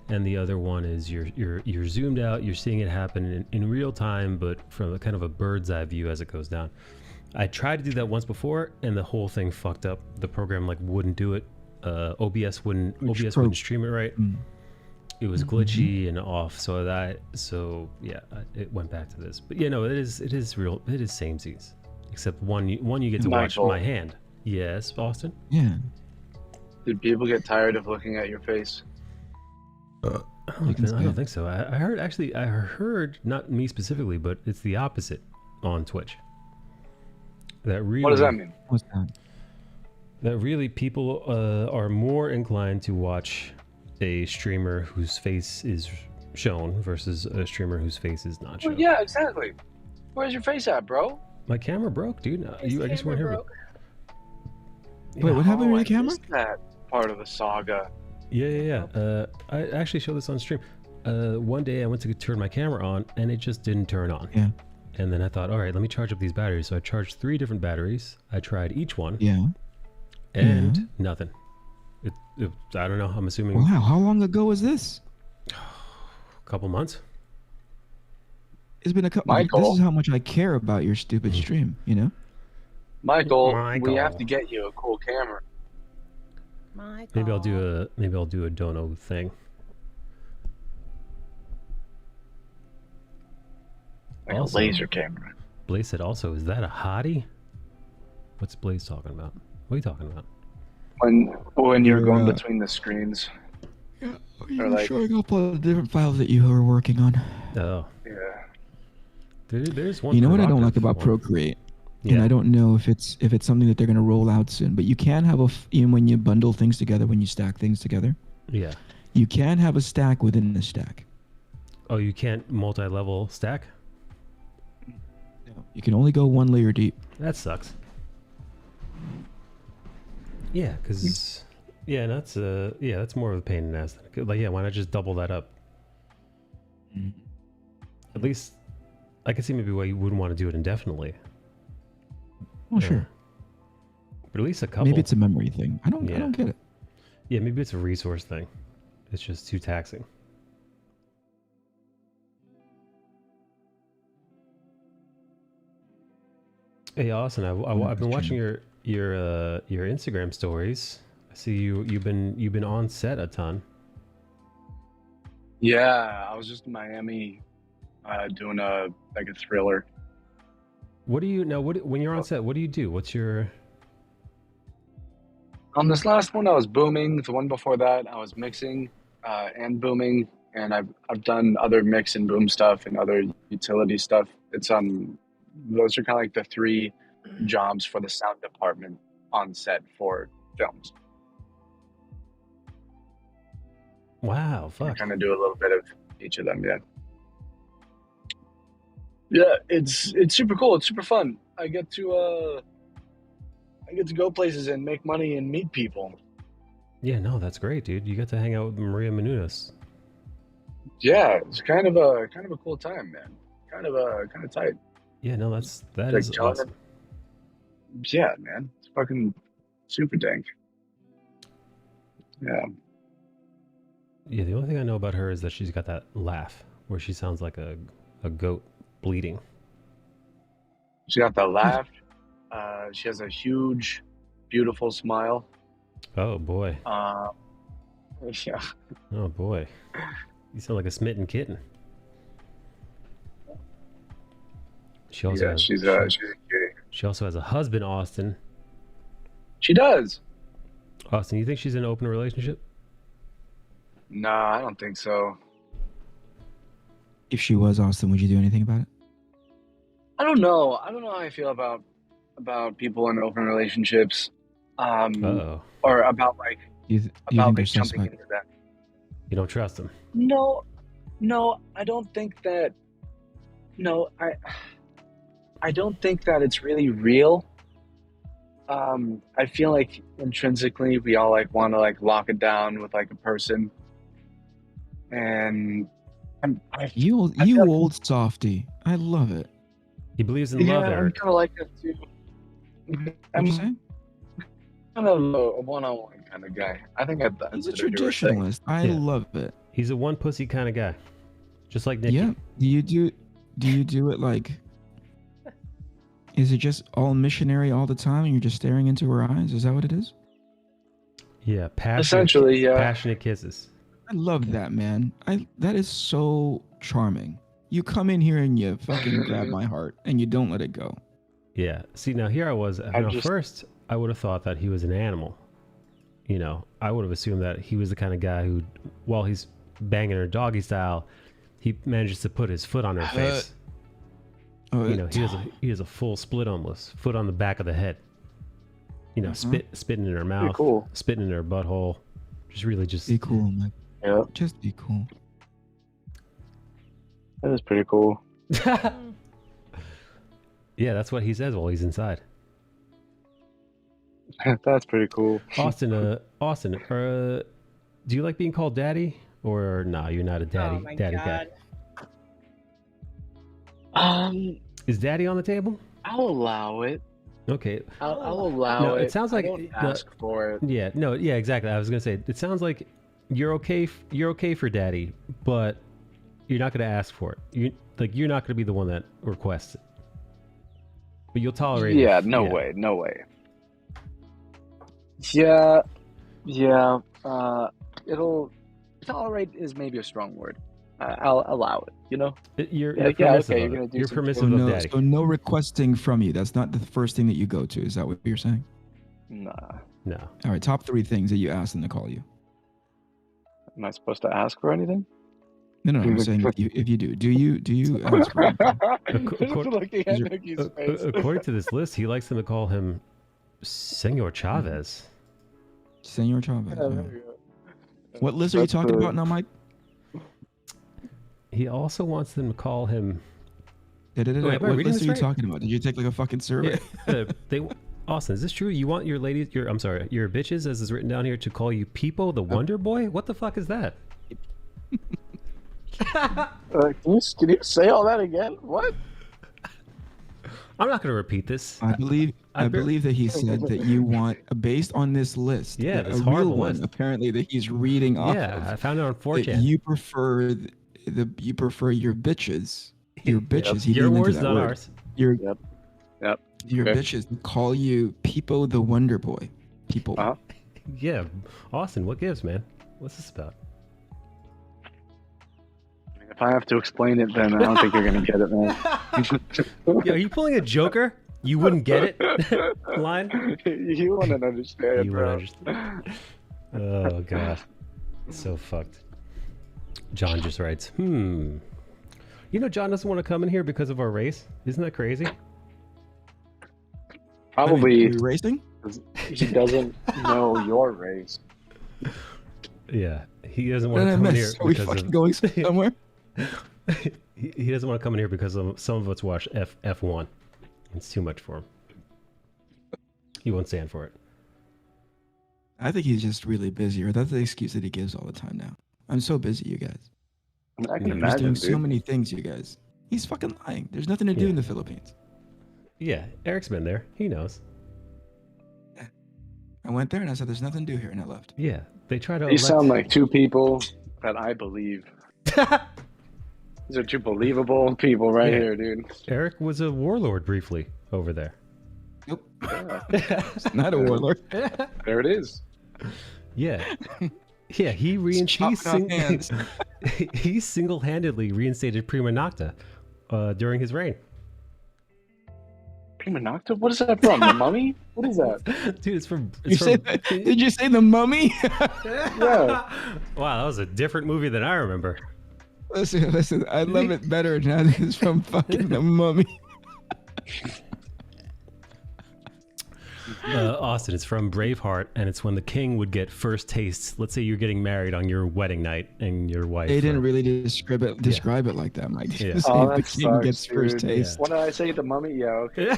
and the other one is you're zoomed out. You're seeing it happen in real time, but from a kind of a bird's eye view as it goes down. I tried to do that once before, and the whole thing fucked up. The program like wouldn't do it. OBS wouldn't stream it right. It was glitchy and off. So yeah, it went back to this. But yeah, no, it is real. It is samesies, except one you get to watch my hand. Yes, Austin. Yeah. Did people get tired of looking at your face? I don't think so. I heard not me specifically, but it's the opposite on Twitch. That really, what does that mean? What's that? That really people are more inclined to watch a streamer whose face is shown versus a streamer whose face is not shown. Well, yeah, exactly. Where's your face at, bro? My camera broke, dude. I guess you weren't here. Wait, what happened with the camera? Missed that part of the saga. Yeah. I actually showed this on stream. One day I went to turn my camera on and it just didn't turn on. Yeah. And then I thought, all right, let me charge up these batteries. So I charged 3 different batteries. I tried each one. Yeah. And nothing. I don't know. I'm assuming. Wow, how long ago was this? A couple months. It's been a couple. Michael. This is how much I care about your stupid stream. You know. Michael, we have to get you a cool camera. Maybe I'll do a dono thing. Like Also, a laser camera. Blaze said also, is that a hottie? What's Blaze talking about? What are you talking about? When you're going between the screens. Yeah, Or like, showing up all the different files that you were working on. Oh. yeah. There's one. You know what I don't like provocative about one. Procreate, Yeah. and I don't know if it's something that they're going to roll out soon. But you can have even when you bundle things together, when you stack things together, Yeah. you can have a stack within the stack. Oh, you can't multi-level stack? You can only go one layer deep. That sucks. Yeah, because that's more of a pain in the ass. Like, yeah, why not just double that up? At least I can see maybe why you wouldn't want to do it indefinitely. Well, sure. But at least a couple. Maybe it's a memory thing. I don't get it. Yeah, maybe it's a resource thing. It's just too taxing. Hey, Austin, I've been watching your Instagram stories. I see you've been on set a ton. Yeah, I was just in Miami doing a thriller. What do you now? When you're on set, what do you do? What's your? On this last one, I was booming. The one before that, I was mixing and booming, and I've done other mix and boom stuff and other utility stuff. It's those are kind of like the 3 jobs for the sound department on set for films. Wow, I fuck. kind of do a little bit of each of them, yeah. Yeah, it's super cool. It's super fun. I get to go places and make money and meet people. Yeah, no, that's great, dude. You get to hang out with Maria Menounos. Yeah, it's kind of a cool time, man. Kind of tight. Yeah, no, that Like is John- awesome. Yeah, man, it's fucking super dank. Yeah. Yeah, the only thing I know about her is that she's got that laugh where she sounds like a goat bleeding. She got that laugh. She has a huge, beautiful smile. Oh boy. Yeah. Oh boy. You sound like a smitten kitten. She also has, she's a cutie. she also has a husband, Austin. She does. Austin, you think she's in an open relationship? Nah, I don't think so. If she was Austin, would you do anything about it? I don't know. I don't know how I feel about people in open relationships. Uh-oh. Or about like Do you think about they're like jumping suspect? into that. You don't trust him? No, I don't think that. No, I don't think that it's really real. I feel like intrinsically we all like want to like lock it down with like a person, and You feel like- old softy. I love it. He believes in love, I'm Eric. kind of like that too. What'd you say? kind of a one-on-one kind of guy. I think I'd He's a consider you were saying. traditionalist. I Yeah. love it. He's a one pussy kind of guy, just like Nikki. Yeah. Do you do it like? Is it just all missionary all the time, and you're just staring into her eyes? Is that what it is? Yeah, passionate, Essentially, yeah. passionate kisses. I love that, man. That is so charming. You come in here and you fucking grab my heart, and you don't let it go. Yeah. See, now here I was. First, I would have thought that he was an animal. You know, I would have assumed that he was the kind of guy who, while he's banging her doggy style, he manages to put his foot on her face. You know, he has a full split almost, foot on the back of the head. You know, spitting in her mouth, cool. spitting in her butthole. Just Be cool, man. Yeah, Just be cool. that is pretty cool. Yeah, that's what he says while he's inside. That's pretty cool. Austin, do you like being called daddy, or nah? You're not a daddy, Oh my daddy God. guy. Is daddy on the table? I'll allow it. Okay. I'll allow No, it. it sounds like I don't ask for it. Yeah, no, yeah, exactly. I was gonna say it sounds like you're okay. You're okay for daddy, but you're not gonna ask for it. You're not gonna be the one that requests it, but you'll tolerate it. Yeah, no way. Yeah. It'll tolerate is maybe a strong word. I'll allow it. You know. You're Like, permissive. okay, of you're it. gonna do You're some permissive So of no, daddy. so no requesting from you. That's not the first thing that you go to. Is that what you're saying? Nah. No. All right. Top 3 things that you ask them to call you. Am I supposed to ask for anything? No. I'm saying if you do you ask for anything? Just looking at Is there- Nikki's face. According to this list, he likes them to call him Senor Chavez. Senor Chavez. Yeah, all there right. you go. What list are you That's talking the- about now, Mike? He also wants them to call him. Wait, am I what reading list this are you right? talking about? Did you take like a fucking survey? Austin, is this true? You want your ladies, your bitches, as is written down here, to call you Peepo the Wonder Boy? What the fuck is that? Can you say all that again? What? I'm not going to repeat this. I believe that he said that you want, based on this list, Yeah, that this a real horrible one list. apparently that he's reading off Yeah, of, I found it on that 4chan. you prefer you prefer your bitches. Your bitches. He Your leaned into words, that not word. ours. Your Yep. your Okay. bitches call you Peepo the Wonder Boy. People. Uh-huh. Yeah, Austin, what gives, man? What's this about? If I have to explain it, then I don't think you're gonna get it, man. Yo, are you pulling a Joker? You wouldn't get it? Line? You wouldn't understand, You bro. wouldn't understand. Oh, God. So fucked. John just writes, You know, John doesn't want to come in here because of our race. Isn't that crazy? Probably Are we racing? he doesn't know your race. Yeah, he doesn't What want did to I come in miss? here Are we because fucking of, going somewhere? he doesn't want to come in here because some of us watch F1. It's too much for him. He won't stand for it. I think he's just really busy, or that's the excuse that he gives all the time now. I'm so busy, you guys. I can He's He's imagine, doing dude. so many things, you guys. He's fucking lying. There's nothing to do Yeah. in the Philippines. Yeah, Eric's been there. He knows. I went there and I said, "There's nothing to do here," and I left. Yeah, they try to. You sound like two people that I believe. These are two believable people right Yeah. here, dude. Eric was a warlord briefly over there. Nope. Yeah, Not a warlord. there it is. Yeah. Yeah, he he single-handedly reinstated Prima Nocta during his reign. Prima Nocta? What is that from? The Mummy? What is that? Dude, it's from. Did you say the Mummy? Yeah. Wow, that was a different movie than I remember. Listen. I love it better now that it's from fucking the Mummy. Austin, it's from Braveheart, and it's when the king would get first tastes. Let's say you're getting married on your wedding night, and your wife. They didn't really describe it like that, Mike. Yeah. Just Oh, say that the king sucks, gets first dude. taste. What did I say? The Mummy? Yeah, okay.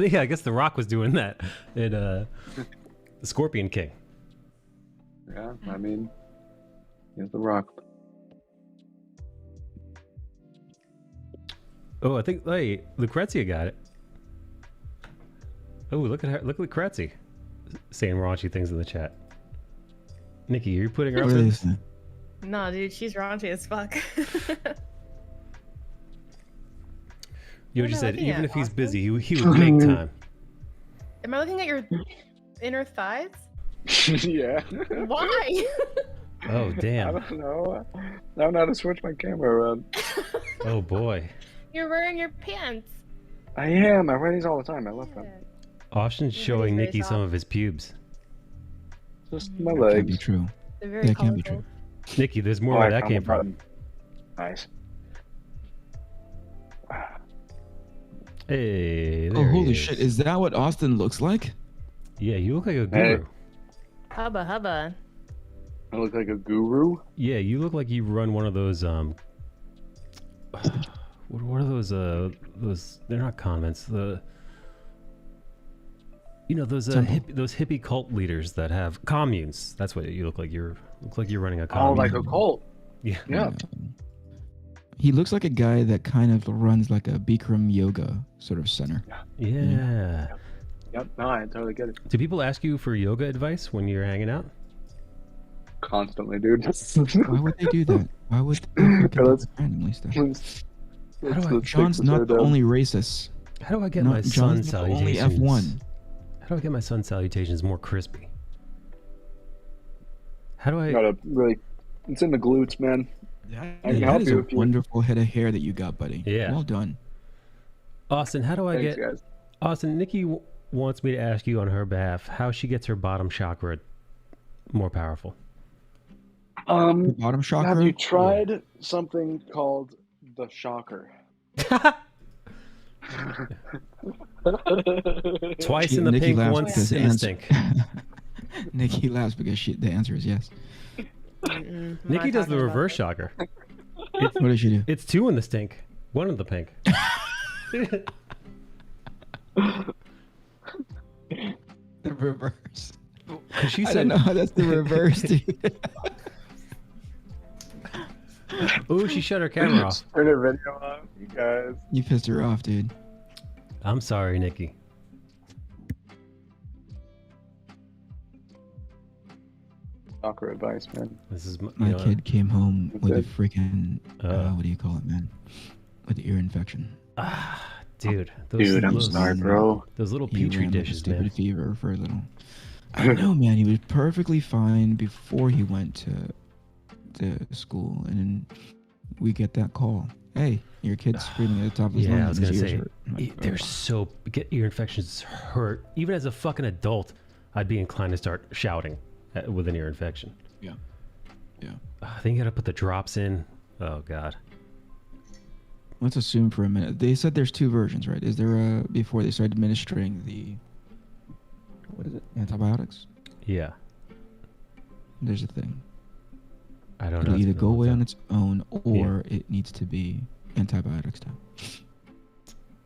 Yeah, I guess The Rock was doing that in The Scorpion King. Yeah, I mean, here's The Rock. Oh, I think Lucrezia got it. Oh, look at her! Look at Lucrezia. saying raunchy things in the chat. Nikki, you're putting her up What to are they this? saying? No, dude, she's raunchy as fuck. You What just am I said looking even at, if he's Austin? busy, he would make time. Am I looking at your inner thighs? Yeah. Why? Oh I damn. don't know. I don't know how to switch my camera around. Oh boy. You're wearing your pants. I am. I wear these all the time. I love them. Austin's Your showing hoodie's very Nikki some soft. of his pubes. Just my That can't be legs. true. They're very That can't be colorful. true. Nikki, there's more Oh, where I that found came the from. button. Nice. Hey, Oh, there he holy is. shit! Is that what Austin looks like? Yeah, you look like a Hey. guru. Hubba hubba. I look like a guru. Yeah, you look like you run one of those what are those they're not convents, those Temple. those hippie cult leaders that have communes. That's what you look like. You're running a Oh, commune. like a cult. Yeah. Yeah. He looks like a guy that kind of runs like a Bikram yoga sort of center. Yeah. Yep. No, I totally get it. Do people ask you for yoga advice when you're hanging out? Constantly, dude. Why would they do that? Why would they fucking do let's- that randomly stuff? How do I- John's not the only racist. How do I get Not- my son John's not the only salutations? F1. How do I get my son salutations more crispy? How do I Gotta really. It's in the glutes, man. I can That help is you a if you. wonderful head of hair that you got, buddy. Yeah. Well done. Austin, how do I Thanks, get guys. Austin, Nikki wants me to ask you on her behalf how she gets her bottom chakra more powerful. Bottom chakra. Have you tried something called the shocker? Twice in the Nikki pink, laughs once because in the stink. Nikki laughs because the answer is yes. I'm Nikki not does the talking about reverse it. shocker. What does she do? It's 2 in the stink, 1 in the pink. The reverse. 'Cause she I said, don't know how that's the reverse, dude. "Ooh, she shut her camera off." Turn her video off, you guys. You pissed her off, dude. I'm sorry, Nikki. Shocker advice, man. This is My kid came home with a it. freaking what do you call it, man? With ear infection. Dude, Dude, I'm sorry, bro. Those little He petri ran like a dishes, stupid man. fever for a little. I don't know, man. He was perfectly fine before he went to school, and then we get that call. Hey, your kid's screaming at the top of his lungs. Yeah, I was and gonna his ears say, hurt. I'm like, they're "Oh." so get ear infections hurt. Even as a fucking adult, I'd be inclined to start shouting with an ear infection. Yeah. Then you gotta put the drops in. Oh god. Let's assume for a minute. They said there's 2 versions, right? Is there a before they start administering the what is it? Antibiotics? Yeah. There's a thing. I don't It'll know. either go away on its own or it needs to be antibiotics time.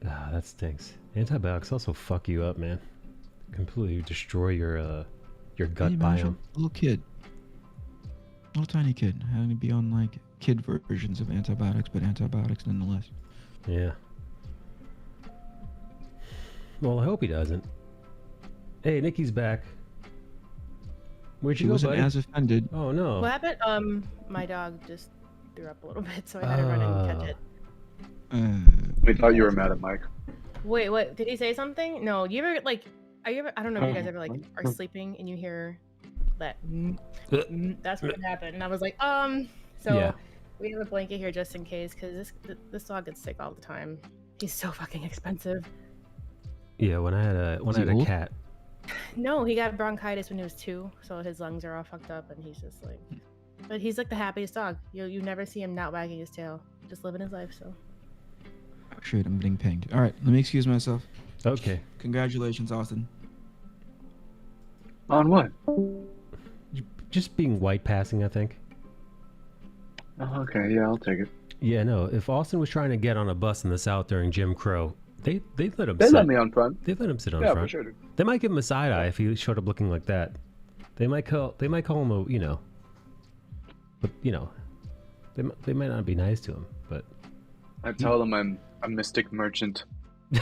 That stinks. Antibiotics also fuck you up, man. Completely destroy your gut Can you imagine biome. a little kid, little tiny kid, having to be on like kid versions of antibiotics, but antibiotics nonetheless. Yeah. Well, I hope he doesn't. Hey, Nikki's back. Where'd She you go, wasn't buddy? as offended. Oh no. What happened? My dog just threw up a little bit, so I had to run and catch it. We thought you were mad at Mike. Wait, what? Did he say something? No. You ever like? Are you ever? I don't know if you guys ever like are sleeping and you hear that. That's what happened, and I was like, So Yeah. we have a blanket here just in case, because this dog gets sick all the time. He's so fucking expensive. Yeah, when I had a Is he a old? cat. No, he got bronchitis when he was 2, so his lungs are all fucked up, and he's just like. But he's like the happiest dog. You never see him not wagging his tail, just living his life. So. Oh shit, I'm getting pinged. All right, let me excuse myself. Okay. Congratulations, Austin. On what? Just being white passing, I think. Oh, okay, yeah, I'll take it. Yeah, no. If Austin was trying to get on a bus in the South during Jim Crow, they let him. They sit. let me on front. They let him sit on Yeah, front. for sure, dude. They might give him a side eye if he showed up looking like that. They might call him a but they might not be nice to him. But I tell them I'm a mystic merchant.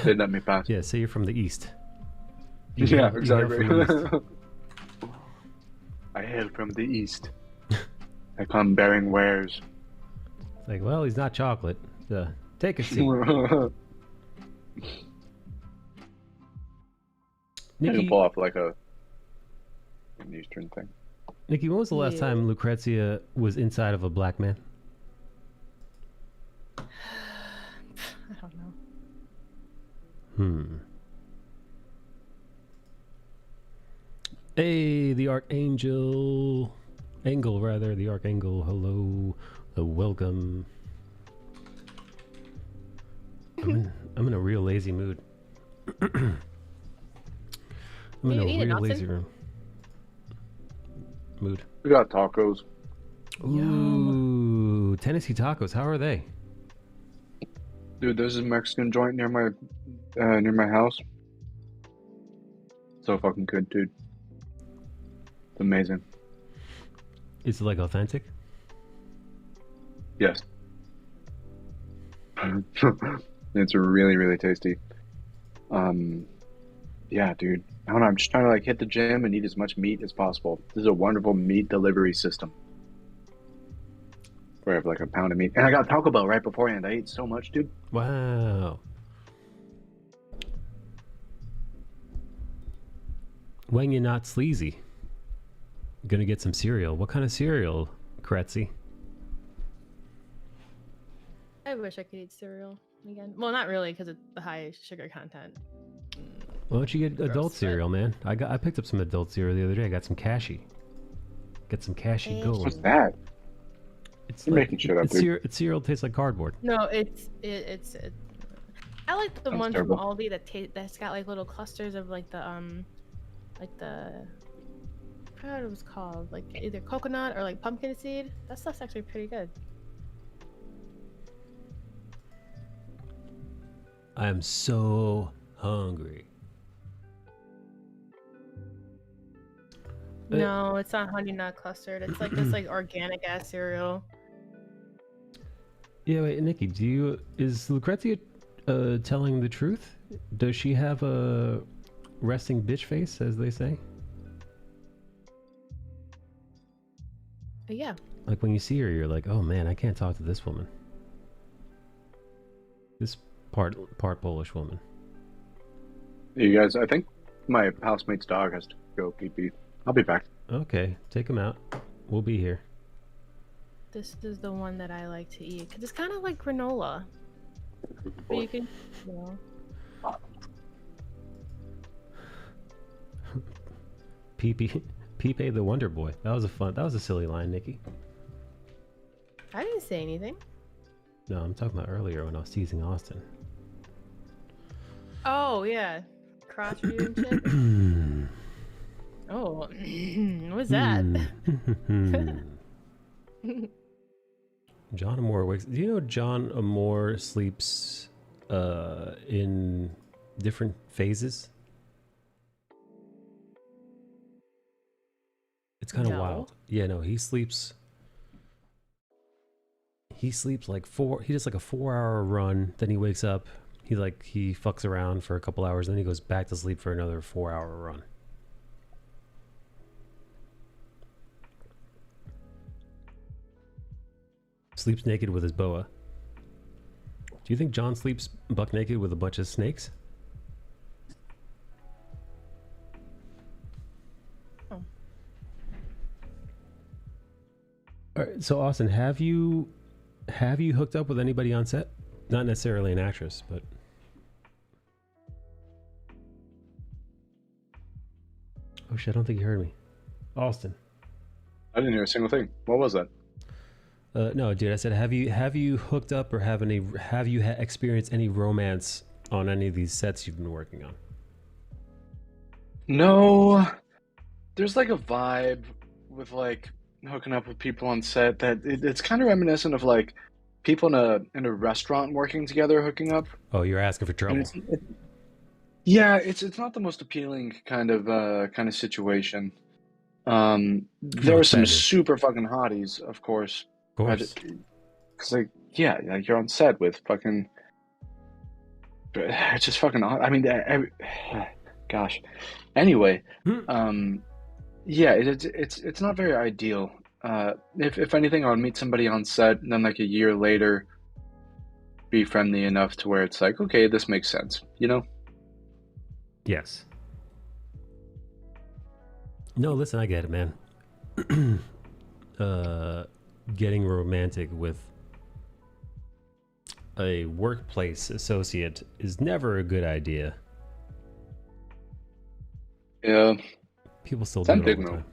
They let me pass. yeah, say you're from the East. Yeah, you hail exactly. from the east. I hail from the east. I come bearing wares. It's like, well, he's not chocolate. Take a seat. I can Nikki, pull off like an Eastern thing. Nikki, when was the last Yeah. time Lucrezia was inside of a black man? I don't know. Hey, the Archangel. Angle, rather. The Archangel. Hello. Welcome. I'm in a real lazy mood. I'm in You a eating, real Austin? lazy mood. We got tacos. Ooh, Tennessee tacos. How are they? Dude, there's a Mexican joint near my house. So fucking good, dude. It's amazing. Is it like authentic? Yes. It's really, really tasty. Yeah, dude. I don't know. I'm just trying to like hit the gym and eat as much meat as possible. This is a wonderful meat delivery system. Where I have like a pound of meat, and I got Taco Bell right beforehand. I ate so much, dude. Wow. When you're not sleazy, you're gonna get some cereal. What kind of cereal, Kretzy? I wish I could eat cereal again. Well, not really, because of the high sugar content. Why don't you get adult Gross, but- cereal, man? I picked up some adult cereal the other day. I got some cashy. Get some cashy Cashy. going. What's that? It's You're making shit up, it's dude. cereal tastes like cardboard. No, I like the Sounds ones terrible. from Aldi that's got like little clusters of like the I forgot what it was called, like either coconut or like pumpkin seed. That stuff's actually pretty good. I am so hungry. No, it's not honey nut clustered. It's like this like organic ass cereal. Yeah, wait, Nikki, is Lucrezia telling the truth? Does she have a resting bitch face, as they say? But yeah. Like when you see her, you're like, oh man, I can't talk to this woman. This part Polish woman. You guys, I think my housemate's dog has to go pee pee. I'll be back. Okay, take him out. We'll be here. This is the one that I like to eat because it's kind of like granola. But you can, you know. Pepe the Wonder Boy. That was a silly line, Nikki. I didn't say anything. No, I'm talking about earlier when I was teasing Austin. Oh yeah, cross and shit. Oh, what's that? John Amore wakes. Do you know John Amore sleeps in different phases? It's kind of No. wild. Yeah, no, he sleeps. He sleeps like he does like a 4-hour run. Then he wakes up. He fucks around for a couple hours. Then he goes back to sleep for another 4-hour run. Sleeps naked with his boa. Do you think John sleeps buck naked with a bunch of snakes? Oh. All right, so Austin, have you hooked up with anybody on set? Not necessarily an actress, but oh shit! I don't think you heard me, Austin. I didn't hear a single thing. What was that? No, dude. I said, have you hooked up or have you experienced any romance on any of these sets you've been working on? No. There's like a vibe with like hooking up with people on set that it's kind of reminiscent of like people in a restaurant working together hooking up. Oh, you're asking for trouble. Yeah, it's not the most appealing kind of situation. There were some offended. super fucking hotties, of course. Of course. Because like yeah, like you're on set with fucking. It's just fucking. I mean, Gosh. Anyway, Hmm. yeah, it's not very ideal. If anything, I would meet somebody on set, and then like a year later, be friendly enough to where it's like, okay, this makes sense, you know? Yes. No, listen, I get it, man. Getting romantic with a workplace associate is never a good idea. Yeah, People still do it all tempting the though. time.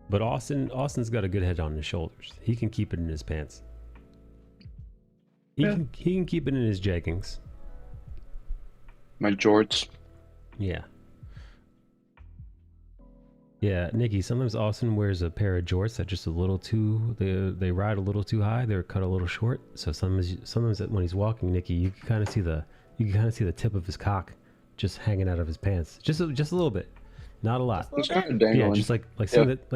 But Austin's got a good head on his shoulders. He can keep it in his pants. He Yeah. can keep it in his jeggings. My jorts. Yeah. Yeah, Nikki, sometimes Austin wears a pair of jorts that just a little too, they ride a little too high, they're cut a little short. So sometimes when he's walking, Nikki, you can kind of see the tip of his cock just hanging out of his pants. Just a little bit. Not a lot. It's kind of dangling. Yeah, just like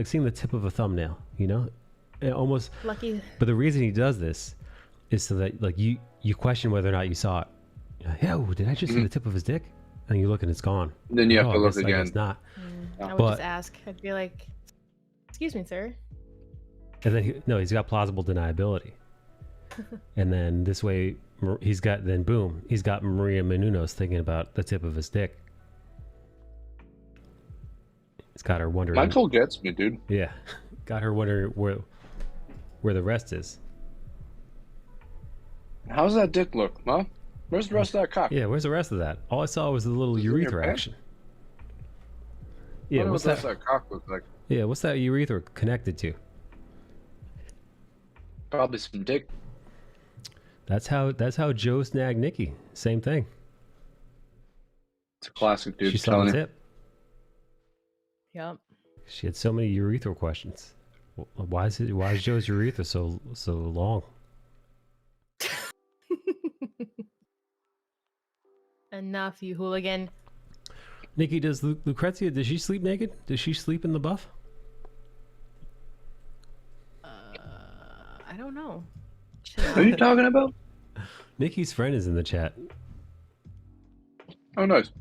seeing the tip of a thumbnail, you know? Almost Lucky. But the reason he does this is so that like you question whether or not you saw it. You're like, yo, did I just see the tip of his dick? And you look and it's gone. Then you have Oh, to I look guess again. not. I would But- just ask. I'd be like, "Excuse me, sir." And then he's got plausible deniability. And then this way he's got Maria Menounos thinking about the tip of his dick. It's got her wondering. Michael gets me, dude. Yeah, got her wondering where the rest is. How's that dick look, huh? Where's the rest of that cock? Yeah, where's the rest of that? All I saw was the little Is it in your urethra pants? action. I Yeah, wonder what's what the rest that? of that cock look like? Yeah, what's that urethra connected to? Probably some dick. That's how Joe snagged Nikki. Same thing. It's a classic, dude. She saw the Telling you. tip. Yep. She had so many urethra questions. Why is Joe's urethra so long? Enough, you hooligan. Nikki, does Lucrezia, does she sleep naked? Does she sleep in the buff? I don't know. What are you talking about? Nikki's friend is in the chat. Oh, nice.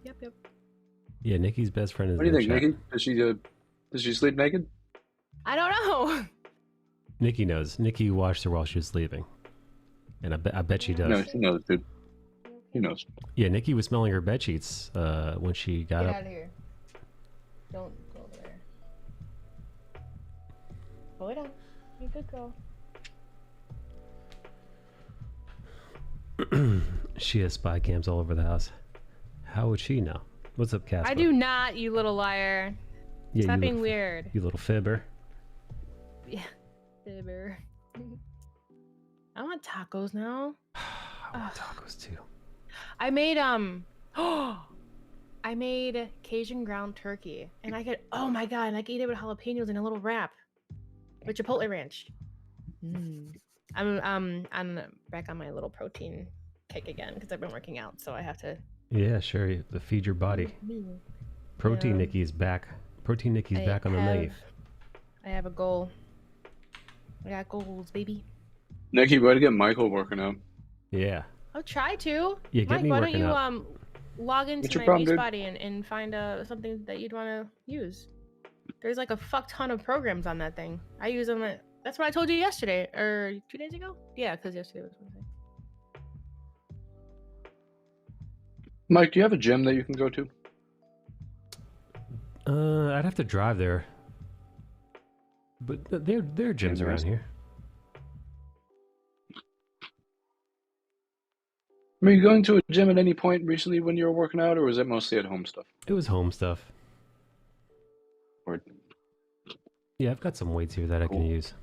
Yep. Yeah, Nikki's best friend is What do in you the think, chat. Nikki? Does she sleep naked? I don't know. Nikki knows. Nikki watched her while she was sleeping. And I bet she does. No, she knows, dude. He knows. Yeah, Nikki was smelling her bed sheets when she got Get up. out of here. Don't go over there. Go it on. You're a good girl. She has spy cams all over the house. How would she know? What's up, Casper? I do not, you little liar. Yeah, Stop you being little- weird. You little fibber. Yeah. Fibber. I want tacos now. I want tacos too. I made I made Cajun ground turkey, and I could, oh my god, and I could eat it with jalapenos in a little wrap with chipotle ranch. I'm back on my little protein kick again because I've been working out, so I have to. Yeah, sure. You have to feed your body. Protein Yeah. Nikki is back. Protein Nikki's I back on the menu. I have a goal. I got goals, baby. Nikki, way to get Michael working out. Yeah. I'll try to. Yeah, get Mike, me why don't working you out. log into What's your my problem, dude? Beachbody and find something that you'd want to use? There's like a fuck ton of programs on that thing. I use them. That's what I told you yesterday or 2 days ago. Yeah, because yesterday was Wednesday. Mike, do you have a gym that you can go to? I'd have to drive there. But there are gyms there around is. here. Were you going to a gym at any point recently when you were working out, or was it mostly at home stuff? It was home stuff. Or Yeah, I've got some weights here that I can Cool. use.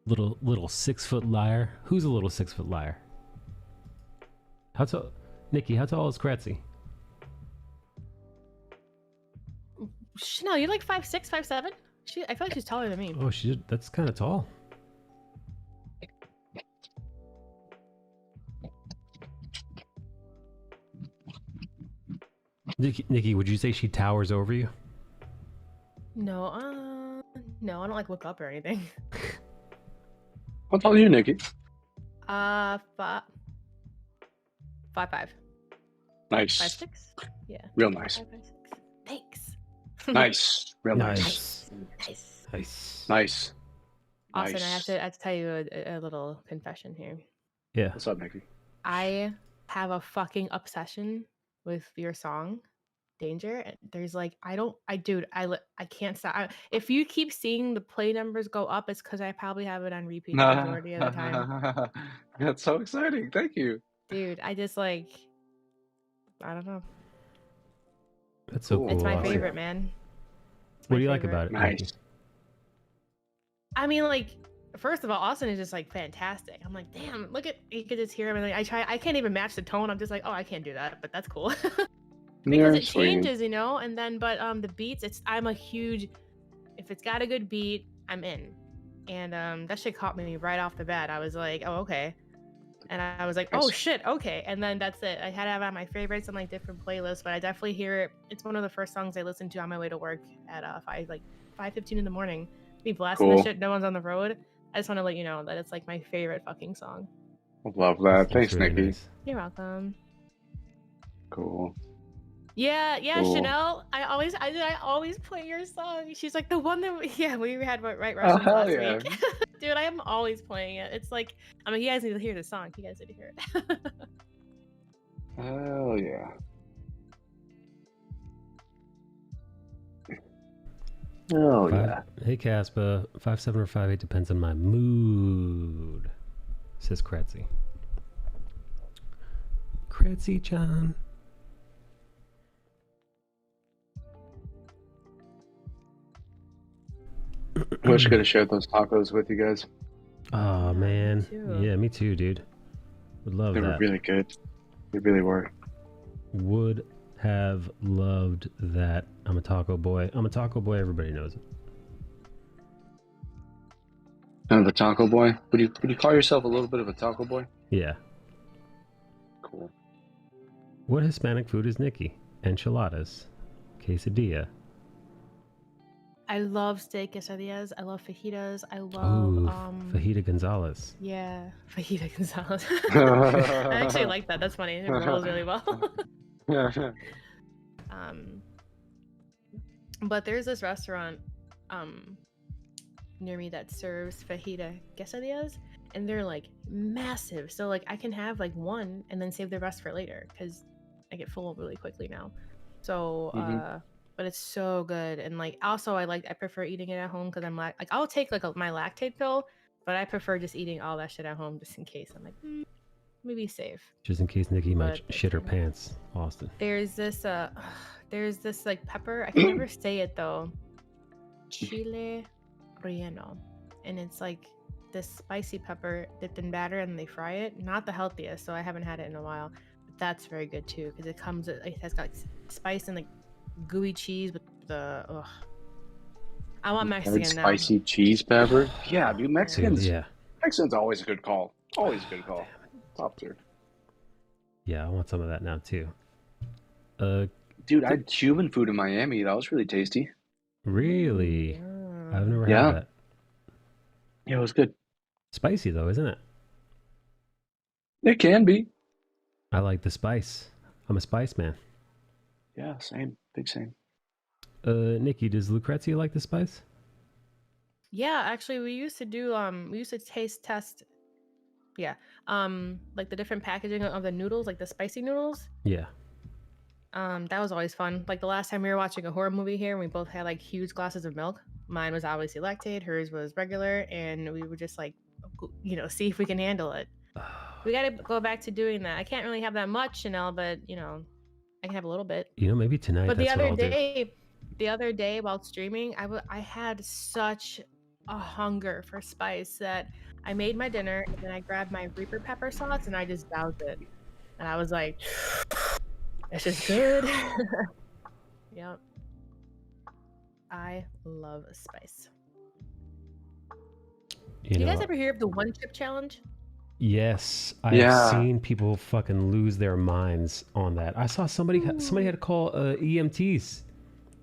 Little 6-foot liar. Who's a little 6-foot liar? How tall? Nikki, how tall is Kretzy? Chanel, you're like 5'6", 5'7". I feel like she's taller than me. Oh, that's kind of tall. Nikki, would you say she towers over you? No, no, I don't like look up or anything. How tall are you, Nikki? 5 5 5 Nice. 5 6. Yeah. Real nice. 5 5 6. Thanks. Nice. Real nice. Nice. Nice. Nice. Nice. Austin, Nice. I have to tell you a little confession here. Yeah. What's up, Nikki? I have a fucking obsession with your song, Danger. And there's like, dude, I can't stop. If you keep seeing the play numbers go up, it's because I probably have it on repeat the majority of the time. That's so exciting. Thank you. Dude, I just like, I don't know. That's so Cool. cool. It's my Austin. favorite, man. It's What my do you like favorite. about it? Nice. Nikki? I mean, like, first of all, Austin is just like fantastic. I'm like, damn, look at, you could just hear him. And like, I can't even match the tone. I'm just like, oh, I can't do that, but that's cool. Because it changes, you know. And then, but the beats, I'm a huge. If it's got a good beat, I'm in. And that shit caught me right off the bat. I was like, oh, okay. And I was like, oh Nice. shit, okay. And then that's it. I had to have it on my favorites on like different playlists, but I definitely hear it. It's one of the first songs I listen to on my way to work at 5:15 in the morning. Be blasting Cool. this shit. No one's on the road. I just want to let you know that it's like my favorite fucking song. Love that. That's Thanks, really Nikki. nice. You're welcome. Cool. Yeah, Cool. Chanel. I always play your song. She's like the one that we had right Oh, Russians hell last yeah. week. Dude, I am always playing it. It's like, I mean, you guys need to hear the song. You guys need to hear it. Hell yeah. Oh yeah. Hey Caspa, 5'7" or 5'8" depends on my mood, says Kretzy. Kretzy John. Wish I could have shared those tacos with you guys. Oh Yeah, me man, too. yeah, me too, dude. Would love They were that. really good. They really were. Would have loved that. I'm a taco boy. I'm a taco boy. Everybody knows it. Kind of a taco boy. Would you call yourself a little bit of a taco boy? Yeah. Cool. What Hispanic food is Nikki? Enchiladas, quesadilla. I love steak quesadillas. I love fajitas. I love Ooh, fajita Gonzalez. yeah, fajita Gonzalez. I actually like that. That's funny. It rolls really well. But there's this restaurant near me that serves fajita quesadillas, and they're like massive. So like I can have like one and then save the rest for later because I get full really quickly now. So but it's so good. And like also I prefer eating it at home because I'm like I'll take like my lactate pill, but I prefer just eating all that shit at home just in case. I'm like maybe safe. Just in case Nikki might But shit her it's pants, Austin. There's this like pepper. I can never say it though. Chile relleno, and it's like this spicy pepper dipped in batter and they fry it. Not the healthiest, so I haven't had it in a while. But that's very good too because it has got spice and like gooey cheese with the. Ugh. I want Mexican now. Spicy cheese pepper. Yeah, dude. Mexicans. Yeah. Mexicans always a good call. Always a good call. Top tier. Yeah, I want some of that now too. Dude, I had Cuban food in Miami. That was really tasty. Really? Yeah. I've never Yeah. had that. Yeah, it was good. Spicy though, isn't it? It can be. I like the spice. I'm a spice man. Yeah, same. Big same. Nikki, does Lucrezia like the spice? Yeah, actually, we used to taste test. Yeah, like the different packaging of the noodles, like the spicy noodles. Yeah. That was always fun. Like the last time we were watching a horror movie here, and we both had like huge glasses of milk. Mine was obviously lactate, hers was regular, and we would just like, see if we can handle it. We got to go back to doing that. I can't really have that much, but I can have a little bit. Maybe tonight. But that's what I'll do. the other day while streaming, I had such a hunger for spice that I made my dinner and then I grabbed my Reaper pepper sauce and I just doused it, and I was like, "It's just good." Yep. I love spice. Did you guys ever hear of the one chip challenge? Yes, I've Yeah. seen people fucking lose their minds on that. I saw somebody had to call EMTs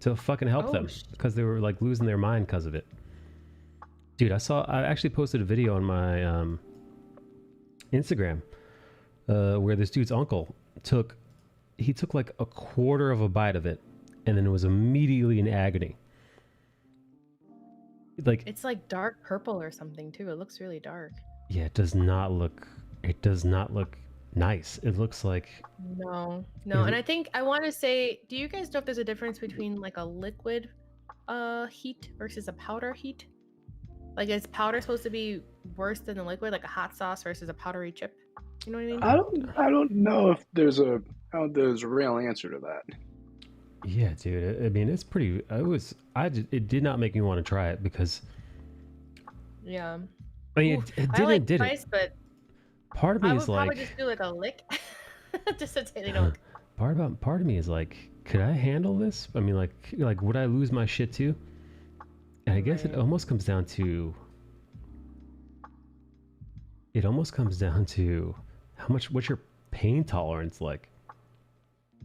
to fucking help them because they were like losing their mind because of it. Dude, I actually posted a video on my Instagram, where this dude's uncle took like a quarter of a bite of it, and then was immediately in agony. Like, It's like dark purple or something too. It looks really dark. yeah, it does not look nice. It looks like No. Is And it- I think I want to say, do you guys know if there's a difference between like a liquid heat versus a powder heat? Like, is powder supposed to be worse than the liquid, like a hot sauce versus a powdery chip? You know what I mean? I don't know if there's a real answer to that. yeah, dude. I mean, it's pretty. It did not make me want to try it because Yeah. I mean, Oof, it I like did spice, it. but Part of me I would is probably like, just do like a lick, just to say, you know. part of me is like, could I handle this? I mean, like would I lose my shit too? And I guess it Right. almost comes down to. It almost comes down to what's your pain tolerance like?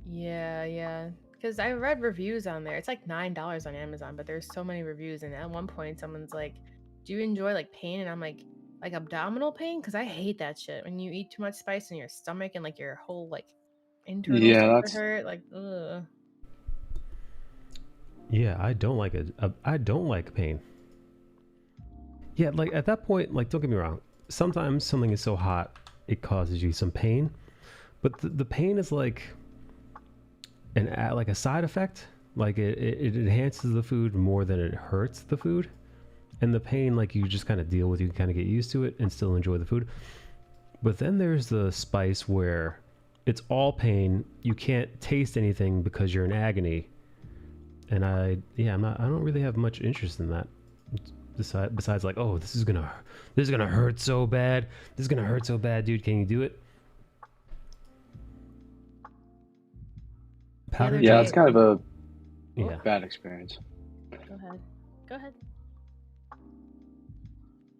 Yeah. Because I read reviews on there. It's like $9 on Amazon, but there's so many reviews. And at one point, someone's like, "Do you enjoy like pain?" And I'm like abdominal pain, because I hate that shit. When you eat too much spice in your stomach and like your whole like internal Yeah, stuff that's hurt. Like, ugh. Yeah, I don't like it. I don't like pain. Yeah, like at that point, like don't get me wrong. Sometimes something is so hot it causes you some pain, but the pain is like like a side effect. Like it enhances the food more than it hurts the food, and the pain like you just kind of deal with. You kind of get used to it and still enjoy the food. But then there's the spice where it's all pain. You can't taste anything because you're in agony. And I don't really have much interest in that. Besides like, oh, this is gonna hurt so bad. This is gonna hurt so bad, dude. Can you do it? Powder. other yeah, day- it's kind of a Yeah. bad experience. Go ahead.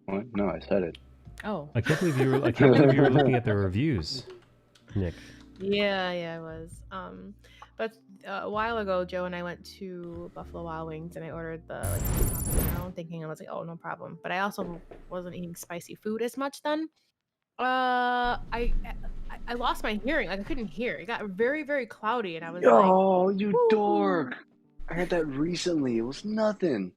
What? No, I said it. Oh. I can't believe you were looking at the reviews, Nick. Yeah, I was. But a while ago, Joe and I went to Buffalo Wild Wings, and I ordered the like thinking I was like, oh, no problem. But I also wasn't eating spicy food as much then. I lost my hearing. Like I couldn't hear. It got very, very cloudy, and I was like, Oh, you "Woo." dork! I had that recently. It was nothing.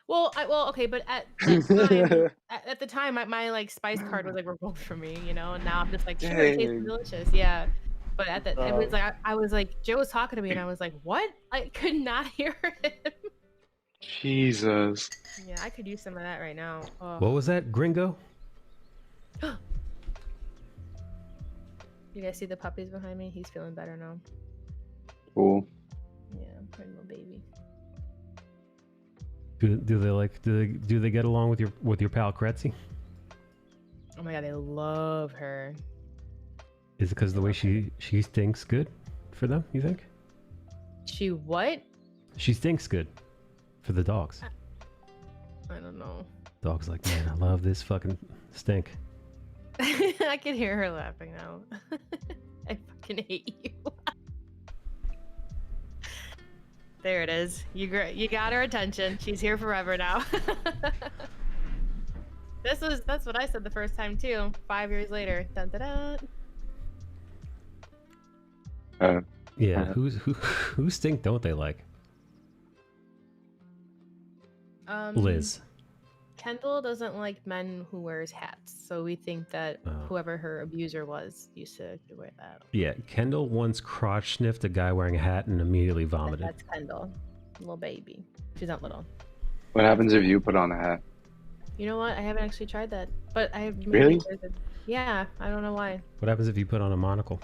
Well, okay, but at that time, at the time, my like spice card was like revoked from me, you know, and now I'm just like, sure, it tastes Dang. delicious, yeah. But at the, it was like I was like, Joe was talking to me, and I was like, what? I could not hear him. Jesus. Yeah, I could use some of that right now. Oh. What was that, Gringo? You guys see the puppies behind me? He's feeling better now. Cool. Yeah, poor little baby. Do they get along with your pal Kretzy? Oh my god, they love her. Is it because the way she stinks good for them? You think? She what? She stinks good for the dogs. I don't know. Dog's like, man, I love this fucking stink. I can hear her laughing now. I fucking hate you. There it is. You got her attention. She's here forever now. That's what I said the first time too. 5 years later. Dun, dun, dun. Yeah, who stink don't they like? Liz. Kendall doesn't like men who wears hats, so we think that whoever her abuser was used to wear that. Yeah, Kendall once crotch sniffed a guy wearing a hat and immediately vomited. That's Kendall, little baby. She's not little. What happens if you put on a hat? You know what? I haven't actually tried that, but I Really? Yeah, I don't know why. What happens if you put on a monocle?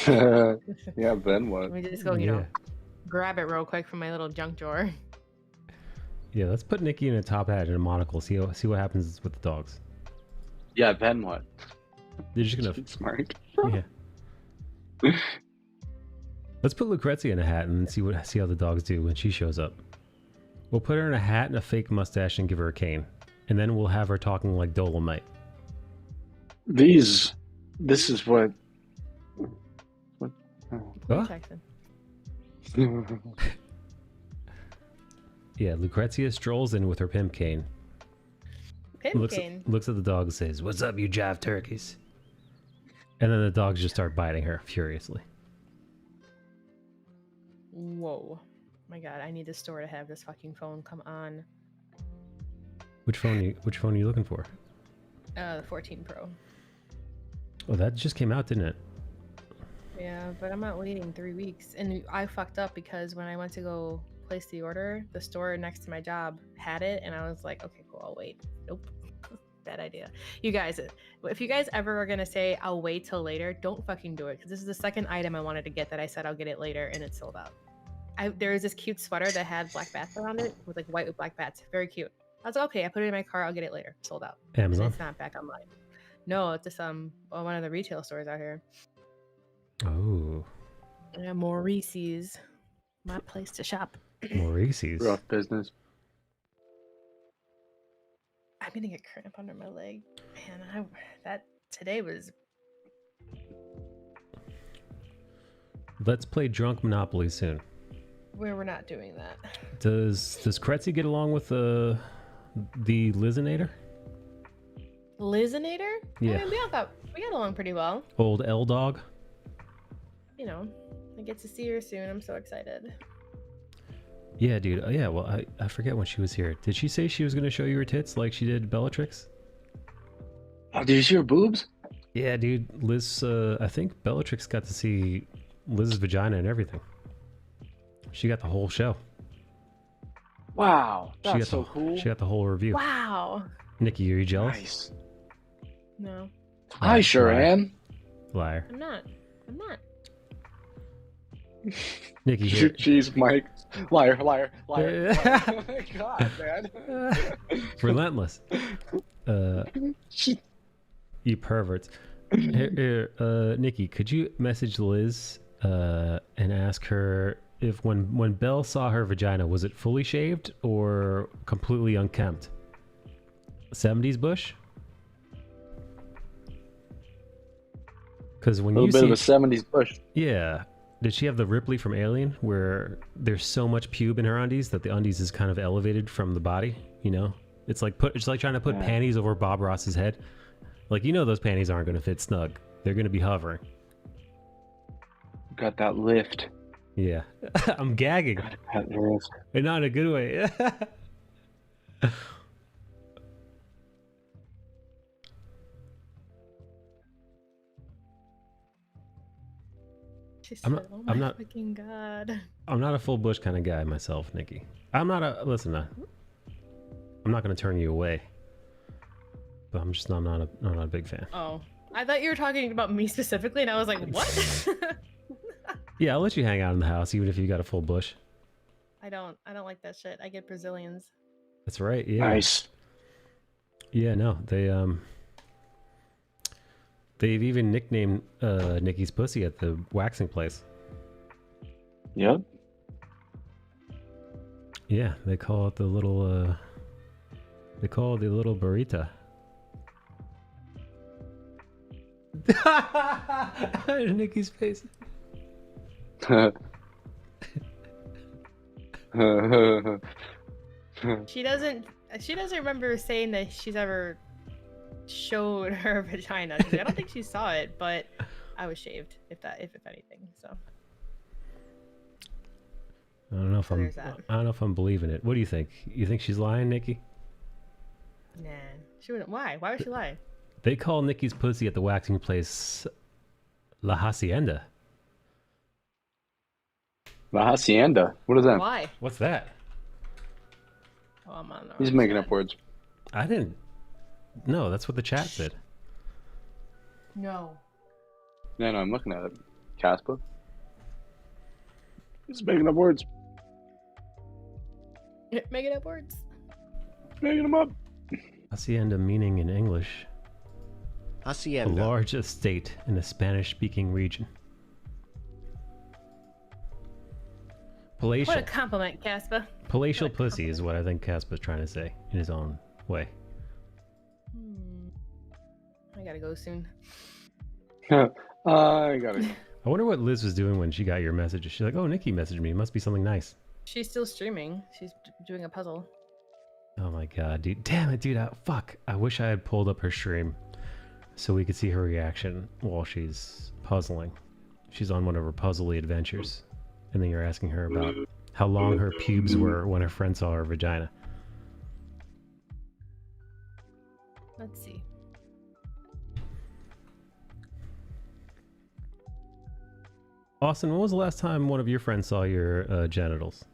Yeah, then what? Let me just go, grab it real quick from my little junk drawer. Yeah, let's put Nikki in a top hat and a monocle. See what happens with the dogs. Yeah, then what? They're just gonna Smart. Yeah. Let's put Lucrezia in a hat and see how the dogs do when she shows up. We'll put her in a hat and a fake mustache and give her a cane, and then we'll have her talking like Dolomite. This is what. Huh? Jackson. Yeah, Lucrezia strolls in with her pimp cane. Pimpkin. looks at the dog and says, "What's up, you jive turkeys?" And then the dogs just start biting her furiously. Whoa. My God, I need the store to have this fucking phone. Come on. Which phone are you looking for? The 14 Pro. Oh, that just came out, didn't it? Yeah, but I'm not waiting 3 weeks. And I fucked up because when I went to go place the order, the store next to my job had it, and I was like, okay, cool, I'll wait. Nope. Bad idea. You guys, if you guys ever are gonna say I'll wait till later, don't fucking do it, because this is the second item I wanted to get that I said I'll get it later, and it's sold out. There was this cute sweater that had black bats around it, with like white with black bats. Very cute. I was like, okay, I put it in my car, I'll get it later. Sold out. Amazon? And it's not back online. No, it's just one of the retail stores out here. Oh. Yeah, Maurice's. My place to shop. Maurice's. Rough business. I'm gonna get cramp under my leg. Man, that today was. Let's play Drunk Monopoly soon. We're not doing that. Does Kretzy get along with the Lizinator? Lizinator? Yeah. I mean, we got along pretty well. Old L Dog? You know, I get to see her soon. I'm so excited. Yeah, dude. Yeah, well, I forget when she was here. Did she say she was going to show you her tits like she did Bellatrix? Oh, did you see her boobs? Yeah, dude. Liz, I think Bellatrix got to see Liz's vagina and everything. She got the whole show. Wow, that's so cool. She got the whole review. Wow. Nikki, are you jealous? Nice. No, I sure Liar. am. Liar. I'm not. I'm not. Nikki, here. Jeez, Mike. Liar, liar, liar. liar. Oh my God, man. Relentless. You perverts. Here, Nikki, could you message Liz and ask her if when Belle saw her vagina, was it fully shaved or completely unkempt? 70s bush? Because when A you little bit see, of a 70s bush. yeah, did she have the Ripley from Alien, where there's so much pube in her undies that the undies is kind of elevated from the body? You know, it's like trying to put panties over Bob Ross's head. Like, you know, those panties aren't going to fit snug. They're going to be hovering. Got that lift. Yeah, I'm gagging, That lift. and not in a good way. She said, I'm not- oh my I'm not- fucking God. I'm not a full bush kind of guy myself, Nikki. I'm not a listen. I'm not going to turn you away, but I'm just not a big fan. Oh, I thought you were talking about me specifically, and I was like, what? Yeah, I'll let you hang out in the house even if you got a full bush. I don't like that shit. I get Brazilians. That's right. Yeah. Nice. Yeah. No, they've even nicknamed Nikki's pussy at the waxing place. Yep. Yeah, they call it the little. They call it the little burrito. Nikki's face. She doesn't remember saying that she's ever showed her vagina. I don't think she saw it, but I was shaved, if anything. So I don't know if So I'm. there's that. I don't know if I'm believing it. What do you think? You think she's lying, Nikki? nah, she wouldn't. Why? Why would she lie? They call Nikki's pussy at the waxing place La Hacienda. La Hacienda. What is that? Why? What's that? Oh, I'm on the He's wrong making side. up words. I didn't. No, that's what the chat said. No. No, I'm looking at it. Caspa. He's making up words. Making up words. Making them up. Hacienda meaning in English a Hacienda. large estate in a Spanish-speaking region. Palatial. What a compliment, Caspa. Palatial what a pussy is what I think Caspa's trying to say in his own way. I gotta go soon. I gotta go. I wonder what Liz was doing when she got your message. She's like, "Oh, Nikki messaged me. It must be something nice." She's still streaming. She's doing a puzzle. Oh my god, dude. Damn it, dude. Fuck. I wish I had pulled up her stream so we could see her reaction while she's puzzling. She's on one of her puzzly adventures. And then you're asking her about how long her pubes were when her friend saw her vagina. Let's see. Austin, when was the last time one of your friends saw your genitals?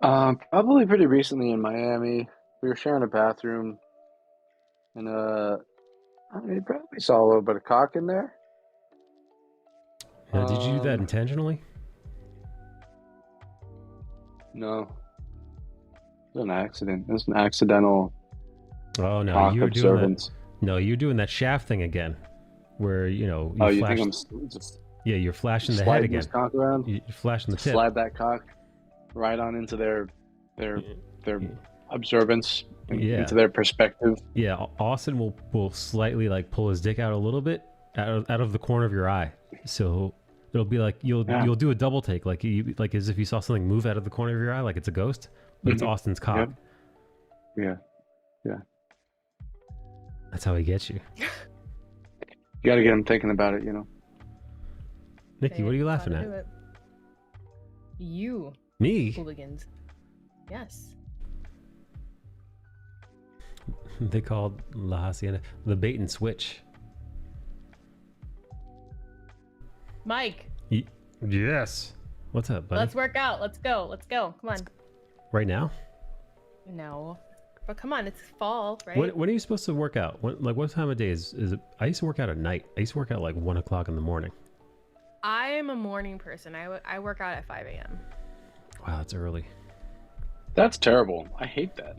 Probably pretty recently in Miami. We were sharing a bathroom, and I probably saw a little bit of cock in there. Now, did you do that intentionally? No, it was an accident. It was an accidental. Oh no, cock you were doing observance. that. No, you're doing that shaft thing again, where you think I'm just yeah, you're flashing the head sliding again. this cock around? You're flashing the tip. Slide that cock right on into their observance, Yeah. into their perspective. Yeah, Austin will slightly like pull his dick out a little bit out of the corner of your eye, so it'll be like you'll do a double take, like as if you saw something move out of the corner of your eye, like it's a ghost, but it's Austin's cock. Yep. Yeah. That's how he gets you. You got to get him thinking about it, you know. Nikki, what are you laughing Gotta at? do it. You. Me? Hooligans. Yes. They called La Hacienda the bait and switch. Mike, Yes. What's up, buddy? let's work out. Let's go. Let's go. Come on. Right now? No. But come on, it's fall, right? When are you supposed to work out? What time of day is it? I used to work out at night. I used to work out like 1 o'clock in the morning. I am a morning person. I work out at 5 a.m. Wow, that's early. That's terrible. I hate that.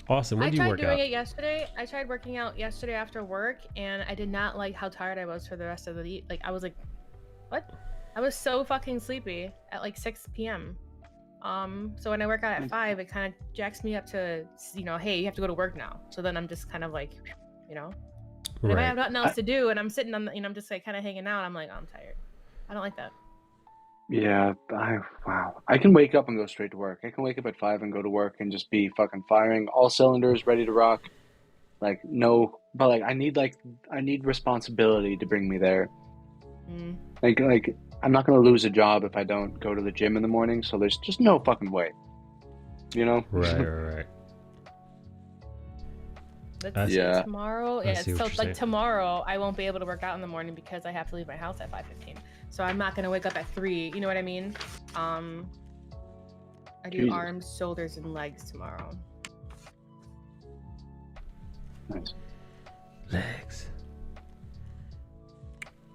Awesome. When do you work I tried doing out? it yesterday. I tried working out yesterday after work, and I did not like how tired I was for the rest of the like. I was like, what? I was so fucking sleepy at like 6 p.m. So when I work out at 5, it kind of jacks me up to, hey, you have to go to work now. So then I'm just kind of like, but if I have nothing else to do and I'm sitting on the, I'm just like kind of hanging out, I'm like, oh, I'm tired. I don't like that. Yeah, wow. I can wake up and go straight to work. I can wake up at 5 and go to work and just be fucking firing all cylinders, ready to rock. Like, no, but like I need responsibility to bring me there. Like I'm not gonna lose a job if I don't go to the gym in the morning. So there's just no fucking way. You know? Right. Let's see, tomorrow. Yeah, see what so you're like saying. tomorrow, I won't be able to work out in the morning because I have to leave my house at 5:15. So I'm not gonna wake up at 3. You know what I mean? I do Jesus. arms, shoulders, and legs tomorrow. Nice. Legs.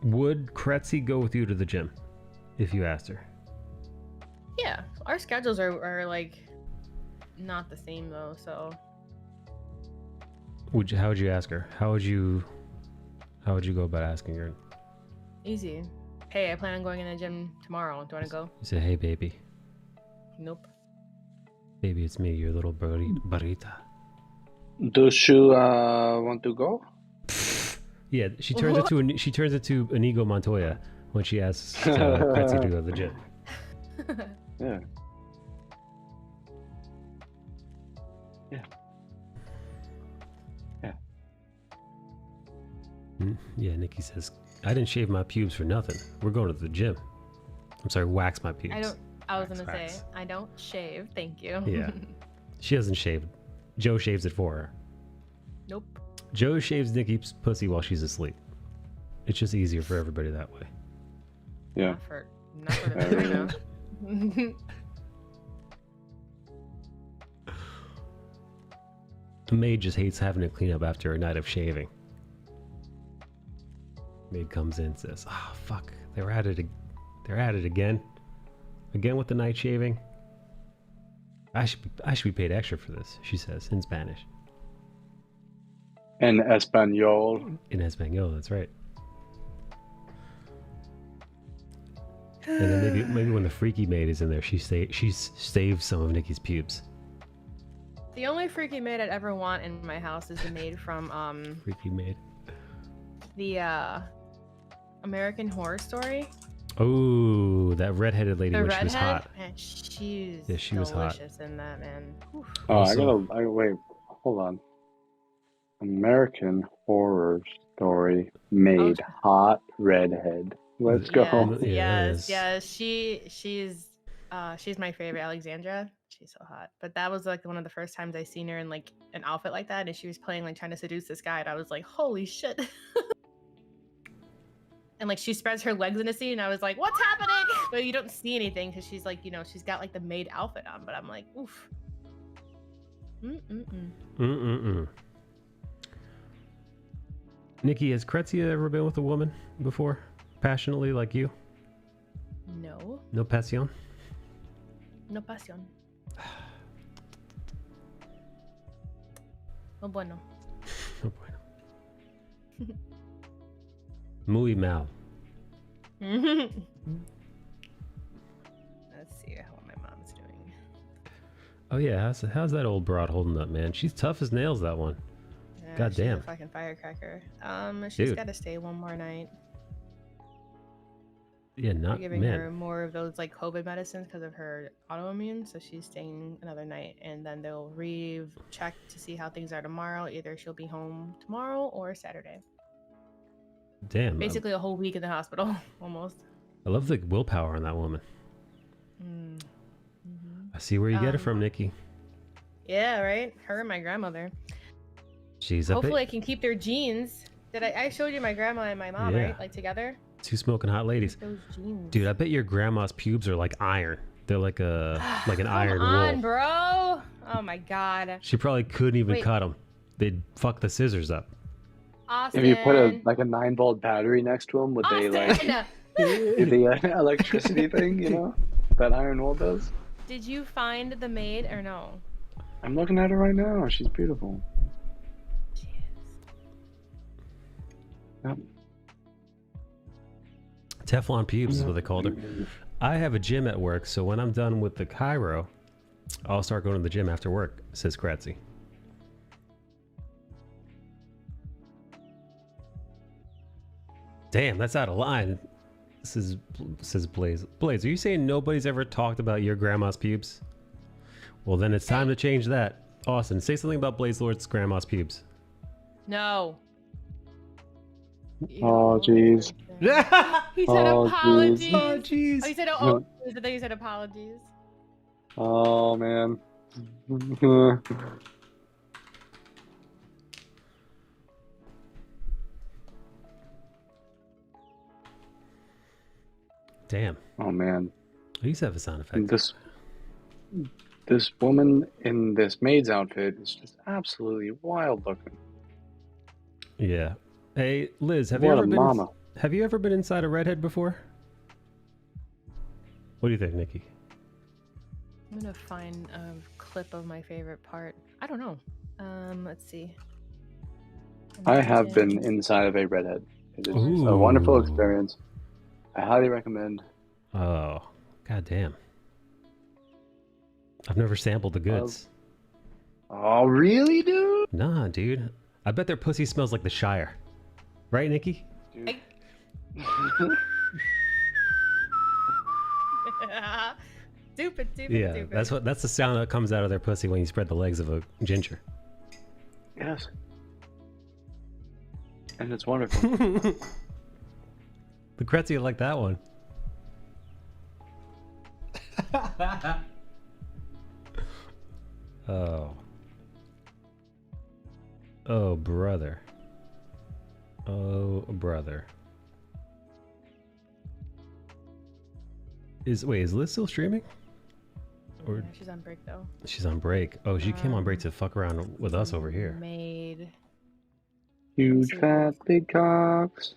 Would Kretzy go with you to the gym if you asked her? Yeah, our schedules are like not the same though. So How would you ask her? How would you go about asking her? easy. Hey, I plan on going in the gym tomorrow. Do you want to go? You say, "Hey, baby, Nope. baby, it's me, your little burrita." Does you want to go? Yeah, she turns into Inigo Montoya when she asks Kretzy to go to the gym. Yeah. Yeah, Nikki says, "I didn't shave my pubes for nothing. We're going to the gym." I'm sorry, wax my pubes. I was Wax, gonna wax. say I don't shave. Thank you. Yeah. She doesn't shave. Joe shaves it for her. Nope. Joe shaves Nikki's pussy while she's asleep. It's just easier for everybody that way. Yeah. Not for the vagina. The maid just hates having to clean up after a night of shaving. Maid comes in and says, "Ah, fuck, they're at it again. Again with the night shaving. I should be paid extra for this," she says in Spanish. En Espanol. In Espanol, that's right. And then maybe when the freaky maid is in there, she saves some of Nikki's pubes. The only freaky maid I'd ever want in my house is the maid from Freaky maid. the American Horror Story. Oh, that redheaded lady The when she was redhead, hot. man, she's Yeah, she was hot. delicious in that, man. Whew. Oh, Also- wait, hold on. American Horror Story made hot redhead. Let's go. Yes. She's my favorite, Alexandra. She's so hot. But that was like one of the first times I seen her in like an outfit like that, and she was playing like trying to seduce this guy, and I was like, holy shit. And like she spreads her legs in a scene, and I was like, what's happening? But you don't see anything because she's like, she's got like the maid outfit on. But I'm like, oof. Nikki, has Kretzia ever been with a woman before? Passionately like you? No. No passion? No pasión. No bueno. No bueno. Muy mal. Let's see how my mom's doing. Oh yeah, how's that old broad holding up, man? She's tough as nails, that one. Yeah, God she's damn. a fucking firecracker. She's Dude. got to stay one more night. Yeah, We're not giving man. her more of those like COVID medicines because of her autoimmune, so she's staying another night, and then they'll check to see how things are tomorrow. Either she'll be home tomorrow or Saturday. Damn. Basically, a whole week in the hospital, almost. I love the willpower on that woman. I see where you get it from, Nikki. Yeah, right. Her and my grandmother. She's Hopefully, I can keep their genes. Did I showed you my grandma and my mom, Yeah. right? Like together. Two smoking hot ladies. Those genes. Dude, I bet your grandma's pubes are like iron. They're like an iron Come on, wool. bro. Oh my god. She probably couldn't even Wait. cut them. They'd fuck the scissors up. Austin. If you put a 9-volt battery next to them, would they like do the electricity thing? That iron wool does. Did you find the maid or no? I'm looking at her right now. She's beautiful. She is. Yep. Teflon pubes is what they called her. I have a gym at work, so when I'm done with the chiro, I'll start going to the gym after work, says Kratzy. Damn, that's out of line. This is Blaze. Blaze, are you saying nobody's ever talked about your grandma's pubes? Well, then it's time to change that. Austin, say something about Blaze Lord's grandma's pubes. No. Oh, jeez. He said Oh, apologies. Oh, jeez. Oh, you said I thought you said apologies. Oh, man. Damn. Oh, man. I used to have a sound effect. This woman in this maid's outfit is just absolutely wild looking. Yeah. Hey, Liz, have What you a mama. ever been inside a redhead before? What do you think, Nikki? I'm gonna find a clip of my favorite part. I don't know. Let's see. I have been inside of a redhead. It is a wonderful experience. I highly recommend. Oh, god damn. I've never sampled the goods. Oh, really, dude? Nah, dude. I bet their pussy smells like the Shire. Right, Nikki? Dude. Stupid. Yeah, that's the sound that comes out of their pussy when you spread the legs of a ginger. Yes. And it's wonderful. The Kretzy like that one. Oh. Oh, brother. Oh, brother. Is Liz still streaming? Or Yeah, she's on break though. she's on break. Oh, she came on break to fuck around with us over here. Maid. Huge fat big cocks.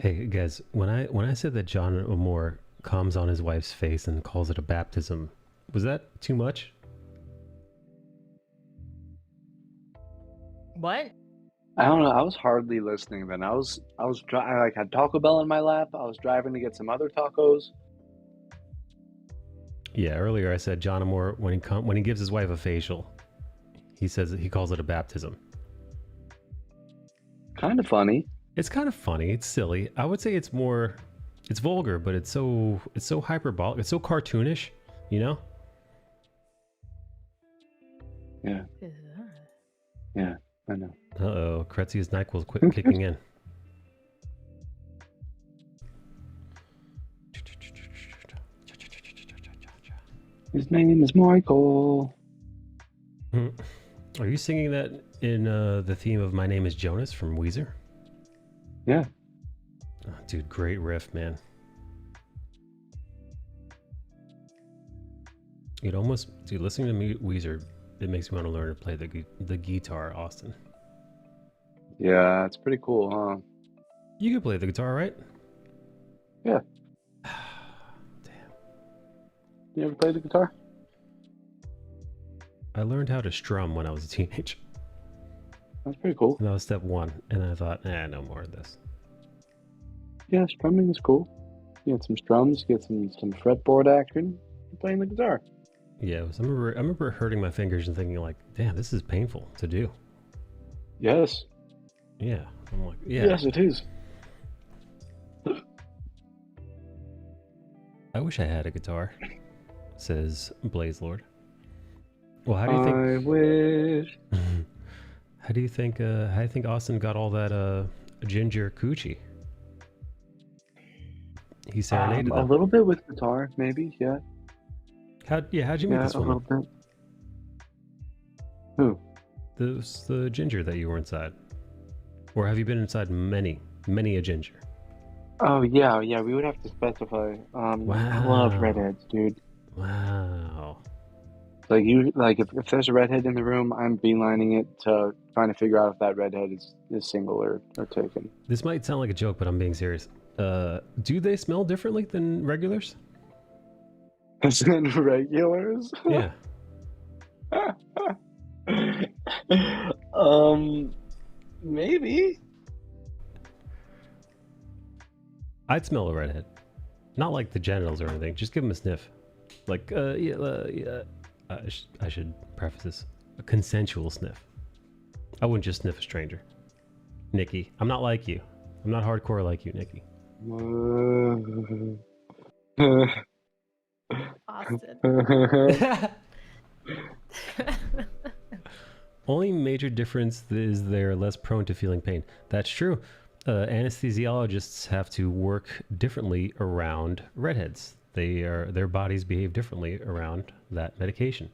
Hey guys, when I said that John O'More comes on his wife's face and calls it a baptism, was that too much? What? I don't know. I was hardly listening then. I had Taco Bell in my lap. I was driving to get some other tacos. Yeah, earlier I said John O'More when he gives his wife a facial, he says he calls it a baptism. Kind of funny. It's kind of funny. It's silly. I would say it's more, it's vulgar, but it's so hyperbolic. It's so cartoonish, you know? Yeah. Is that? Yeah, I know. Uh-oh, Kretzi's NyQuil's quit kicking in. His name is Michael. Are you singing that in the theme of My Name is Jonas from Weezer? Yeah. Oh, dude, great riff, man. It almost, dude, listening to me, Weezer, it makes me want to learn to play the guitar, Austin. Yeah, it's pretty cool, huh? You can play the guitar, right? Yeah. Damn. You ever played the guitar? I learned how to strum when I was a teenager. That's pretty cool. And that was step one. And I thought, no more of this. Yeah, strumming is cool. You get some strums, get some fretboard action, you're playing the guitar. Yeah, I remember hurting my fingers and thinking like, damn, this is painful to do. Yes. Yeah. I'm like, yeah. Yes, it is. I wish I had a guitar, says Blaze Lord. Well, how do you think? I wish. How do you think Austin got all that ginger coochie? He serenaded A them. little bit with guitar, maybe, yeah. How'd you meet this a woman? little bit. Who? The ginger that you were inside, or have you been inside many a ginger? Oh yeah, we would have to specify. I love Wow. redheads, dude. Wow. Like if there's a redhead in the room, I'm beelining it to trying to figure out if that redhead is single or taken. This might sound like a joke, but I'm being serious. Do they smell differently than regulars? Than regulars? Yeah. Maybe. I'd smell a redhead. Not like the genitals or anything. Just give them a sniff. Like, yeah. I should preface this. A consensual sniff. I wouldn't just sniff a stranger. Nikki, I'm not like you. I'm not hardcore like you, Nikki. Austin. Only major difference is they're less prone to feeling pain. That's true. Anesthesiologists have to work differently around redheads. Their bodies behave differently around that medication.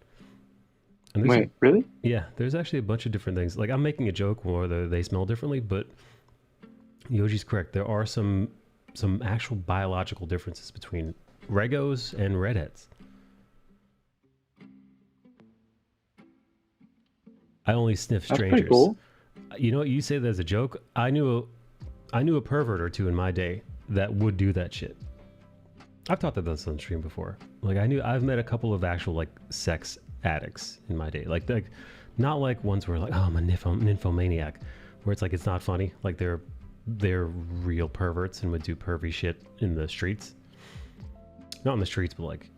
And Wait, really? Yeah, there's actually a bunch of different things. Like, I'm making a joke whether they smell differently, but Yoji's correct. There are some actual biological differences between regos and redheads. I only sniff strangers. That's pretty cool. You know what? You say that as a joke. I knew a pervert or two in my day that would do that shit. I've talked about this on stream before. Like, I've met a couple of actual like sex addicts in my day. Like not like ones where like, oh, I'm a nymphomaniac, where it's like it's not funny. Like they're real perverts and would do pervy shit in the streets. Not in the streets, but like,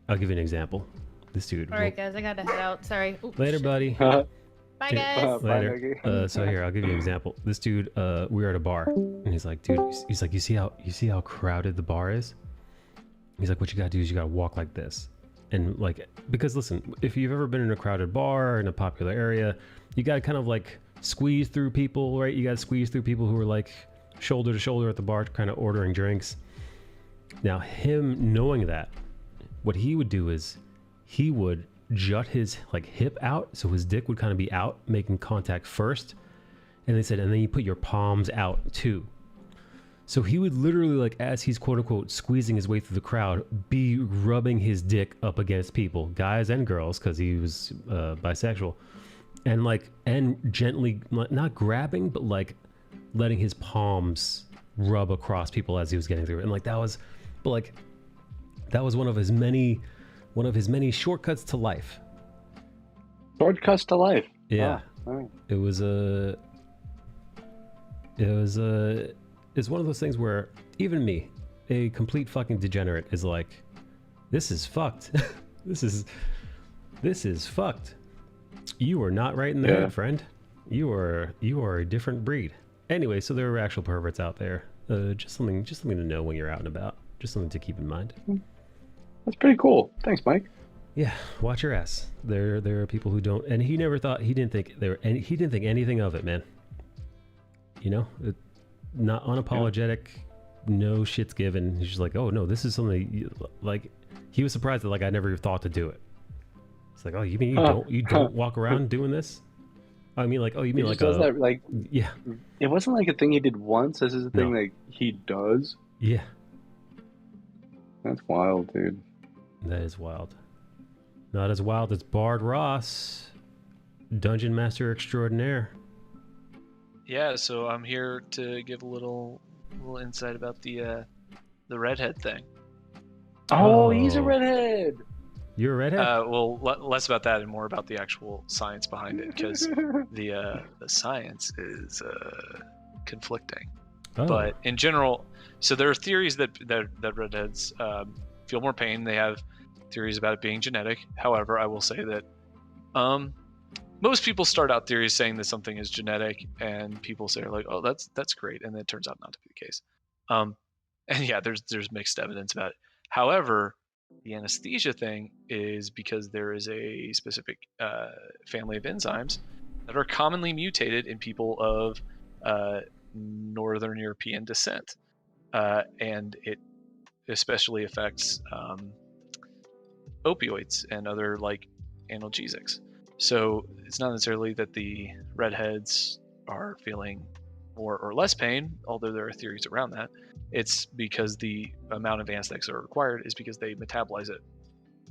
I'll give you an example. This dude. All right, guys, I gotta head out. Sorry. Ooh, Later, shit. buddy. Bye, guys. Later. So here, I'll give you an example. This dude, we were at a bar, and he's like, dude, he's like, you see how crowded the bar is? He's like, what you gotta do is you gotta walk like this. And like, because listen, if you've ever been in a crowded bar in a popular area, you gotta kind of like squeeze through people, right? You gotta squeeze through people who are like shoulder to shoulder at the bar, kind of ordering drinks. Now, him knowing that, what he would do is he would jut his like hip out, so his dick would kind of be out, making contact first. And they said, and then you put your palms out too. So he would literally, like, as he's quote unquote squeezing his way through the crowd, be rubbing his dick up against people, guys and girls, because he was bisexual, and gently, not grabbing, but like letting his palms rub across people as he was getting through it. And like that was one of his many shortcuts to life. Shortcuts to life. Yeah. Oh, all right. It's one of those things where even me, a complete fucking degenerate, is like, this is fucked. This is fucked. You are not right in the head, friend. You are a different breed. Anyway, so there are actual perverts out there. Just something to know when you're out and about. Just something to keep in mind. That's pretty cool. Thanks, Mike. Yeah, watch your ass. There are people who don't, and he didn't think anything of it, man. You know, not unapologetic, no shit's given. He's just like, oh no, this is something like. He was surprised that like I never thought to do it. It's like, oh, you mean you don't walk around doing this? I mean, like, oh, you mean He like does that, like, yeah. It wasn't like a thing he did once. This is a thing like he does. Yeah. That's wild, dude. That is wild. Not as wild as Bard Ross, Dungeon Master Extraordinaire. Yeah, so I'm here to give a little insight about the redhead thing. Oh, he's a redhead. You're a redhead? Well, less about that and more about the actual science behind it, because the science is conflicting. Oh. But in general, so there are theories that redheads feel more pain. They have theories about it being genetic. However, I will say that most people start out theories saying that something is genetic, and people say like, "Oh, that's great," and then it turns out not to be the case. And yeah, there's mixed evidence about it. However, the anesthesia thing is because there is a specific family of enzymes that are commonly mutated in people of Northern European descent, and it especially affects opioids and other like analgesics. So it's not necessarily that the redheads are feeling more or less pain, although there are theories around that. It's because the amount of anesthetics that are required is because they metabolize it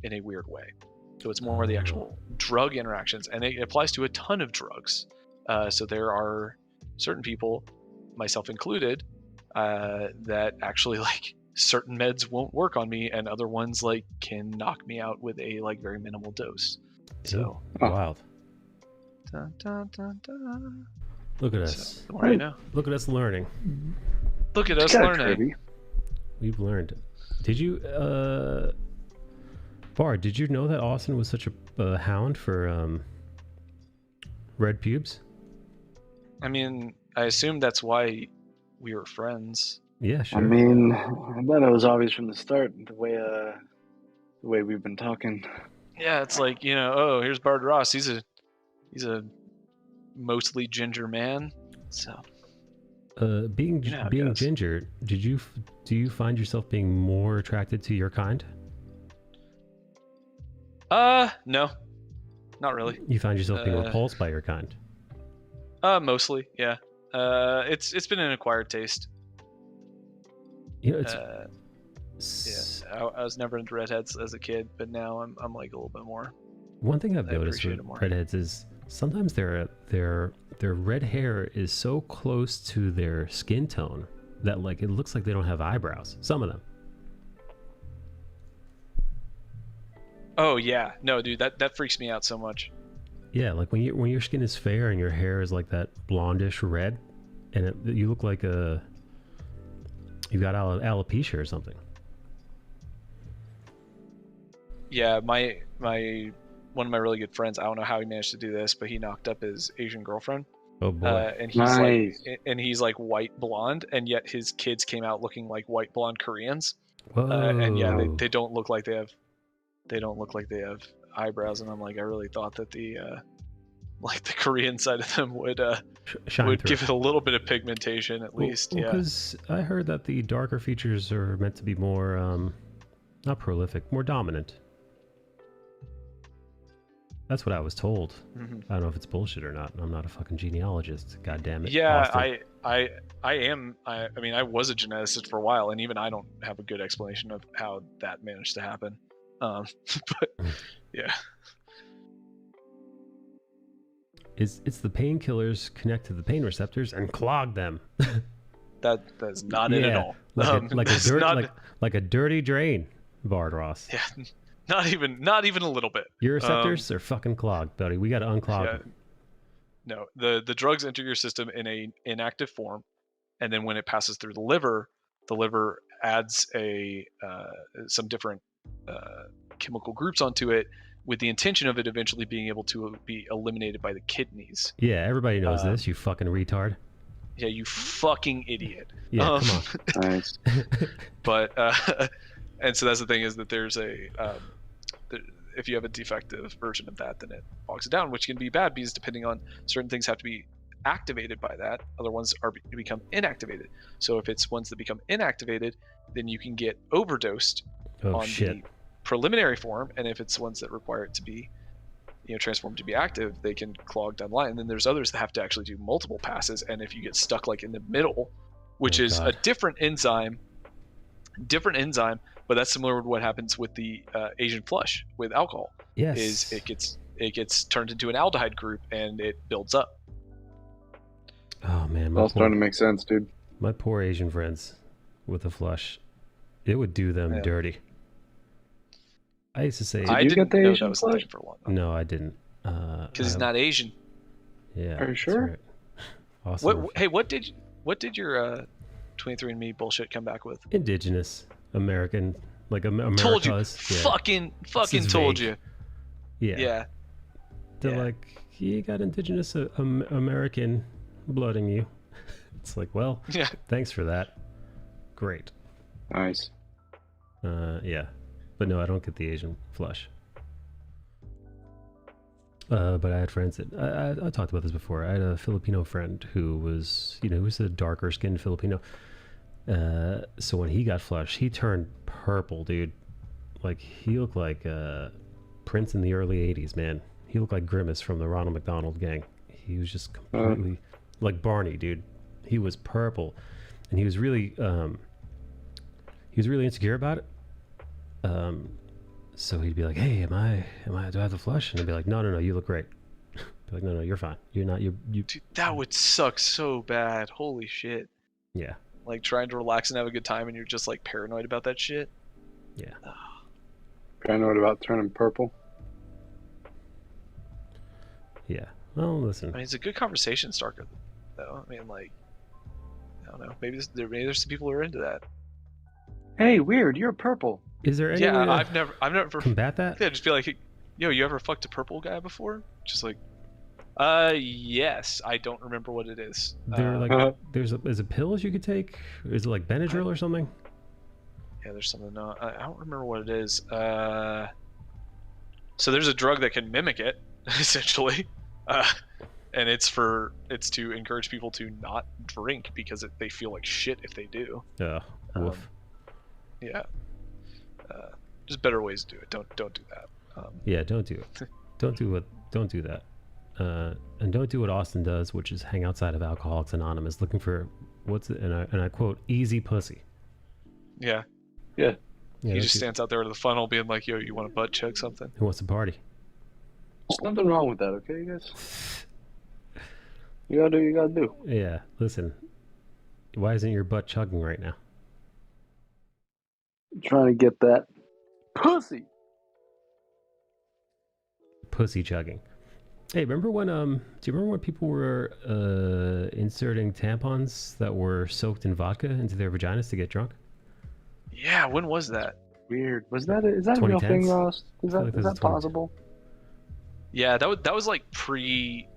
in a weird way. So it's more the actual drug interactions, and it applies to a ton of drugs. So there are certain people, myself included, that actually like certain meds won't work on me, and other ones like can knock me out with a like very minimal dose. So wild. Dun, dun, dun, dun. Look at us. So, the more I know. Look at us learning. Look at us learning. We've learned. Did you, Bard, did you know that Austin was such a hound for red pubes? I mean, I assume that's why we were friends. Yeah, sure. I mean, I thought it was obvious from the start, the way we've been talking. Yeah, it's like, you know, oh, here's Bard Ross. He's a mostly ginger man. So being ginger, do you find yourself being more attracted to your kind? No, not really. You find yourself being repulsed by your kind? Mostly, yeah. It's been an acquired taste. You know, it's yeah. I was never into redheads as a kid, but now I'm like a little bit more. One thing I've noticed with redheads is sometimes their red hair is so close to their skin tone that like it looks like they don't have eyebrows. Some of them. Oh yeah, no, dude, that freaks me out so much. Yeah, like when your skin is fair and your hair is like that blondish red, and you look like you got alopecia or something. Yeah, my one of my really good friends, I don't know how he managed to do this, but he knocked up his Asian girlfriend. Oh boy. And he's he's like white blonde, and yet his kids came out looking like white blonde Koreans. Whoa. And yeah, they don't look like they have eyebrows, and I'm like, I really thought that the Korean side of them would give it a little bit of pigmentation at least. Yeah, because I heard that the darker features are meant to be more not prolific, more dominant. That's what I was told. Mm-hmm. I don't know if it's bullshit or not. I'm not a fucking genealogist. God damn it. Yeah, Austin. I am. I mean, I was a geneticist for a while, and even I don't have a good explanation of how that managed to happen. But yeah, it's the painkillers connect to the pain receptors and clog them. That's not it at all. Like a dirty drain, Bard Ross. Yeah. Not even a little bit. Your receptors are fucking clogged, buddy. We got to unclog them. No, the drugs enter your system in a inactive form, and then when it passes through the liver adds some different chemical groups onto it, with the intention of it eventually being able to be eliminated by the kidneys. Yeah, everybody knows this. You fucking retard. Yeah, you fucking idiot. Yeah, come on. Nice. But and so that's the thing, is that there's if you have a defective version of that, then it bogs it down, which can be bad because depending on certain things have to be activated by that, other ones become inactivated. So if it's ones that become inactivated, then you can get overdosed on the preliminary form, and if it's ones that require it to be transformed to be active, they can clog down the line. And then there's others that have to actually do multiple passes, and if you get stuck like in the middle, which is a different enzyme, but that's similar to what happens with the Asian flush with alcohol. Yes. Is it gets turned into an aldehyde group and it builds up. Oh man, All starting to make sense, dude. My poor Asian friends with the flush, it would do them dirty. I used to say, I didn't know that was the thing for a while. No, I didn't. Because he's not Asian. Yeah. Are you sure? Right. Awesome. What did your 23andMe bullshit come back with? Indigenous American, like America's. Told you. Yeah. Fucking told you. Yeah. They're like, you got indigenous American blood in you. It's like, well, thanks for that. Great. Nice. Yeah. But no, I don't get the Asian flush. But I had friends that I talked about this before. I had a Filipino friend who was, who was a darker skinned Filipino. So when he got flushed, he turned purple, dude. Like he looked like Prince in the early '80s, man. He looked like Grimace from the Ronald McDonald Gang. He was just completely like Barney, dude. He was purple, and he was really insecure about it. So he'd be like, "Hey, do I have the flush?" And I'd be like, "No, you look great." Be like, "No, you're fine. You're not. You." Dude, that would suck so bad. Holy shit. Yeah. Like trying to relax and have a good time, and you're just like paranoid about that shit. Yeah. Paranoid about turning purple. Yeah. Well, listen. I mean, it's a good conversation starter, though. I mean, like, I don't know. Maybe there's some people who are into that. Hey, weird. You're purple. Is there any way to I've never combat that? Yeah, just be like, yo, you ever fucked a purple guy before? Just like, yes. I don't remember what it is. There's a pills you could take. Is it like Benadryl or something? Yeah, there's something. No, I don't remember what it is. So there's a drug that can mimic it, essentially, and it's to encourage people to not drink because they feel like shit if they do. Yeah. Woof. Yeah. There's better ways to do it. Don't do that. Yeah, don't do it. Don't do that. And don't do what Austin does, which is hang outside of Alcoholics Anonymous looking for and I quote, easy pussy. Yeah. He just stands out there with the funnel being like, yo, you want to butt chug something? Who wants to party? There's nothing wrong with that, okay, guys? You gotta do what you gotta do. Yeah, listen. Why isn't your butt chugging right now? I'm trying to get that pussy. Pussy chugging. Hey, remember when do you remember when people were inserting tampons that were soaked in vodka into their vaginas to get drunk? Yeah, when was that? Weird. Is that a real thing, Ross? Is that possible? Yeah, that was like pre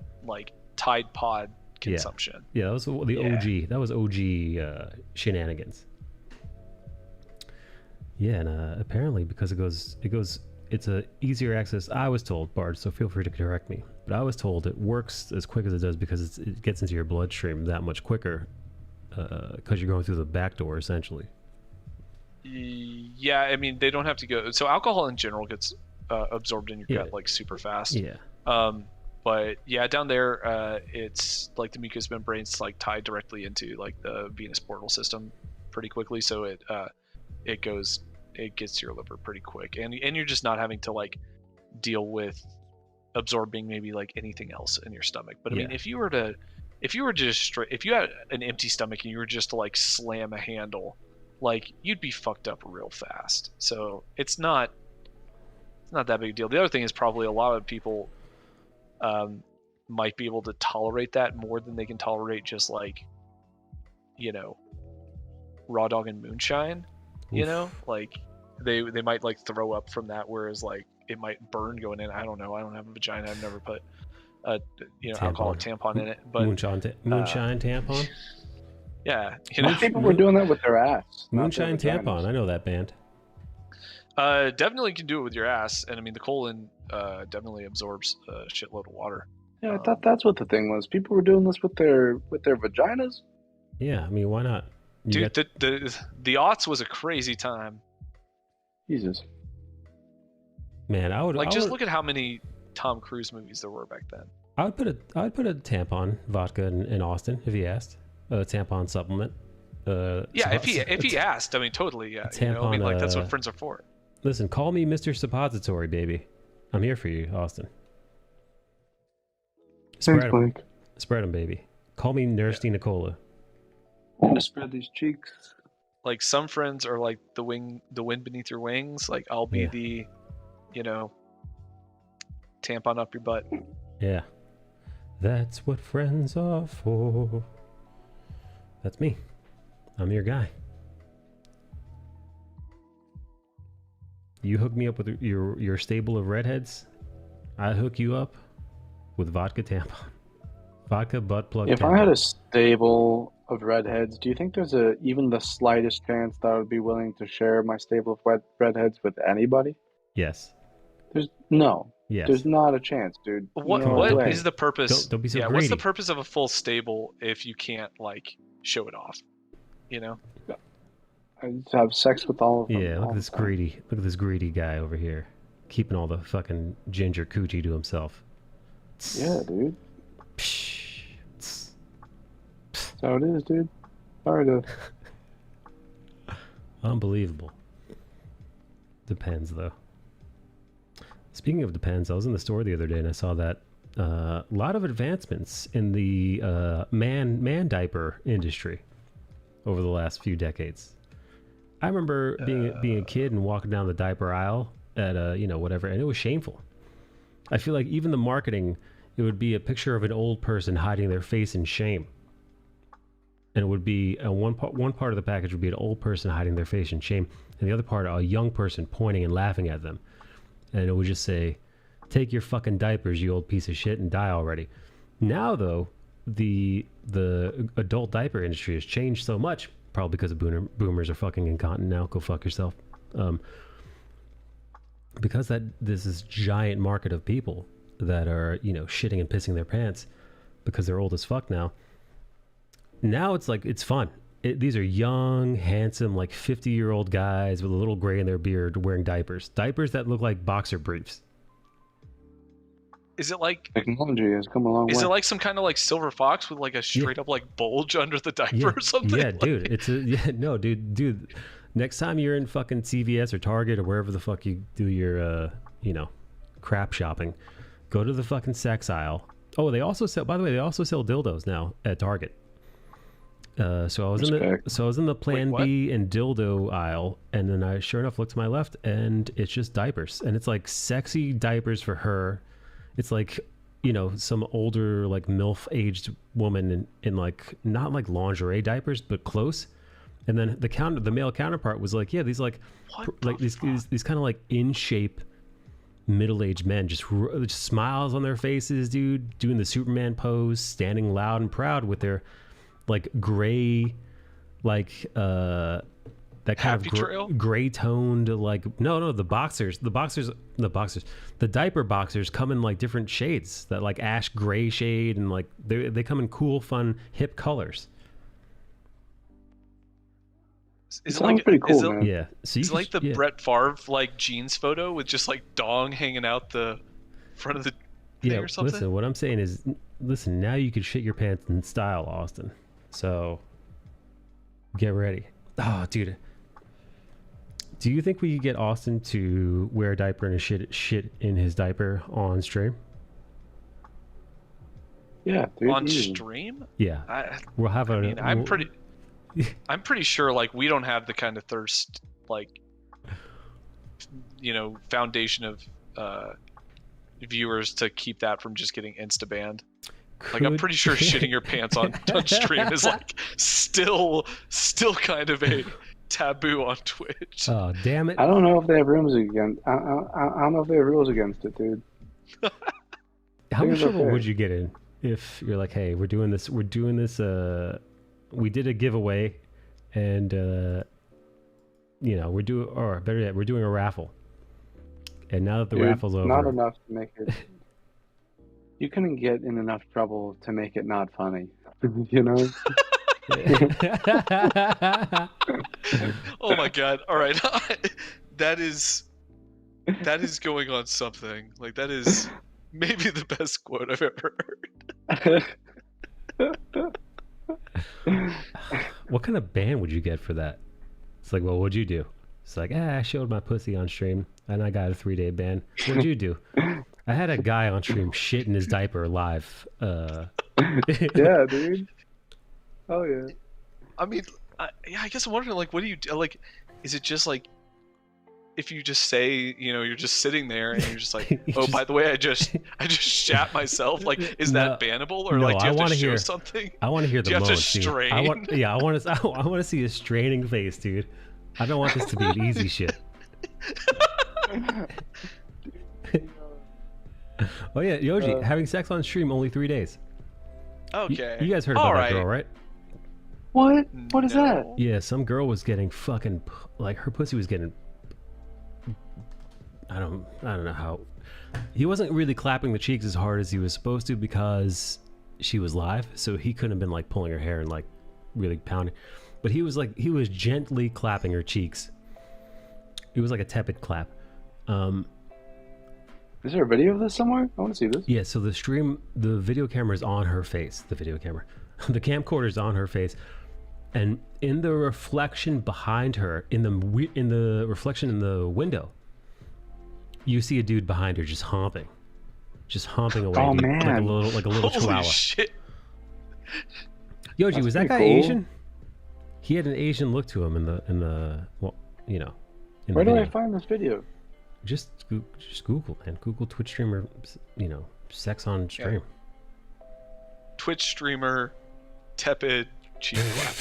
Tide Pod consumption. Yeah, that was the OG. That was OG shenanigans. Yeah, and apparently because it's a easier access. I was told, Bard, so feel free to correct me, but I was told it works as quick as it does because it gets into your bloodstream that much quicker because you're going through the back door essentially. Yeah, I mean they don't have to go. So alcohol in general gets absorbed in your gut like super fast. Yeah. But yeah, down there, it's like the mucous membrane's like tied directly into like the venous portal system pretty quickly, so it gets to your liver pretty quick, and you're just not having to like deal with absorbing maybe like anything else in your stomach. But I mean, if you had an empty stomach and you were just to like slam a handle, like you'd be fucked up real fast. So it's not that big a deal. The other thing is probably a lot of people might be able to tolerate that more than they can tolerate just like, raw dog and moonshine. Like they might like throw up from that, whereas like it might burn going in. I don't know. I don't have a vagina. I've never put alcoholic tampon in it. But moonshine tampon. Yeah, people were doing that with their ass. Moonshine tampon. I know that band. Definitely can do it with your ass, and I mean the colon definitely absorbs a shitload of water. Yeah, I thought that's what the thing was. People were doing this with their vaginas. Yeah, I mean, why not? Dude, the aughts was a crazy time. Jesus. Man, I would look at how many Tom Cruise movies there were back then. I would put a tampon vodka in Austin if he asked. A tampon supplement. If he asked, I mean, totally, yeah. Tampon, that's what friends are for. Listen, call me Mr. Suppository, baby. I'm here for you, Austin. Thanks, Mike. Spread them, baby. Call me Nursty Nicola. I'm gonna spread these cheeks. Like some friends are like the wind beneath your wings. Like I'll be the, tampon up your butt. Yeah, that's what friends are for. That's me. I'm your guy. You hook me up with your stable of redheads. I hook you up with vodka tampon. Vodka butt plug If tampon. I had a stable of redheads, do you think there's even the slightest chance that I would be willing to share my stable of redheads with anybody? Yes. There's no. Yes. There's not a chance, dude. What is the purpose? Don't be so greedy. What's the purpose of a full stable if you can't show it off? I just have sex with all of them. Yeah, look at this greedy guy over here, keeping all the fucking ginger coochie to himself. Yeah, dude. That's how it is, dude. Sorry to. Unbelievable. Depends, though. Speaking of depends, I was in the store the other day and I saw that a lot of advancements in the man diaper industry over the last few decades. I remember being a kid and walking down the diaper aisle at whatever, and it was shameful. I feel like even the marketing, it would be a picture of an old person hiding their face in shame, and it would be one part of the package would be an old person hiding their face in shame, and the other part a young person pointing and laughing at them, and it would just say, "Take your fucking diapers, you old piece of shit, and die already." Now though, the adult diaper industry has changed so much. Probably because boomers are fucking incontinent now. Go fuck yourself. Because there's this giant market of people that are, shitting and pissing their pants because they're old as fuck now. Now it's like, it's fun. These are young, handsome, 50-year-old guys with a little gray in their beard wearing diapers. Diapers that look like boxer briefs. Is it like technology has come a long way? Is it like some kind of silver fox with a straight up bulge under the diaper or something? Yeah, dude. Dude. Next time you're in fucking CVS or Target or wherever the fuck you do your crap shopping, go to the fucking sex aisle. Oh, they also sell. By the way, they also sell dildos now at Target. So I was in the Plan B and dildo aisle, and then I sure enough looked to my left, and it's just diapers, and it's sexy diapers for her. It's some older MILF aged woman in not lingerie diapers, but close. And then the male counterpart was these these kind of in shape middle-aged men just smiles on their faces, dude, doing the Superman pose, standing loud and proud with their gray that kind of gray toned the diaper boxers come in different shades, that ash gray shade, and they come in cool, fun, hip colors. Is it pretty cool, man. Yeah. So it's the Brett Favre jeans photo with just dong hanging out the front of the thing or something? Listen, what I'm saying is, now you can shit your pants in style, Austin. So get ready. Oh, dude. Do you think we could get Austin to wear a diaper and shit in his diaper on stream? Yeah, dude. On stream? Yeah. We'll have a. I'm pretty sure we don't have the kind of thirst foundation of viewers to keep that from just getting insta banned. I'm pretty sure shitting your pants on stream is still kind of a taboo on Twitch. Oh, damn it. I don't know if they have rules against. I don't know if they have rules against it, dude. How much Things are trouble fair. would you get in if you're like, hey, we're doing this, we did a giveaway, and you know, or better yet, we're doing a raffle. And now that the Dude, raffle's over, not enough to make it. You couldn't get in enough trouble to make it not funny. You know? Oh my god! All right, that is going on something. Like that is maybe the best quote I've ever heard. What kind of ban would you get for that? It's like, well, what'd you do? It's like, I showed my pussy on stream and I got a 3-day ban. What'd you do? I had a guy on stream shit in his diaper live. Yeah, dude. Oh yeah. I mean, I guess I'm wondering, like, what do you do? Like, is it just like, if you just say, you know, you're just sitting there and you're just like, oh, by the way, I just shat myself. Like, is that bannable, or no, like, do you have to show hear something? I want to hear the Do you have to moans, dude. strain? I want to see a straining face, dude. I don't want this to be an easy shit. Oh yeah, Yoji, having sex on stream only 3 days. Okay. You guys heard about that girl, right? What? What is that? Yeah, some girl was getting fucking, like, her pussy was getting, I don't know how. He wasn't really clapping the cheeks as hard as he was supposed to because she was live, so he couldn't have been like pulling her hair and like really pounding. But he was gently clapping her cheeks. It was like a tepid clap. Is there a video of this somewhere? I want to see this. Yeah, so the video camera is on her face. The camcorder is on her face, and in the reflection behind her, in the reflection in the window, you see a dude behind her just homping away. Oh, like man. a little Holy chihuahua. shit. Yoji, That's was that guy pretty cool. Asian? He had an Asian look to him in the well, you know. In Where the do video. I find this video? Just Google, man. Google Twitch streamer, you know, sex on stream. Twitch streamer, tepid cheek clap.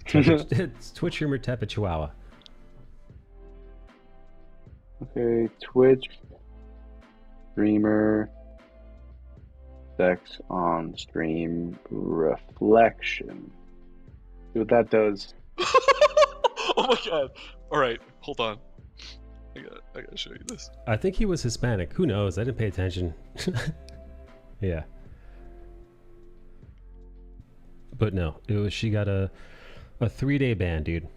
It's Twitch streamer tepid chihuahua. Okay, Twitch streamer sex on stream reflection. See what that does. Oh my god! All right, hold on. I gotta show you this. I think he was Hispanic. Who knows? I didn't pay attention. Yeah. But no, she got a 3-day ban, dude.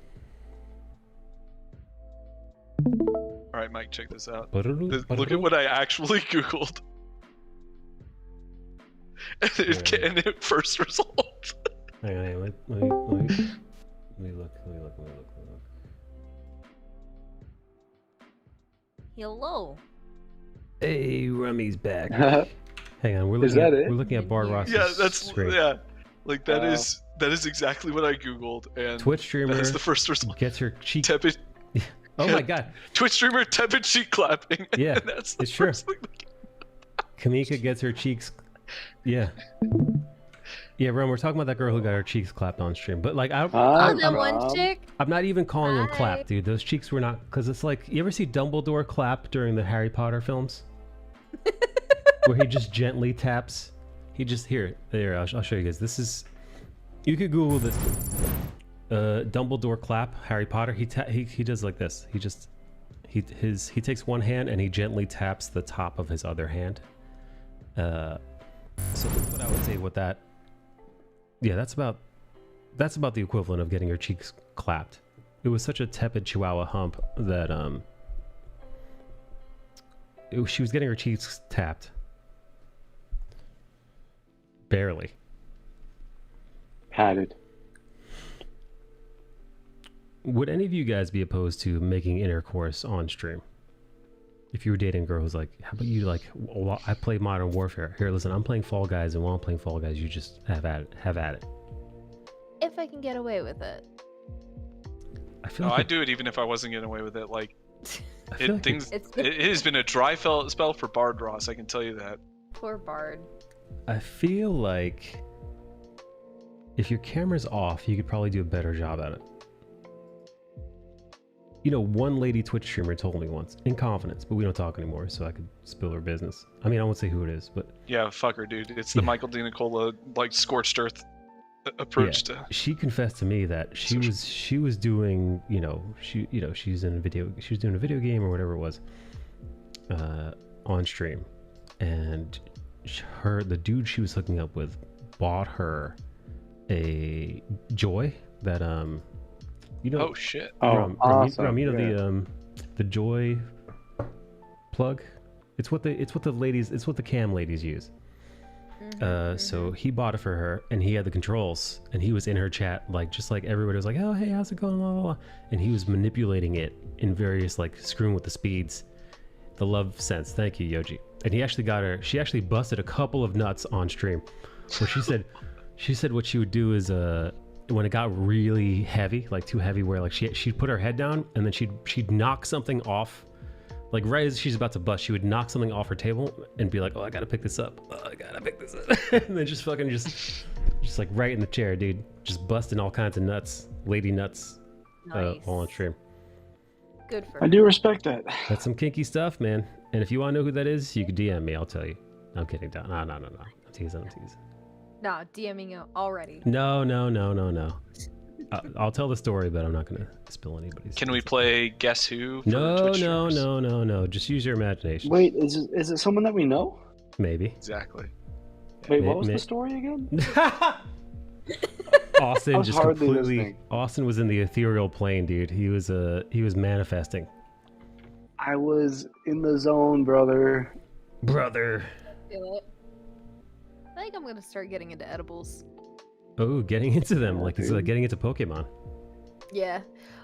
All right, Mike, check this out. Look at what I actually Googled. And it first result. Hang on, let me look. Hello. Hey, Rummy's back. Hang on, Is that it? we're looking at Bard Ross's Yeah, that's screen. yeah. Like that is exactly what I Googled, and Twitch streamer that's the first result. gets her cheek. Tepid. Oh my god. Twitch streamer tepid cheek clapping. Yeah, And that's the it's true. first thing that Kamika gets her cheeks. Yeah. Yeah, Ron, we're talking about that girl who got her cheeks clapped on stream. But like, Oh, that one chick? I'm not even calling them Hi. clap, dude. Those cheeks were not, because it's like, you ever see Dumbledore clap during the Harry Potter films? Where he just gently taps. He just, I'll show you guys. This is, you could Google this. Dumbledore clap, Harry Potter. He does like this. He takes one hand and he gently taps the top of his other hand. So that's what I would say with that. Yeah, that's about the equivalent of getting your cheeks clapped. It was such a tepid chihuahua hump that she was getting her cheeks tapped. Barely. Padded. Would any of you guys be opposed to making intercourse on stream? If you were dating a girl who's like, how about you, like, well, I play Modern Warfare. Here, listen, I'm playing Fall Guys, and while I'm playing Fall Guys, you just have at it. If I can get away with it. I feel No, like I'd do it even if I wasn't getting away with it. Like, I feel like it has been a dry spell for Bard Ross, I can tell you that. Poor Bard. I feel like if your camera's off, you could probably do a better job at it. you know, one lady Twitch streamer told me once in confidence, but we don't talk anymore, so I could spill her business. I mean, I won't say who it is, but Yeah, fuck her, dude. It's the Michael D. Nicola like scorched earth approach to. She confessed to me that she was doing, you know, she's in a video, she was doing a video game or whatever it was, on stream, and the dude she was hooking up with bought her a Joy that you know. Oh shit. Awesome. You know the Joy plug. It's what the cam ladies use. So he bought it for her, and he had the controls, and he was in her chat, like just like everybody was like, oh hey, how's it going, blah, blah, blah. And he was manipulating it in various, like screwing with the speeds, the love sense. Thank you, Yoji. And he actually got her. She actually busted a couple of nuts on stream. So she said what she would do is when it got really heavy, like too heavy, where like she'd put her head down, and then she'd knock something off. Like right as she's about to bust, she would knock something off her table and be like, "Oh, I gotta pick this up. Oh, I gotta pick this up," and then just fucking just like right in the chair, dude, just busting all kinds of nuts, lady nuts, Nice. all on stream. Good for I her. do respect that. That's some kinky stuff, man. And if you want to know who that is, you can DM me. I'll tell you. I'm kidding. No. I'm teasing. Nah, DMing you already. No. I'll tell the story, but I'm not gonna spill anybody's. Can we play Guess Who? For No. Twitch streamers? No. Just use your imagination. Wait, is it someone that we know? Maybe. Exactly. Wait, what was the story again? Austin I was just hardly completely. listening. Austin was in the ethereal plane, dude. He was manifesting. I was in the zone, brother. Feel it. I think I'm gonna start getting into edibles. Oh, getting into them like it's dude. like getting into Pokemon. Yeah.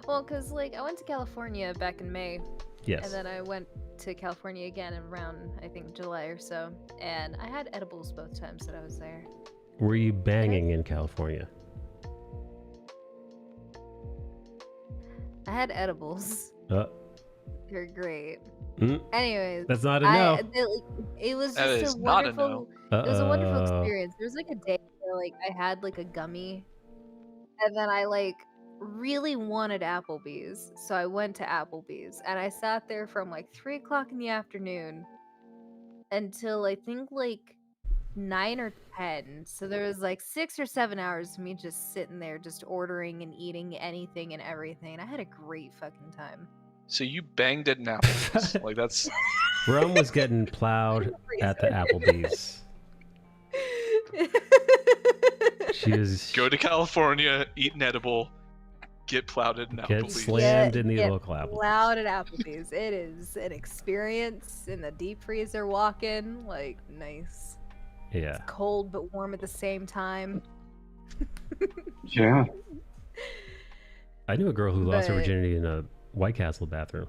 Well, cause like I went to California back in May, Yes. and then I went to California again around I think July or so, and I had edibles both times that I was there. Were you banging in California? I had edibles. They're great. Mm. Anyways, That's not a no. it was That just is a not a wonderful. no. It was a wonderful Uh-oh. experience. There was like a day where like I had like a gummy, and then I like really wanted Applebee's, so I went to Applebee's and I sat there from like 3 o'clock in the afternoon until I think like 9 or 10. So there was like 6 or 7 hours of me just sitting there, just ordering and eating anything and everything. And I had a great fucking time. So you banged at an Applebee's. Like that's Rome was getting plowed at the Applebee's. She was go to California, eat an edible, get plowed at an get Applebee's. slammed in the Get local Applebee's. loud at Applebee's. It is an experience in the deep freezer walking. Like, nice. Yeah. Cold but warm at the same time. Yeah. I knew a girl who lost her But- virginity in a White Castle bathroom.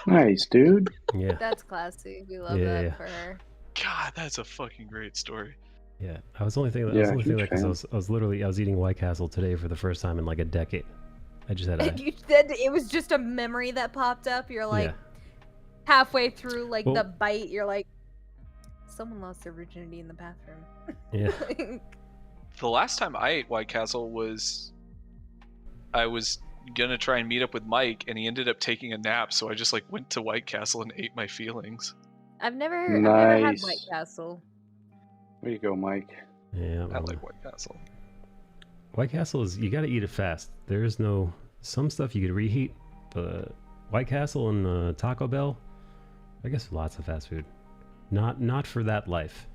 Nice, dude. Yeah. That's classy. We love Yeah, that yeah. for her. God, that's a fucking great story. Yeah. I was only thinking Yeah, that huge because fan. I was eating White Castle today for the first time in like a decade. I just had And a you said it was just a memory that popped up. You're like yeah. halfway through like Well- the bite, you're like, someone lost their virginity in the bathroom. Yeah. The last time I ate White Castle was I was gonna try and meet up with Mike, and he ended up taking a nap, so I just like went to White Castle and ate my feelings. I've never had Nice. White Castle. There you go, Mike. Yeah. I well, like White Castle. White Castle is you got to eat it fast. There is no some stuff you could reheat, but White Castle and Taco Bell, I guess lots of fast food. Not for that life.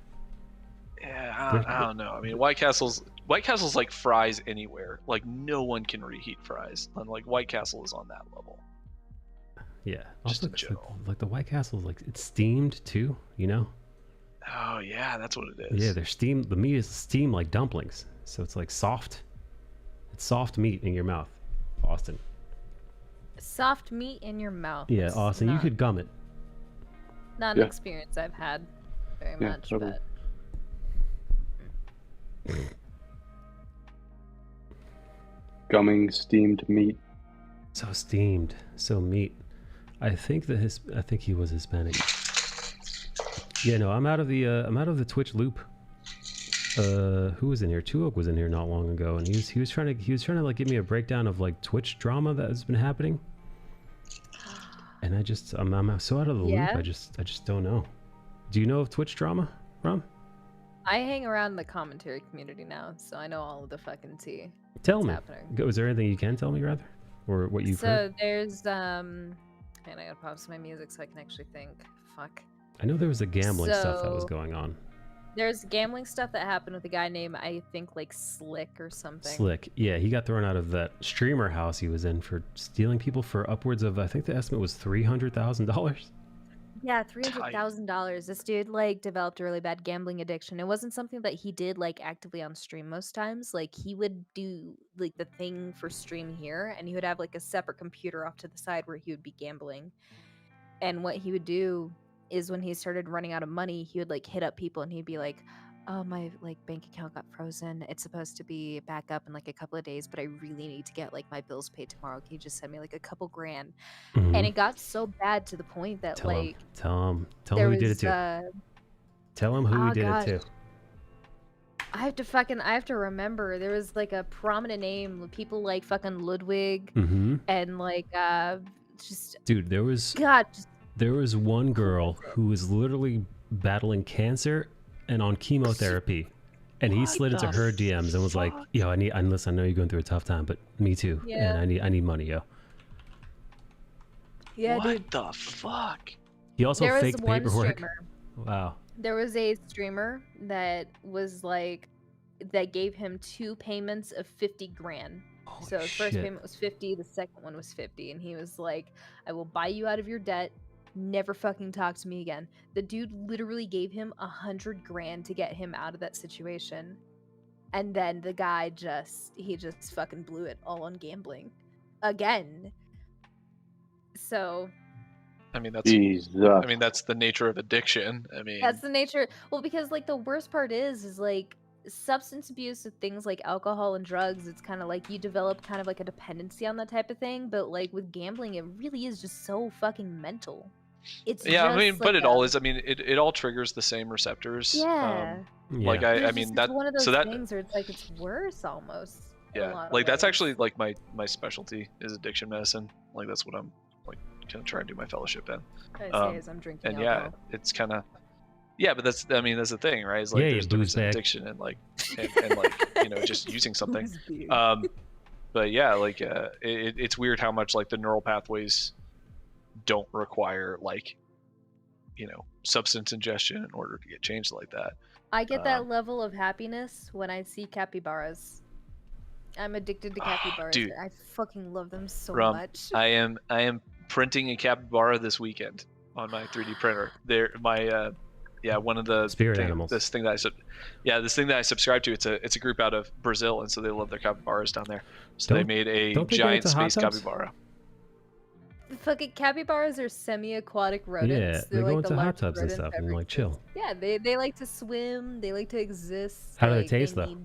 Yeah, I don't know. I mean, White Castle's like fries anywhere. Like no one can reheat fries, and like White Castle is on that level. Yeah. Just Also, in 'cause, general. like the White Castle is like it's steamed too. You know. Oh yeah, that's what it is. Yeah, they're steamed. The meat is steamed like dumplings, so it's like soft. It's soft meat in your mouth, Austin. Soft meat in your mouth. Yeah, It's Austin, you not- could gum it. Not an Yeah. experience I've had very Yeah, much, totally. but Gumming steamed meat. So steamed, so meat. I think he was Hispanic. Yeah, no, I'm out of the Twitch loop. Who was in here? Two Oak was in here not long ago, and he was trying to like give me a breakdown of like Twitch drama that has been happening. And I'm so out of the loop. Yeah? I just don't know. Do you know of Twitch drama, Rom? I hang around the commentary community now, so I know all of the fucking tea. Tell me. Happening. Was there anything you can tell me, rather, or what you've heard? So there's and I gotta pause my music so I can actually think. Fuck. I know there was a gambling stuff that was going on. There's gambling stuff that happened with a guy named, I think, like Slick or something. Slick, yeah, he got thrown out of that streamer house he was in for stealing people for upwards of, I think the estimate was $300,000. Yeah, $300,000. This dude like developed a really bad gambling addiction. It wasn't something that he did like actively on stream most times. Like he would do like the thing for stream here, and he would have like a separate computer off to the side where he would be gambling. And what he would do is when he started running out of money, he would like hit up people and he'd be like, "Oh, my like bank account got frozen. It's supposed to be back up in like a couple of days, but I really need to get like my bills paid tomorrow. Can you just send me like a couple grand?" And it got so bad to the point that Tell like him who he did it to. Tell him who he did it to. I have to remember. There was like a prominent name, people like fucking Ludwig and like just dude, there was one girl who was literally battling cancer and on chemotherapy, and he slid into her DMs and was like, "Yo, listen, I know you're going through a tough time, but me too, and I need money, yo." Yeah, what dude. the fuck? He also There was faked one paperwork. streamer. Wow. There was a streamer that was like, that gave him 2 payments of 50 grand. So his first payment was 50, the second one was 50, and he was like, "I will buy you out of your debt. Never fucking talk to me again." The dude literally gave him 100 grand to get him out of that situation, and then the guy just fucking blew it all on gambling again. So I mean, that's the nature of addiction. I mean, that's the nature. Well, because like the worst part is like substance abuse with things like alcohol and drugs, it's kind of like you develop kind of like a dependency on that type of thing. But like with gambling, it really is just so fucking mental. It's I mean, just but like it all is. I mean, it all triggers the same receptors. Yeah. Like I mean it's that. one of those so that things where it's like it's worse almost. yeah, like that's actually like my specialty is addiction medicine. Like that's what I'm like gonna try and do my fellowship in. I say as I'm drinking and alcohol. yeah, it's kind of. Yeah, but that's the thing, right? It's like there's difference in addiction and like and like just using something. But yeah, like it's weird how much like the neural pathways don't require like substance ingestion in order to get changed like that. I get that level of happiness when I see capybaras. I'm addicted to capybaras. Dude. I fucking love them so Rum, much. I am printing a capybara this weekend on my 3D printer. They're my one of the animals. This thing that I subscribe to. It's a group out of Brazil, and so they love their capybaras down there. So they made a giant space capybara. Fucking capybaras are semi-aquatic rodents. Yeah, They're they like go the into hot largest tubs and rodents stuff ever and like chill. exist. Yeah, they like to swim. They like to exist. How do they like, taste though?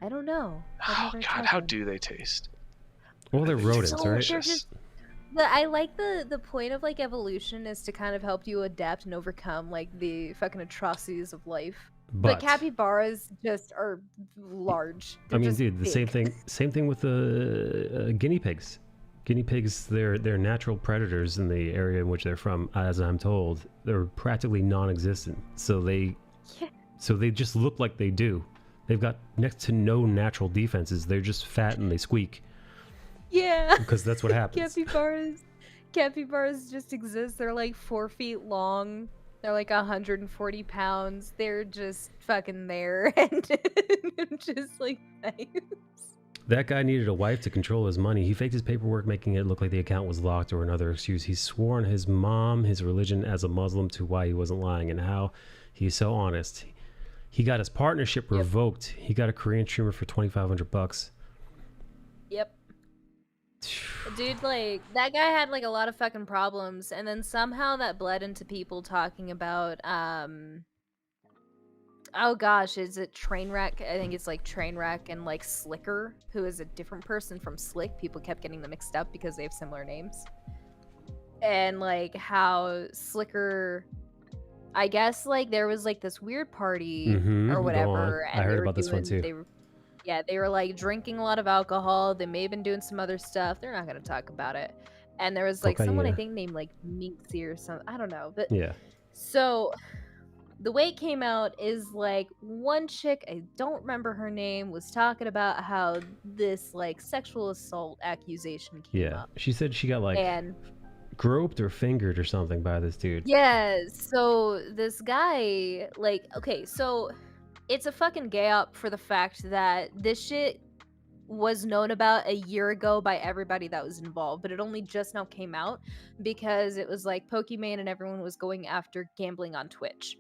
I don't know. Oh God, how do they taste? Well, they're rodents, right? They're just, I like the point of like evolution is to kind of help you adapt and overcome like the fucking atrocities of life. But capybaras just are large. They're I mean, just dude, the big. same thing with the guinea pigs. Guinea pigs, they're natural predators in the area in which they're from, as I'm told. They're practically non-existent. So they just look like they do. They've got next to no natural defenses. They're just fat and they squeak. Yeah. Because that's what happens. Capybaras just exist. They're like 4 feet long. They're like 140 pounds. They're just fucking there and just like nice. That guy needed a wife to control his money. He faked his paperwork, making it look like the account was locked or another excuse. He swore on his mom, his religion as a Muslim, to why he wasn't lying and how he's so honest. He got his partnership revoked. He got a Korean streamer for $2,500. Yep. Dude, like, that guy had, like, a lot of fucking problems, and then somehow that bled into people talking about, oh gosh, is it Trainwreck? I think it's, like, Trainwreck and, like, Slicker, who is a different person from Slick. People kept getting them mixed up because they have similar names. And, like, how Slicker... I guess, like, there was, like, this weird party or whatever. And I heard about this one, too. They were, like, drinking a lot of alcohol. They may have been doing some other stuff. They're not going to talk about it. and there was like someone I Cocaine. think named like Meeksy or something. I don't know, but Yeah. so the way it came out is like one chick, I don't remember her name, was talking about how this like sexual assault accusation came Yeah. up. She said she got like And groped or fingered or something by this dude. yeah, so this guy, like, okay, so it's a fucking gay up for the fact that this shit was known about a year ago by everybody that was involved, but it only just now came out because it was like Pokemon and everyone was going after gambling on Twitch.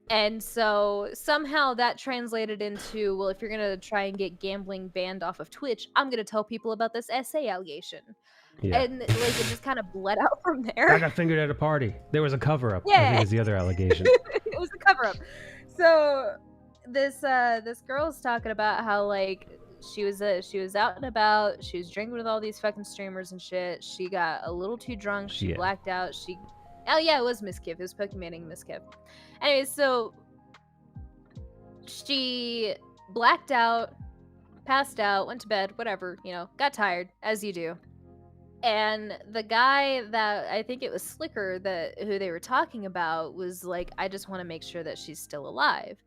And so somehow that translated into, well, if you're gonna try and get gambling banned off of Twitch, I'm gonna tell people about this SA allegation. Yeah. And like it just kind of bled out from I there. got fingered at a party. There was a cover up. I Yeah. think is the other allegation. It was a cover up. So this girl's talking about how like she was out and about, she was drinking with all these fucking streamers and shit. She got a little too drunk, she Yeah. blacked out, oh yeah, it was Miss Kiv, it was Pokemoning Miss Kiv. Anyway, so she blacked out, passed out, went to bed, whatever, got tired, as you do. And the guy that I think it was Slicker who they were talking about was like, I just want to make sure that she's still alive.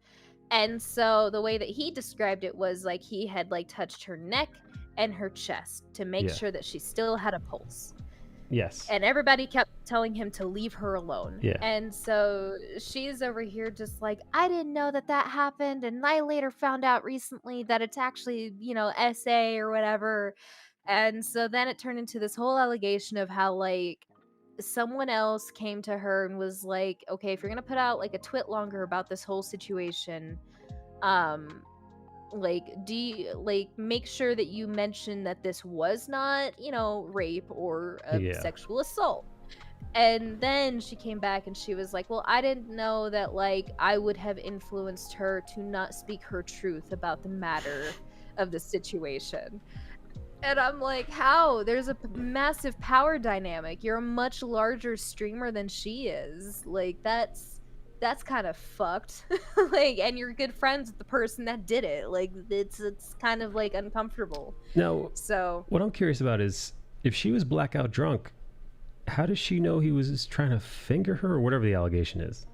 And so the way that he described it was like he had like touched her neck and her chest to make sure that she still had a pulse. Yes. And everybody kept telling him to leave her alone. Yeah. And so she's over here just like, I didn't know that happened. And I later found out recently that it's actually, SA or whatever. And so then it turned into this whole allegation of how like someone else came to her and was like, okay, if you're going to put out like a twit longer about this whole situation, like make sure that you mention that this was not rape or sexual assault. And then she came back and she was like, well, I didn't know that like I would have influenced her to not speak her truth about the matter of the situation. And I'm like, how? There's a massive power dynamic. You're a much larger streamer than she is. Like that's kind of fucked. Like, and you're good friends with the person that did it. Like it's kind of like uncomfortable. Now, so what I'm curious about is if she was blackout drunk, how does she know he was trying to finger her or whatever the allegation is?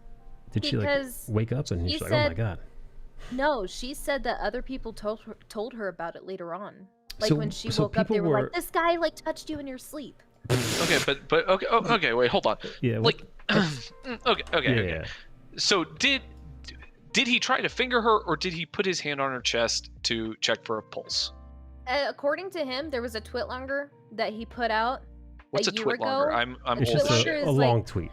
Did she like wake up and she's like, oh my god? No, she said that other people told her about it later on. Like So- when she so woke up, they people were were- like, "This guy like touched you in your sleep." Okay, but okay, okay, wait, hold on. Yeah. Like, okay. Yeah. So did he try to finger her, or did he put his hand on her chest to check for a pulse? According to him, there was a twit longer that he put out What's a year twit ago. longer? I'm It's old just as Twit shit. longer a is long like- tweet.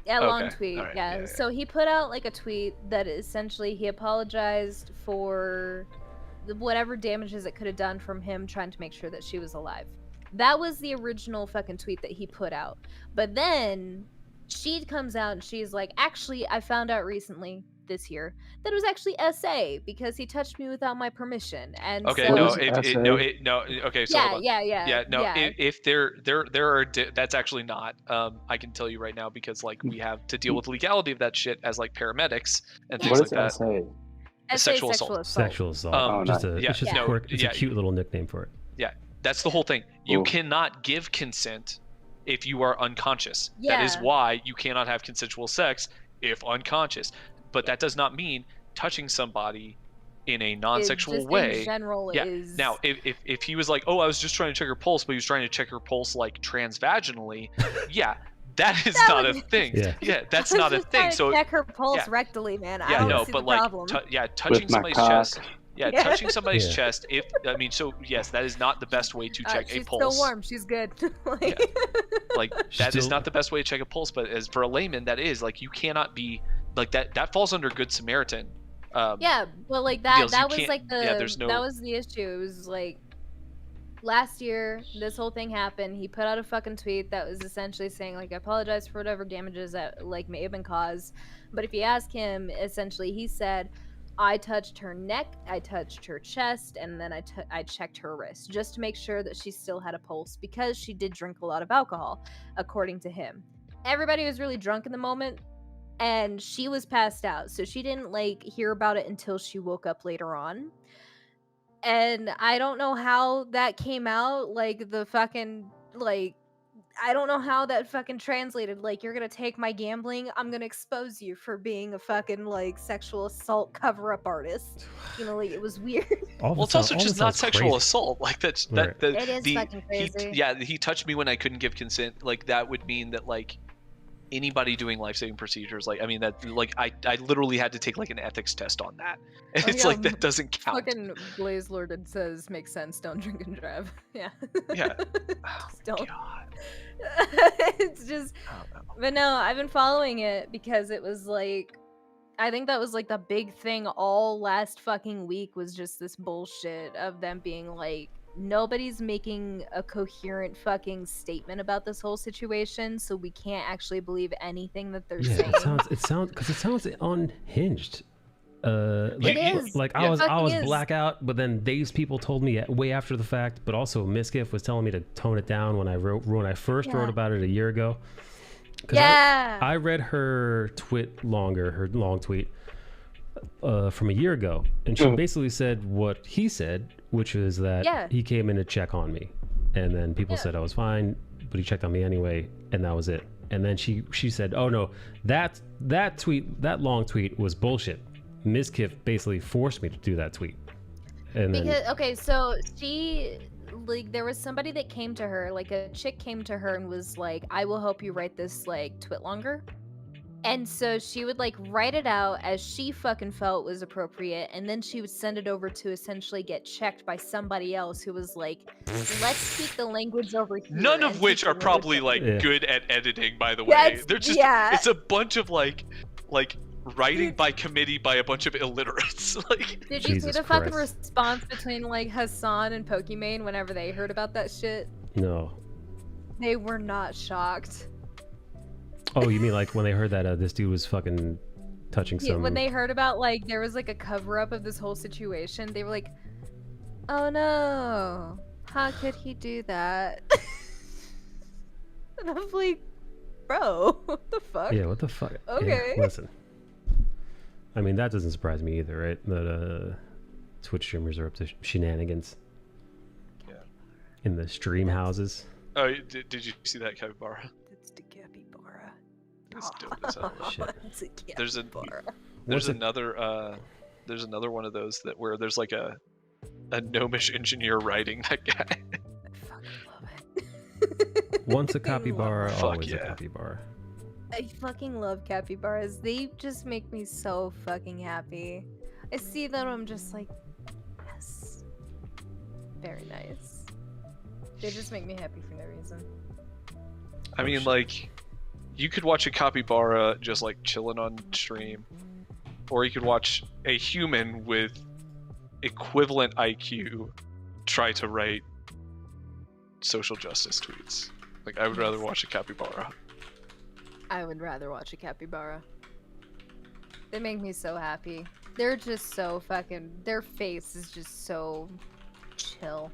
Yeah, long Okay, tweet. alright, Yeah. yeah. So he put out like a tweet that essentially he apologized for whatever damages it could have done from him trying to make sure that she was alive. That was the original fucking tweet that he put out. But then she comes out and she's like, actually, I found out recently this year that it was actually SA because he touched me without my permission. And Okay, so, no, What is no. Okay, so hold on. yeah. No. If there are that's actually not. I can tell you right now because like we have to deal with legality of that shit as like paramedics and things What like is that. SA? Sexual assault. Sexual assault. Oh, just nice. it's just Yeah. a quirk. It's Yeah. a cute little nickname for it. That's the whole thing. You Cool. cannot give consent if you are unconscious. That Yeah. is why you cannot have consensual sex if unconscious. But that does not mean touching somebody in a non-sexual just way. in general Yeah. is Now, if he was like, oh, I was just trying to check her pulse, but he was trying to check her pulse like transvaginally, yeah, that is That not would- a thing. Yeah. Yeah, that's I was not a just thing. trying to So check her pulse yeah. rectally, man. I yeah, don't no, see but the like, problem. touching With my somebody's cock. chest. Yeah, Yeah. touching somebody's Yeah. chest. So yes, that is not the best way to check a she's pulse. still warm. She's good. Like, Like that is Still- not the best way to check a pulse, but as for a layman, that is like you cannot be like that. That falls under Good Samaritan. yeah, but like that Deals, you that was can't- like the yeah, there's no- that was the issue. It was like last year this whole thing happened. He put out a fucking tweet that was essentially saying like, I apologize for whatever damages that like may have been caused. But if you ask him, essentially he said, I touched her neck, I touched her chest, and then I checked her wrist just to make sure that she still had a pulse because she did drink a lot of alcohol, according to him. Everybody was really drunk in the moment, and she was passed out, so she didn't like hear about it until she woke up later on. And I don't know how that came out, like the fucking like I don't know how that fucking translated. Like, you're gonna take my gambling, I'm gonna expose you for being a fucking like sexual assault cover-up artist. You know, like it was weird. Well, it's also just not sexual assault. Like It is fucking crazy. He touched me when I couldn't give consent. Like that would mean that like anybody doing life-saving procedures, like I mean that like I literally had to take like an ethics test on that, and it's like that doesn't count. Fucking Blaze Lord says makes sense. Don't drink and drive. Yeah. Yeah. Just don't. God. It's just. But no, I've been following it because it was like, I think that was like the big thing all last fucking week was just this bullshit of them being like, nobody's making a coherent fucking statement about this whole situation, so we can't actually believe anything that they're saying. It sounds unhinged. It is. Like I was blackout, but then these people told me way after the fact. But also, Miskiff was telling me to tone it down when I first wrote about it a year ago. I read her long tweet from a year ago, and she basically said what he said, which was that he came in to check on me, and then people said I was fine, but he checked on me anyway, and that was it. And then she said, "Oh no, that long tweet was bullshit. Miskiff basically forced me to do that tweet." And so she like there was somebody that came to her, like a chick came to her and was like, "I will help you write this like twit longer." And so she would like write it out as she fucking felt was appropriate, and then she would send it over to essentially get checked by somebody else who was like, "Let's speak the language over here." None of which are probably like good at editing, by the way. They're just it's a bunch of like writing by committee by a bunch of illiterates. Like, did you see the fucking response between like Hassan and Pokimane whenever they heard about that shit? No. They were not shocked. Oh, you mean like when they heard that this dude was fucking touching some... When they heard about like there was like a cover-up of this whole situation, they were like, "Oh no, how could he do that?" And I'm like, bro, what the fuck? Yeah, what the fuck? Okay. Yeah, listen. I mean, that doesn't surprise me either, right? That Twitch streamers are up to shenanigans. Yeah. In the stream houses. Oh, did you see that capybara? It's the capybara. It's dope as hell. Shit. It's a capybara. There's another one of those that where there's like a gnomish engineer writing that guy. I fucking love it. Once a capybara, always a capybara. I fucking love capybaras. They just make me so fucking happy. I see them, I'm just like, yes. Very nice. They just make me happy for no reason. I mean, like, you could watch a capybara just like chilling on stream, or you could watch a human with equivalent IQ try to write social justice tweets. Like, I would rather watch a capybara. I would rather watch a capybara. They make me so happy. They're just so fucking... Their face is just so chill.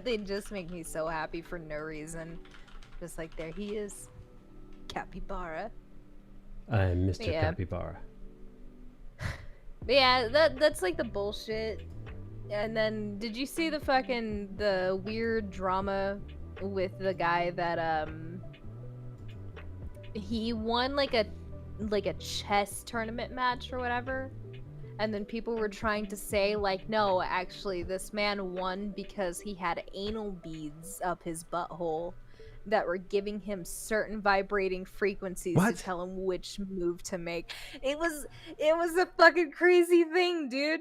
They just make me so happy for no reason. Just like, there he is. Capybara. I am Mr. Capybara. But yeah, that's like the bullshit. And then, did you see the weird drama with the guy that, he won like a chess tournament match or whatever, and then people were trying to say like, no, actually this man won because he had anal beads up his butthole that were giving him certain vibrating frequencies to tell him which move to make. It was a fucking crazy thing, dude.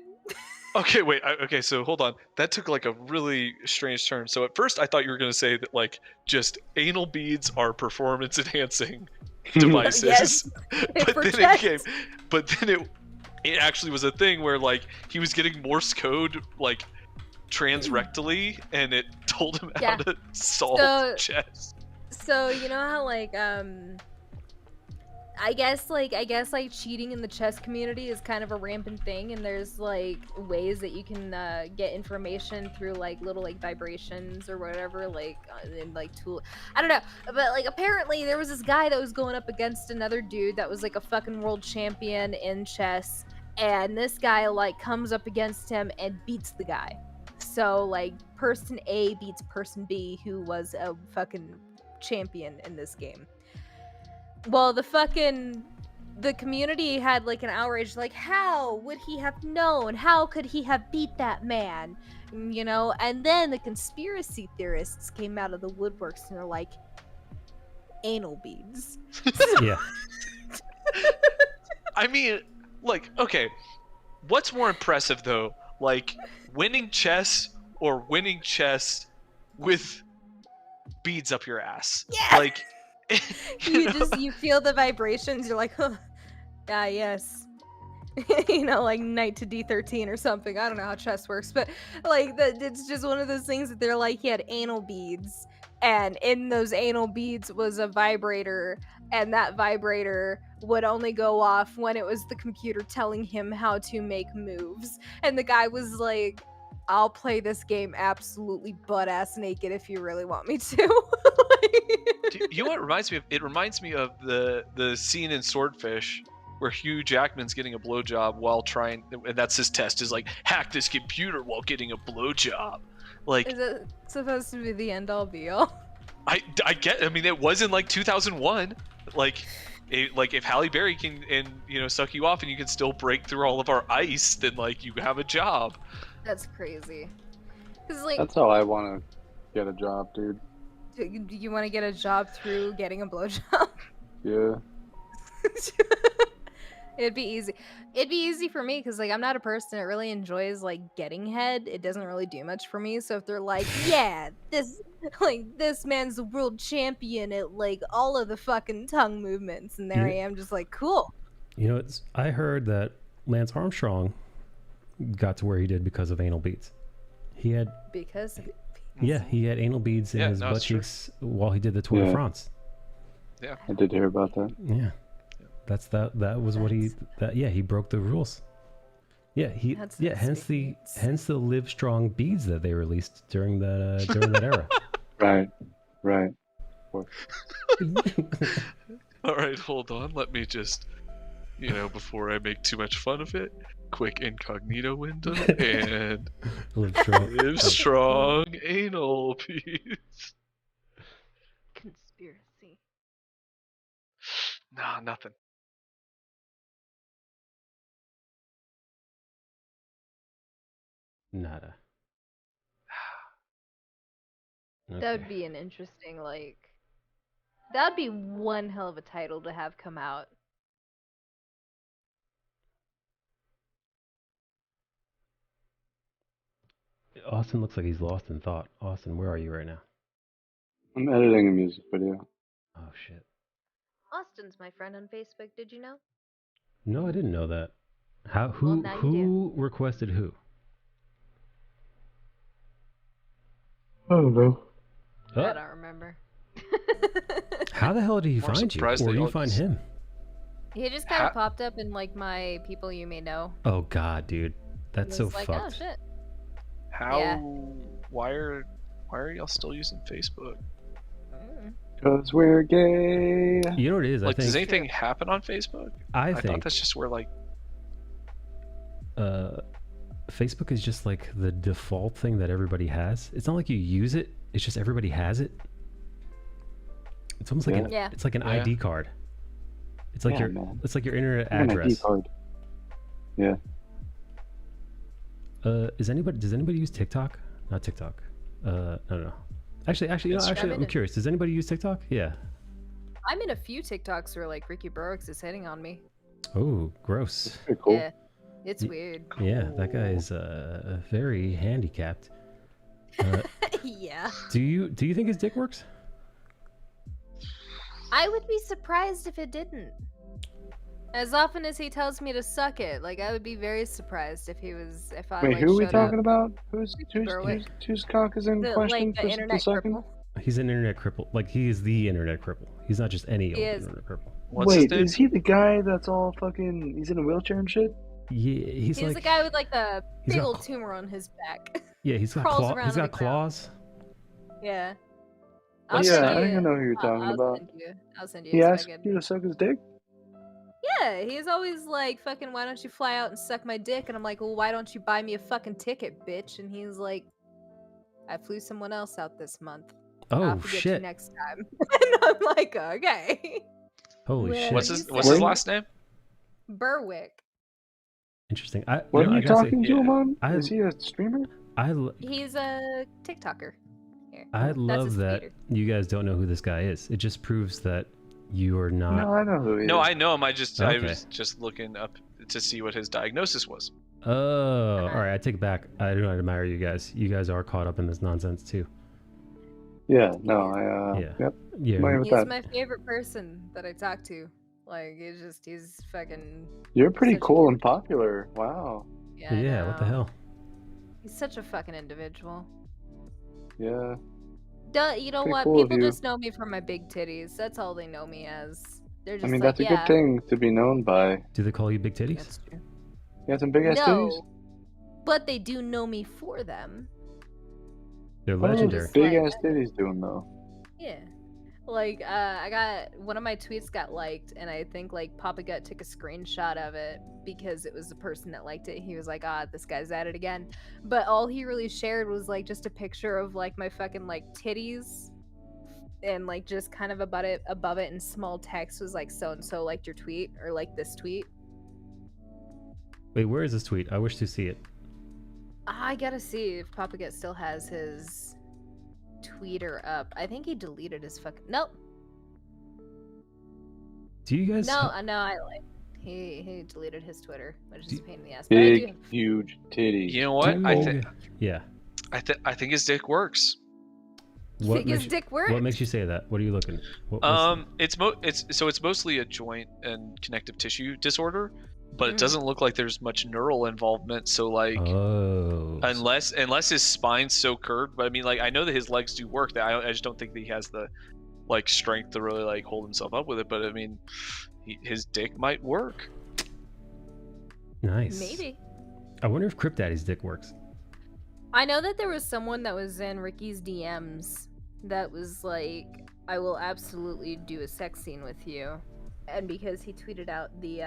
Okay, wait. Okay, so hold on. That took like a really strange turn. So at first I thought you were going to say that like just anal beads are performance enhancing devices. Yes, but then it actually was a thing where like he was getting Morse code like transrectally, and it told him how to solve chess. So you know how like I guess cheating in the chess community is kind of a rampant thing, and there's like ways that you can get information through like little like vibrations or whatever, like in like tool. I don't know, but like apparently there was this guy that was going up against another dude that was like a fucking world champion in chess, and this guy like comes up against him and beats the guy. So like person A beats person B, who was a fucking champion in this game. Well, the community had like an outrage, like, how would he have known? How could he have beat that man? You know, and then the conspiracy theorists came out of the woodworks and they're like, anal beads. Yeah. I mean, like, okay, what's more impressive though? Like, winning chess or winning chess with beads up your ass? Yeah. Like, you feel the vibrations. You're like, huh, ah, yes. You know, like knight to d13 or something. I don't know how chess works, but like it's just one of those things that they're like, he had anal beads, and in those anal beads was a vibrator, and that vibrator would only go off when it was the computer telling him how to make moves. And the guy was like, I'll play this game absolutely butt-ass naked if you really want me to. you know what it reminds me of? It reminds me of the scene in Swordfish where Hugh Jackman's getting a blowjob while trying, and that's his test, is like, hack this computer while getting a blowjob. Like, is it supposed to be the end-all be-all? I mean, it was in like 2001. Like, if Halle Berry can suck you off and you can still break through all of our ice, then like you have a job. That's crazy. 'Cause, like, That's how I want to get a job, dude. do you want to get a job through getting a blowjob? Yeah. It'd be easy. It'd be easy for me because, like, I'm not a person that really enjoys, like, getting head. It doesn't really do much for me. So if they're like, yeah, this man's the world champion at, like, all of the fucking tongue movements, and there I am just like, cool. You know, I heard that Lance Armstrong got to where he did because of anal beads. He had he had anal beads in his butt cheeks while he did the Tour de France. Yeah, I did hear about that. Yeah, that was what he broke the rules. Yeah, hence the Live Strong beads that they released during that era. Right. All right, hold on. Let me just, before I make too much fun of it, quick incognito window and live strong anal beads. Conspiracy. Nah, nothing. Nada. Okay. That would be an interesting, like, that'd be one hell of a title to have come out. Austin looks like he's lost in thought. Austin, where are you right now? I'm editing a music video. Oh shit. Austin's my friend on Facebook, did you know? No, I didn't know that. Who requested who? I don't know. I don't remember. How the hell did he find you? Or you find him? He just kind of popped up in, like, my people you may know. Oh god, dude. That's so like, fucked. Oh shit. How? Yeah. Why are y'all still using Facebook? Because we're gay. You know what it is? Like, I think, does anything happen on Facebook? I think thought that's just where, like, Facebook is just like the default thing that everybody has. It's not like you use it. It's just everybody has it. It's almost like it's like an ID card. It's like it's like your internet address. ID card. Yeah. Does anybody use TikTok? Not TikTok. No. Actually, I'm curious. Does anybody use TikTok? Yeah. I'm in a few TikToks where, like, Ricky Burrix is hitting on me. Oh, gross. That's pretty cool. Yeah, it's weird. Yeah, that guy is very handicapped. Yeah. Do you think his dick works? I would be surprised if it didn't. As often as he tells me to suck it, like, I would be very surprised if I. Wait, like, who are we showed talking up. about? Whose cock is in question like, the for internet the second? cripple. He's an internet cripple. Like, he is the internet cripple. He's not just any old internet cripple. Wait, is he the guy that's all fucking? He's in a wheelchair and shit. Yeah, he's like the guy with, like, the big old tumor on his back. Yeah, he's got claws. Yeah. I don't know who you're talking about. I'll send you. He asked you to suck his dick? Yeah, he's always like, fucking, why don't you fly out and suck my dick? And I'm like, well, why don't you buy me a fucking ticket, bitch? And he's like, I flew someone else out this month. Oh, I'll forget shit. you next time. And I'm like, okay. Holy Well, shit. What's you his said- What's his last name? Berwick. Interesting. What I are you gotta say, talking to yeah. him on? I- Is he a streamer? He's a TikToker. Here. I That's love his that Twitter. you guys don't know who this guy is. It just proves that you are not. No, I know who he is. No, I know him. I Okay. was just looking up to see what his diagnosis was. Oh, all right. I take it back. I do not admire you guys. You guys are caught up in this nonsense too. Yeah, no, Yeah. Yep. Yeah. Familiar with He's that. my favorite person that I talk to. Like, he's fucking. You're pretty such a cool good- and popular. Wow. Yeah, I Yeah. What the know. hell? He's such a fucking individual. Yeah. Duh, you know Pretty what? cool of People you. just know me for my big titties. That's all they know me as. They're just I mean, like, that's a yeah. good thing to be known by. Do they call you Big Titties? That's true. You got some big ass No, titties? but they do know me for them. They're What are those legendary. big Like- ass titties doing though? Yeah. Like, I got one of my tweets got liked, and I think like Papa Gut took a screenshot of it because it was the person that liked it. He was like, "Ah, this guy's at it again." But all he really shared was like just a picture of like my fucking like titties, and like just kind of above it in small text was like, "So and so liked your tweet," or like this tweet. Wait, where is this tweet? I wish to see it. I gotta see if Papa Gut still has his tweeter up. I think he deleted his fucking. Nope. Do you guys? No, I like. He deleted his Twitter, which is a pain in the ass. But I Big, do. huge titties. You know what? I think Yeah. I think his dick works. What Think his makes, dick works? what makes you say that? What are you looking? What's It's mostly a joint and connective tissue disorder, but it Mm. doesn't look like there's much neural involvement. So like, Oh. unless his spine's so curved, but I mean, like, I know that his legs do work. That I just don't think that he has the like strength to really like hold himself up with it. But I mean, his dick might work. Nice. Maybe. I wonder if Crip Daddy's dick works. I know that there was someone that was in Ricky's DMs that was like, "I will absolutely do a sex scene with you," and because he tweeted out the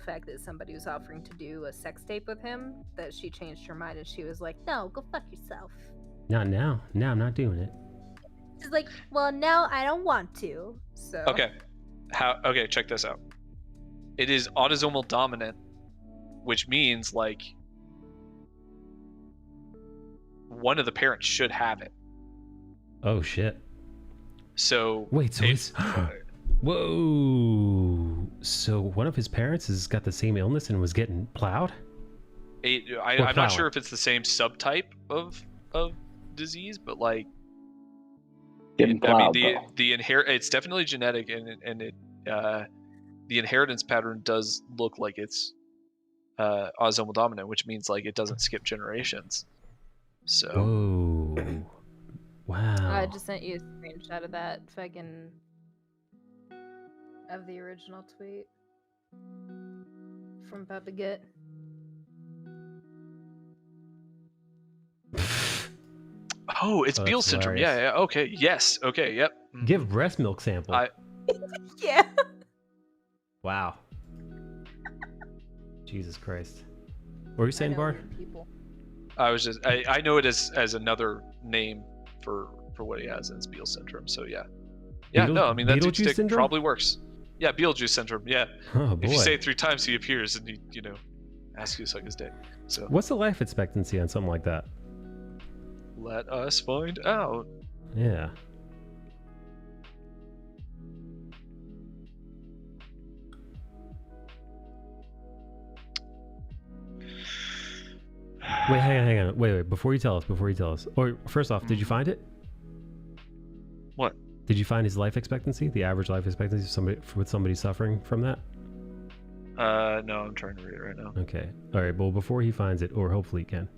fact that somebody was offering to do a sex tape with him, that she changed her mind and she was like, "No, go fuck yourself." Not now. Now I'm not doing it. She's like, "Well, now I don't want to." So Okay, Okay, check this out. It is autosomal dominant, which means like one of the parents should have it. Oh shit. So Wait. So if- whoa. So one of his parents has got the same illness and was getting plowed. I'm not plowing. sure if it's the same subtype of disease, but like, Getting I mean, plowed, the it's definitely genetic, and it the inheritance pattern does look like it's autosomal dominant, which means like it doesn't skip generations. So Whoa. Wow. I just sent you a screenshot of that fucking of the original tweet from Papa Gut. oh, it's Oh, Beal that's syndrome. hilarious. Yeah. Okay. Yes. Okay. Yep. Mhm. Give breast milk sample. Yeah. Wow. Jesus Christ. What were you saying, Bard? People. I was just I know it as another name for what he has, and it's Beal syndrome. So yeah. Yeah. No, I mean that dude's Beetlejuice dick syndrome? probably works. Yeah, Beetlejuice syndrome. Yeah. Oh boy. If you say it 3 times, he appears and you know asks you to suck his dick. So What's the life expectancy on something like that? let us find out. Yeah. Wait, hang on. Wait. Before you tell us. Or first off, did you find it? What? Did you find his life expectancy? The average life expectancy with somebody suffering from that? No, I'm trying to read it right now. Okay. All right. Well, before he finds it, or hopefully he can.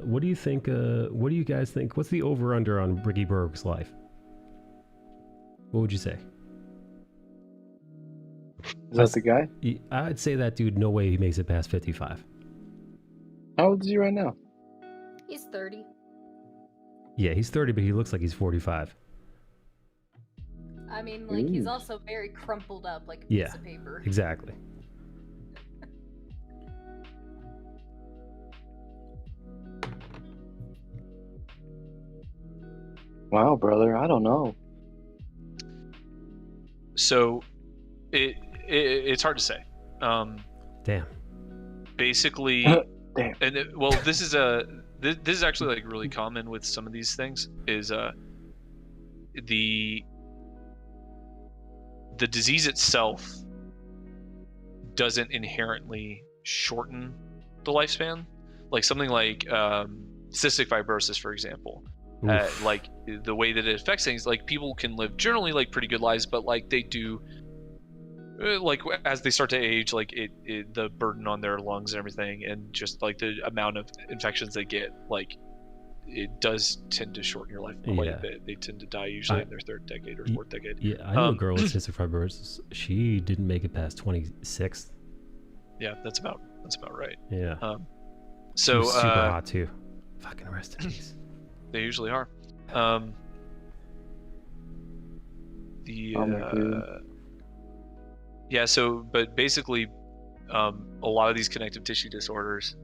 What do you think? What do you guys think? What's the over/under on Ricky Berg's life? What would you say? Is that the guy? I'd say that dude. No way he makes it past 55. How old is he right now? He's 30. Yeah, he's 30, but he looks like he's 45. I mean, like, he's Ooh. also very crumpled up like a Yeah. piece of paper. Exactly. Wow, brother, I don't know. So it's hard to say. Damn. Basically, Damn. and this is actually like really common with some of these things is the disease itself doesn't inherently shorten the lifespan. Like something like cystic fibrosis, for example. Like the way that it affects things, like people can live generally like pretty good lives, but like they do, like as they start to age, like the burden on their lungs and everything, and just like the amount of infections they get, like it does tend to shorten your life quite a bit. They tend to die usually in their third decade or fourth decade. Yeah, I know a girl with cystic fibrosis. She didn't make it past 26. Yeah, that's about right. Yeah. So she was super hot too. Fucking rest in peace. They usually are. Yeah. So, but basically, a lot of these connective tissue disorders.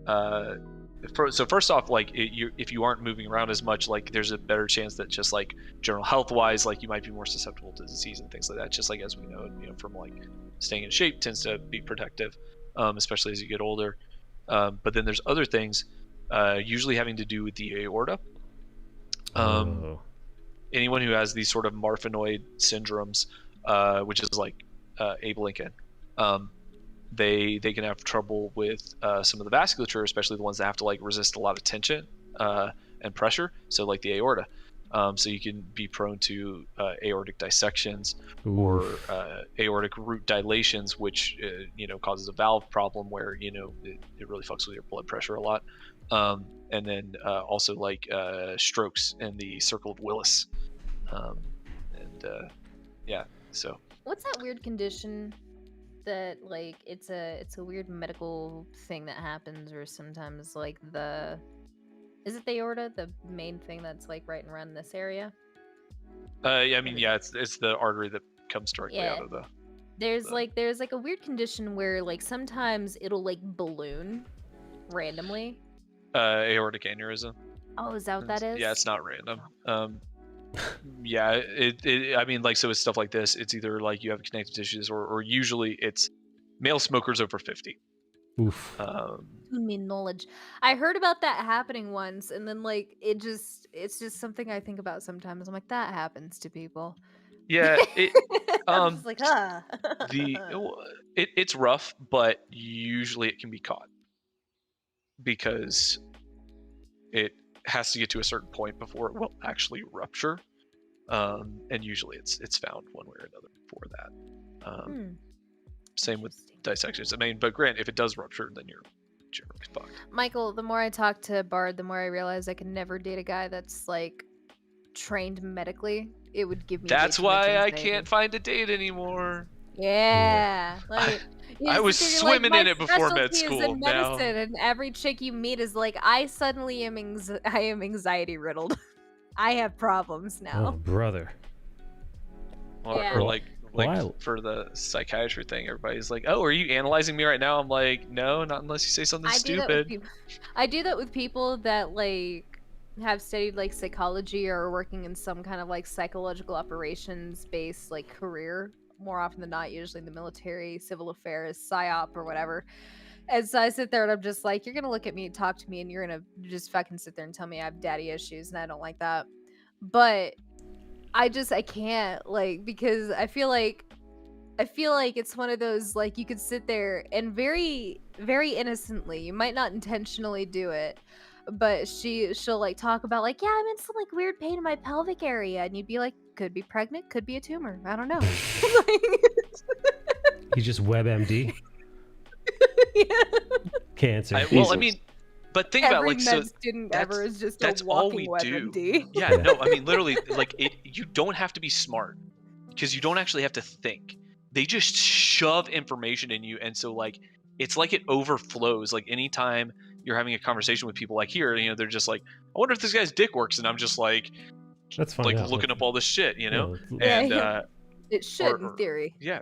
So first off, like if you aren't moving around as much, like there's a better chance that just like general health wise, like you might be more susceptible to disease and things like that. Just like as we know, from like staying in shape tends to be protective, especially as you get older. But then there's other things, usually having to do with the aorta. Anyone who has these sort of Marfanoid syndromes, which is like Abe Lincoln, they can have trouble with some of the vasculature, especially the ones that have to like resist a lot of tension and pressure. So like the aorta. So you can be prone to aortic dissections or aortic root dilations, which causes a valve problem where it really fucks with your blood pressure a lot. And then also like strokes and the circle of Willis. So what's that weird condition that like it's a weird medical thing that happens, or sometimes like is it the aorta, the main thing that's like right around this area? It's the artery that comes directly out of the. There's like a weird condition where like sometimes it'll like balloon randomly. Aortic aneurysm. Oh, is that what that is? Yeah, it's not random. So it's stuff like this. It's either like you have connective tissues, or usually it's male smokers over 50. Oof. Me knowledge. I heard about that happening once, and then like it's just something I think about sometimes. I'm like, that happens to people. Yeah, I'm just like, it's rough, but usually it can be caught because it has to get to a certain point before it will actually rupture, and usually it's found one way or another before that. Same with dissections. But Grant, if it does rupture, then you're generally fucked. Michael, the more I talk to Bard, the more I realize I can never date a guy that's like trained medically. It would give me. That's why I can't find a date anymore. Yeah. Like, I was swimming in it before med school. In medicine, and every chick you meet is like, I suddenly am anxiety riddled. I have problems now. Oh, brother. Or like for the psychiatry thing, everybody's like, "Oh, are you analyzing me right now?" I'm like, "No, not unless you say something stupid." I do that with people that like have studied like psychology or are working in some kind of like psychological operations based like career. More often than not, usually in the military, civil affairs, psyop, or whatever. And so I sit there and I'm just like, you're gonna look at me and talk to me, and you're gonna just fucking sit there and tell me I have daddy issues, and I don't like that. But I can't, like, because I feel like it's one of those, like, you could sit there and very, very innocently, you might not intentionally do it, but she'll like talk about like, yeah, I'm in some like weird pain in my pelvic area, and you'd be like, could be pregnant, could be a tumor, I don't know. He's just WebMD. Yeah. Cancer. But think about like, so student ever is just that's a walking all we do. WebMD. Yeah, no, I mean literally, like you don't have to be smart because you don't actually have to think. They just shove information in you, and so like it's like it overflows. Like anytime you're having a conversation with people like here, they're just like, I wonder if this guy's dick works, and I'm just like, that's fine. Like looking up all this shit, Yeah, it should in theory. Yeah,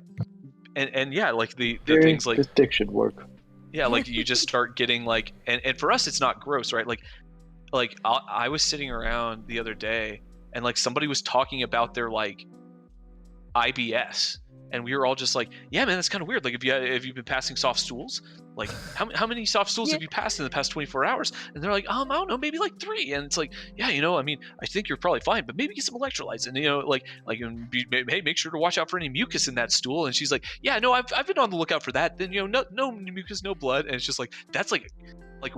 and yeah, like the things like this dick should work. Yeah, like you just start getting like, and for us it's not gross, right? Like I was sitting around the other day, and like somebody was talking about their like IBS, and we were all just like, yeah, man, that's kind of weird. Like, if you've been passing soft stools, like how many soft stools have you passed in the past 24 hours? And they're like, I don't know, maybe like 3. And it's like, yeah, I mean, I think you're probably fine, but maybe get some electrolytes, and hey, make sure to watch out for any mucus in that stool. And she's like, yeah, no, I've been on the lookout for that. Then no mucus, no blood. And it's just like, that's like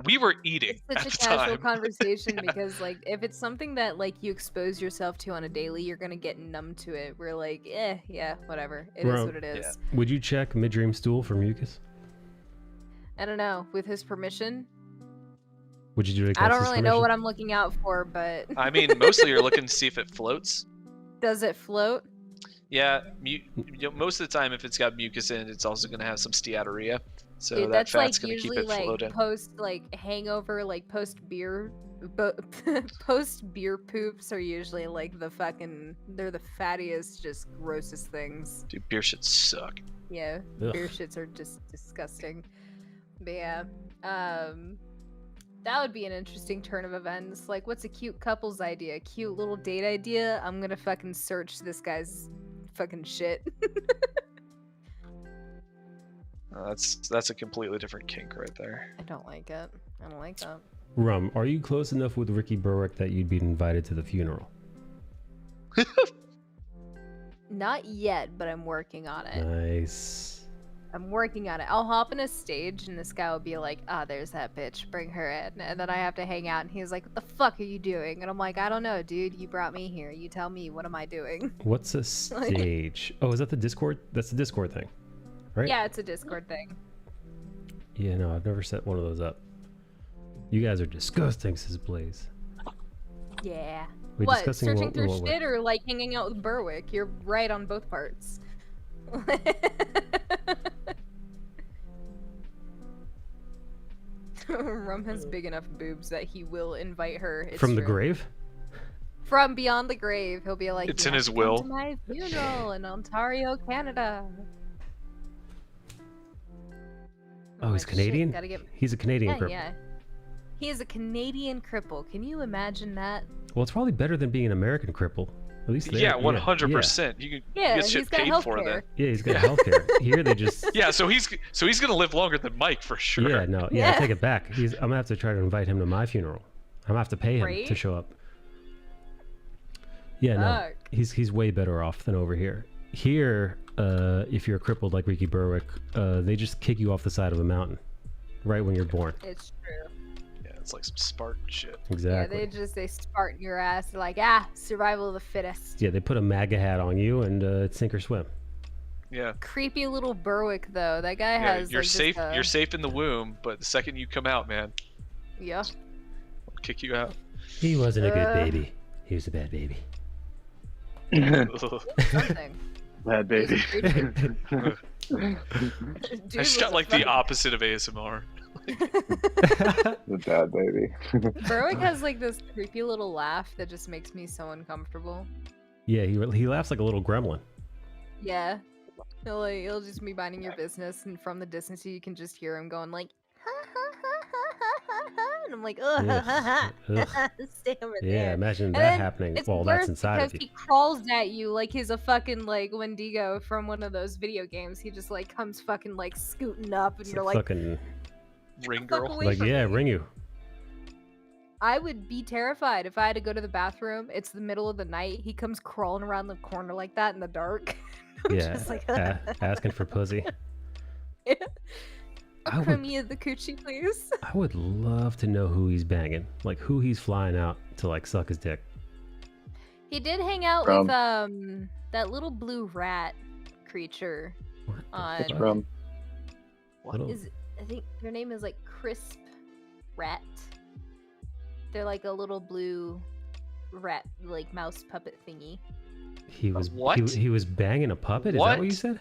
we were eating It's at such a the casual time. conversation Yeah. because like if it's something that like you expose yourself to on a daily, you're gonna get numb to it. We're like, yeah, whatever. It is what it is. Yeah. Would you check mid-dream stool for mucus? I don't know. With his permission, Would you do it? I don't really know what I'm looking out for, but I mean, mostly you're looking to see if it floats. does it float? Yeah, most of the time, if it's got mucus in it, it's also going to have some steatorrhea. So Dude, that that's fat's like going to keep usually it like floating. post like hangover, like post beer poops are usually like they're the fattiest, just grossest things. Dude, beer shits suck. Yeah, Ugh. beer shits are just disgusting. But yeah, that would be an interesting turn of events. Like, what's a cute couple's idea? A cute little date idea? I'm gonna fucking search this guy's fucking shit. That's a completely different kink right there. I don't like it. I don't like that. Rum, are you close enough with Ricky Berwick that you'd be invited to the funeral? Not yet, but I'm working on it. Nice. I'm working on it. I'll hop in a stage and this guy will be like, there's that bitch, bring her in. And then I have to hang out and he's like, what the fuck are you doing? And I'm like, I don't know, dude. You brought me here. You tell me, what am I doing? What's a stage? Oh, is that the Discord? That's the Discord thing, right? Yeah, it's a Discord thing. Yeah, no, I've never set one of those up. You guys are disgusting, says Blaze. Yeah. Wait, What, discussing searching what- through what way? shit or like hanging out with Berwick? You're right on both parts. Rum has big enough boobs that he will invite her. It's From the true. grave? From beyond the grave, he'll be like, It's "You in have his to will." come to my funeral in Ontario, Canada. Oh, I'm he's like, "Shit, Canadian? gotta get... He's a Canadian Yeah, cripple. yeah. He is a Canadian cripple. Can you imagine that? Well, it's probably better than being an American cripple. At least there. Yeah, Yeah, 100%. You can Yeah, get shit he's got paid for healthcare. that. Yeah, he's got healthcare. Here they just. Yeah, so he's gonna live longer than Mike for sure. Yeah, no, Yeah. I take it back. I'm gonna have to try to invite him to my funeral. I'm gonna have to pay him to Right? show up. Yeah, no, Fuck. he's way better off than over here. Here, if you're crippled like Ricky Berwick, they just kick you off the side of a mountain, right when you're born. It's true. Yeah, it's like some Spartan shit. Exactly. Yeah, they Spartan your ass. They're like, survival of the fittest. Yeah, they put a MAGA hat on you and it's sink or swim. Yeah. Creepy little Berwick though. That guy Yeah, has you're like, just safe. a- You're safe in the womb, but the second you come out, man, Yeah. I'll kick you out. He wasn't a good Uh. baby. He was a bad baby. Ugh. Something. Bad baby. Dude I just got was a like the opposite of ASMR. The bad baby. Berwick has like this creepy little laugh that just makes me so uncomfortable. Yeah, he laughs like a little gremlin. Yeah. He'll just be minding your business, and from the distance you can just hear him going like, and I'm like, ugh, Ugh. stay over Yeah, there. imagine And that then happening it's while worse that's inside because of you. he crawls at you like he's a fucking like Wendigo from one of those video games. He just like comes fucking like scooting up, and It's you're like like, fucking Ring fuck girl. away like from yeah, me. ring you. I would be terrified if I had to go to the bathroom. It's the middle of the night. He comes crawling around the corner like that in the dark. I'm Yeah, just like, asking for pussy. A I would- crummy of the coochie, please. I would love to know who he's banging, like who he's flying out to like suck his dick. He did hang out From- with that little blue rat creature What the on fuck? From Little- I think their name is like Crisp Rat. They're like a little blue rat, like mouse puppet thingy. he was What? He was banging a puppet. Is that what you What? said?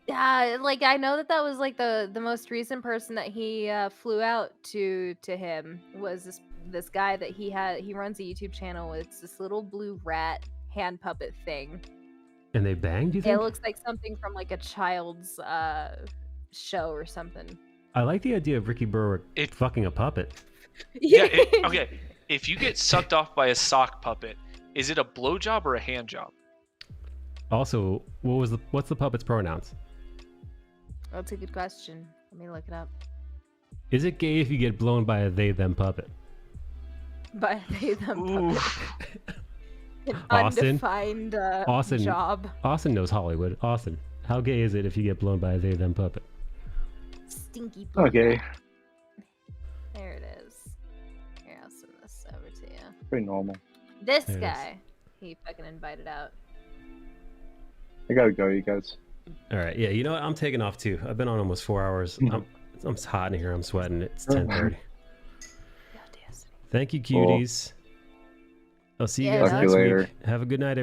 Yeah, like I know that was like the most recent person that he flew out to him was this guy that he runs a YouTube channel. It's this little blue rat hand puppet thing. And they banged? You It think? looks like something from like a child's show or something. I like the idea of Ricky Berwick fucking a puppet. Yeah. Okay. If you get sucked off by a sock puppet, Is it a blowjob or a hand job? Also, what's the puppet's pronouns? That's a good question. Let me look it up. Is it gay if you get blown by a they them puppet? By they them puppet. An Austin? undefined Austin. job. Austin knows Hollywood. Austin, how gay is it if you get blown by a they them puppet? Stinky. Okay, There it is. Here, I'll send this over to you. pretty normal. This There it is. guy. He fucking invited out. I gotta go, you guys. All right, yeah. You know what? I'm taking off too. I've been on almost 4 hours. I'm hot in here. I'm sweating. It's 10:30. Thank you, cuties. I'll see you Yeah, guys Talk to next you later. week. Have a good night,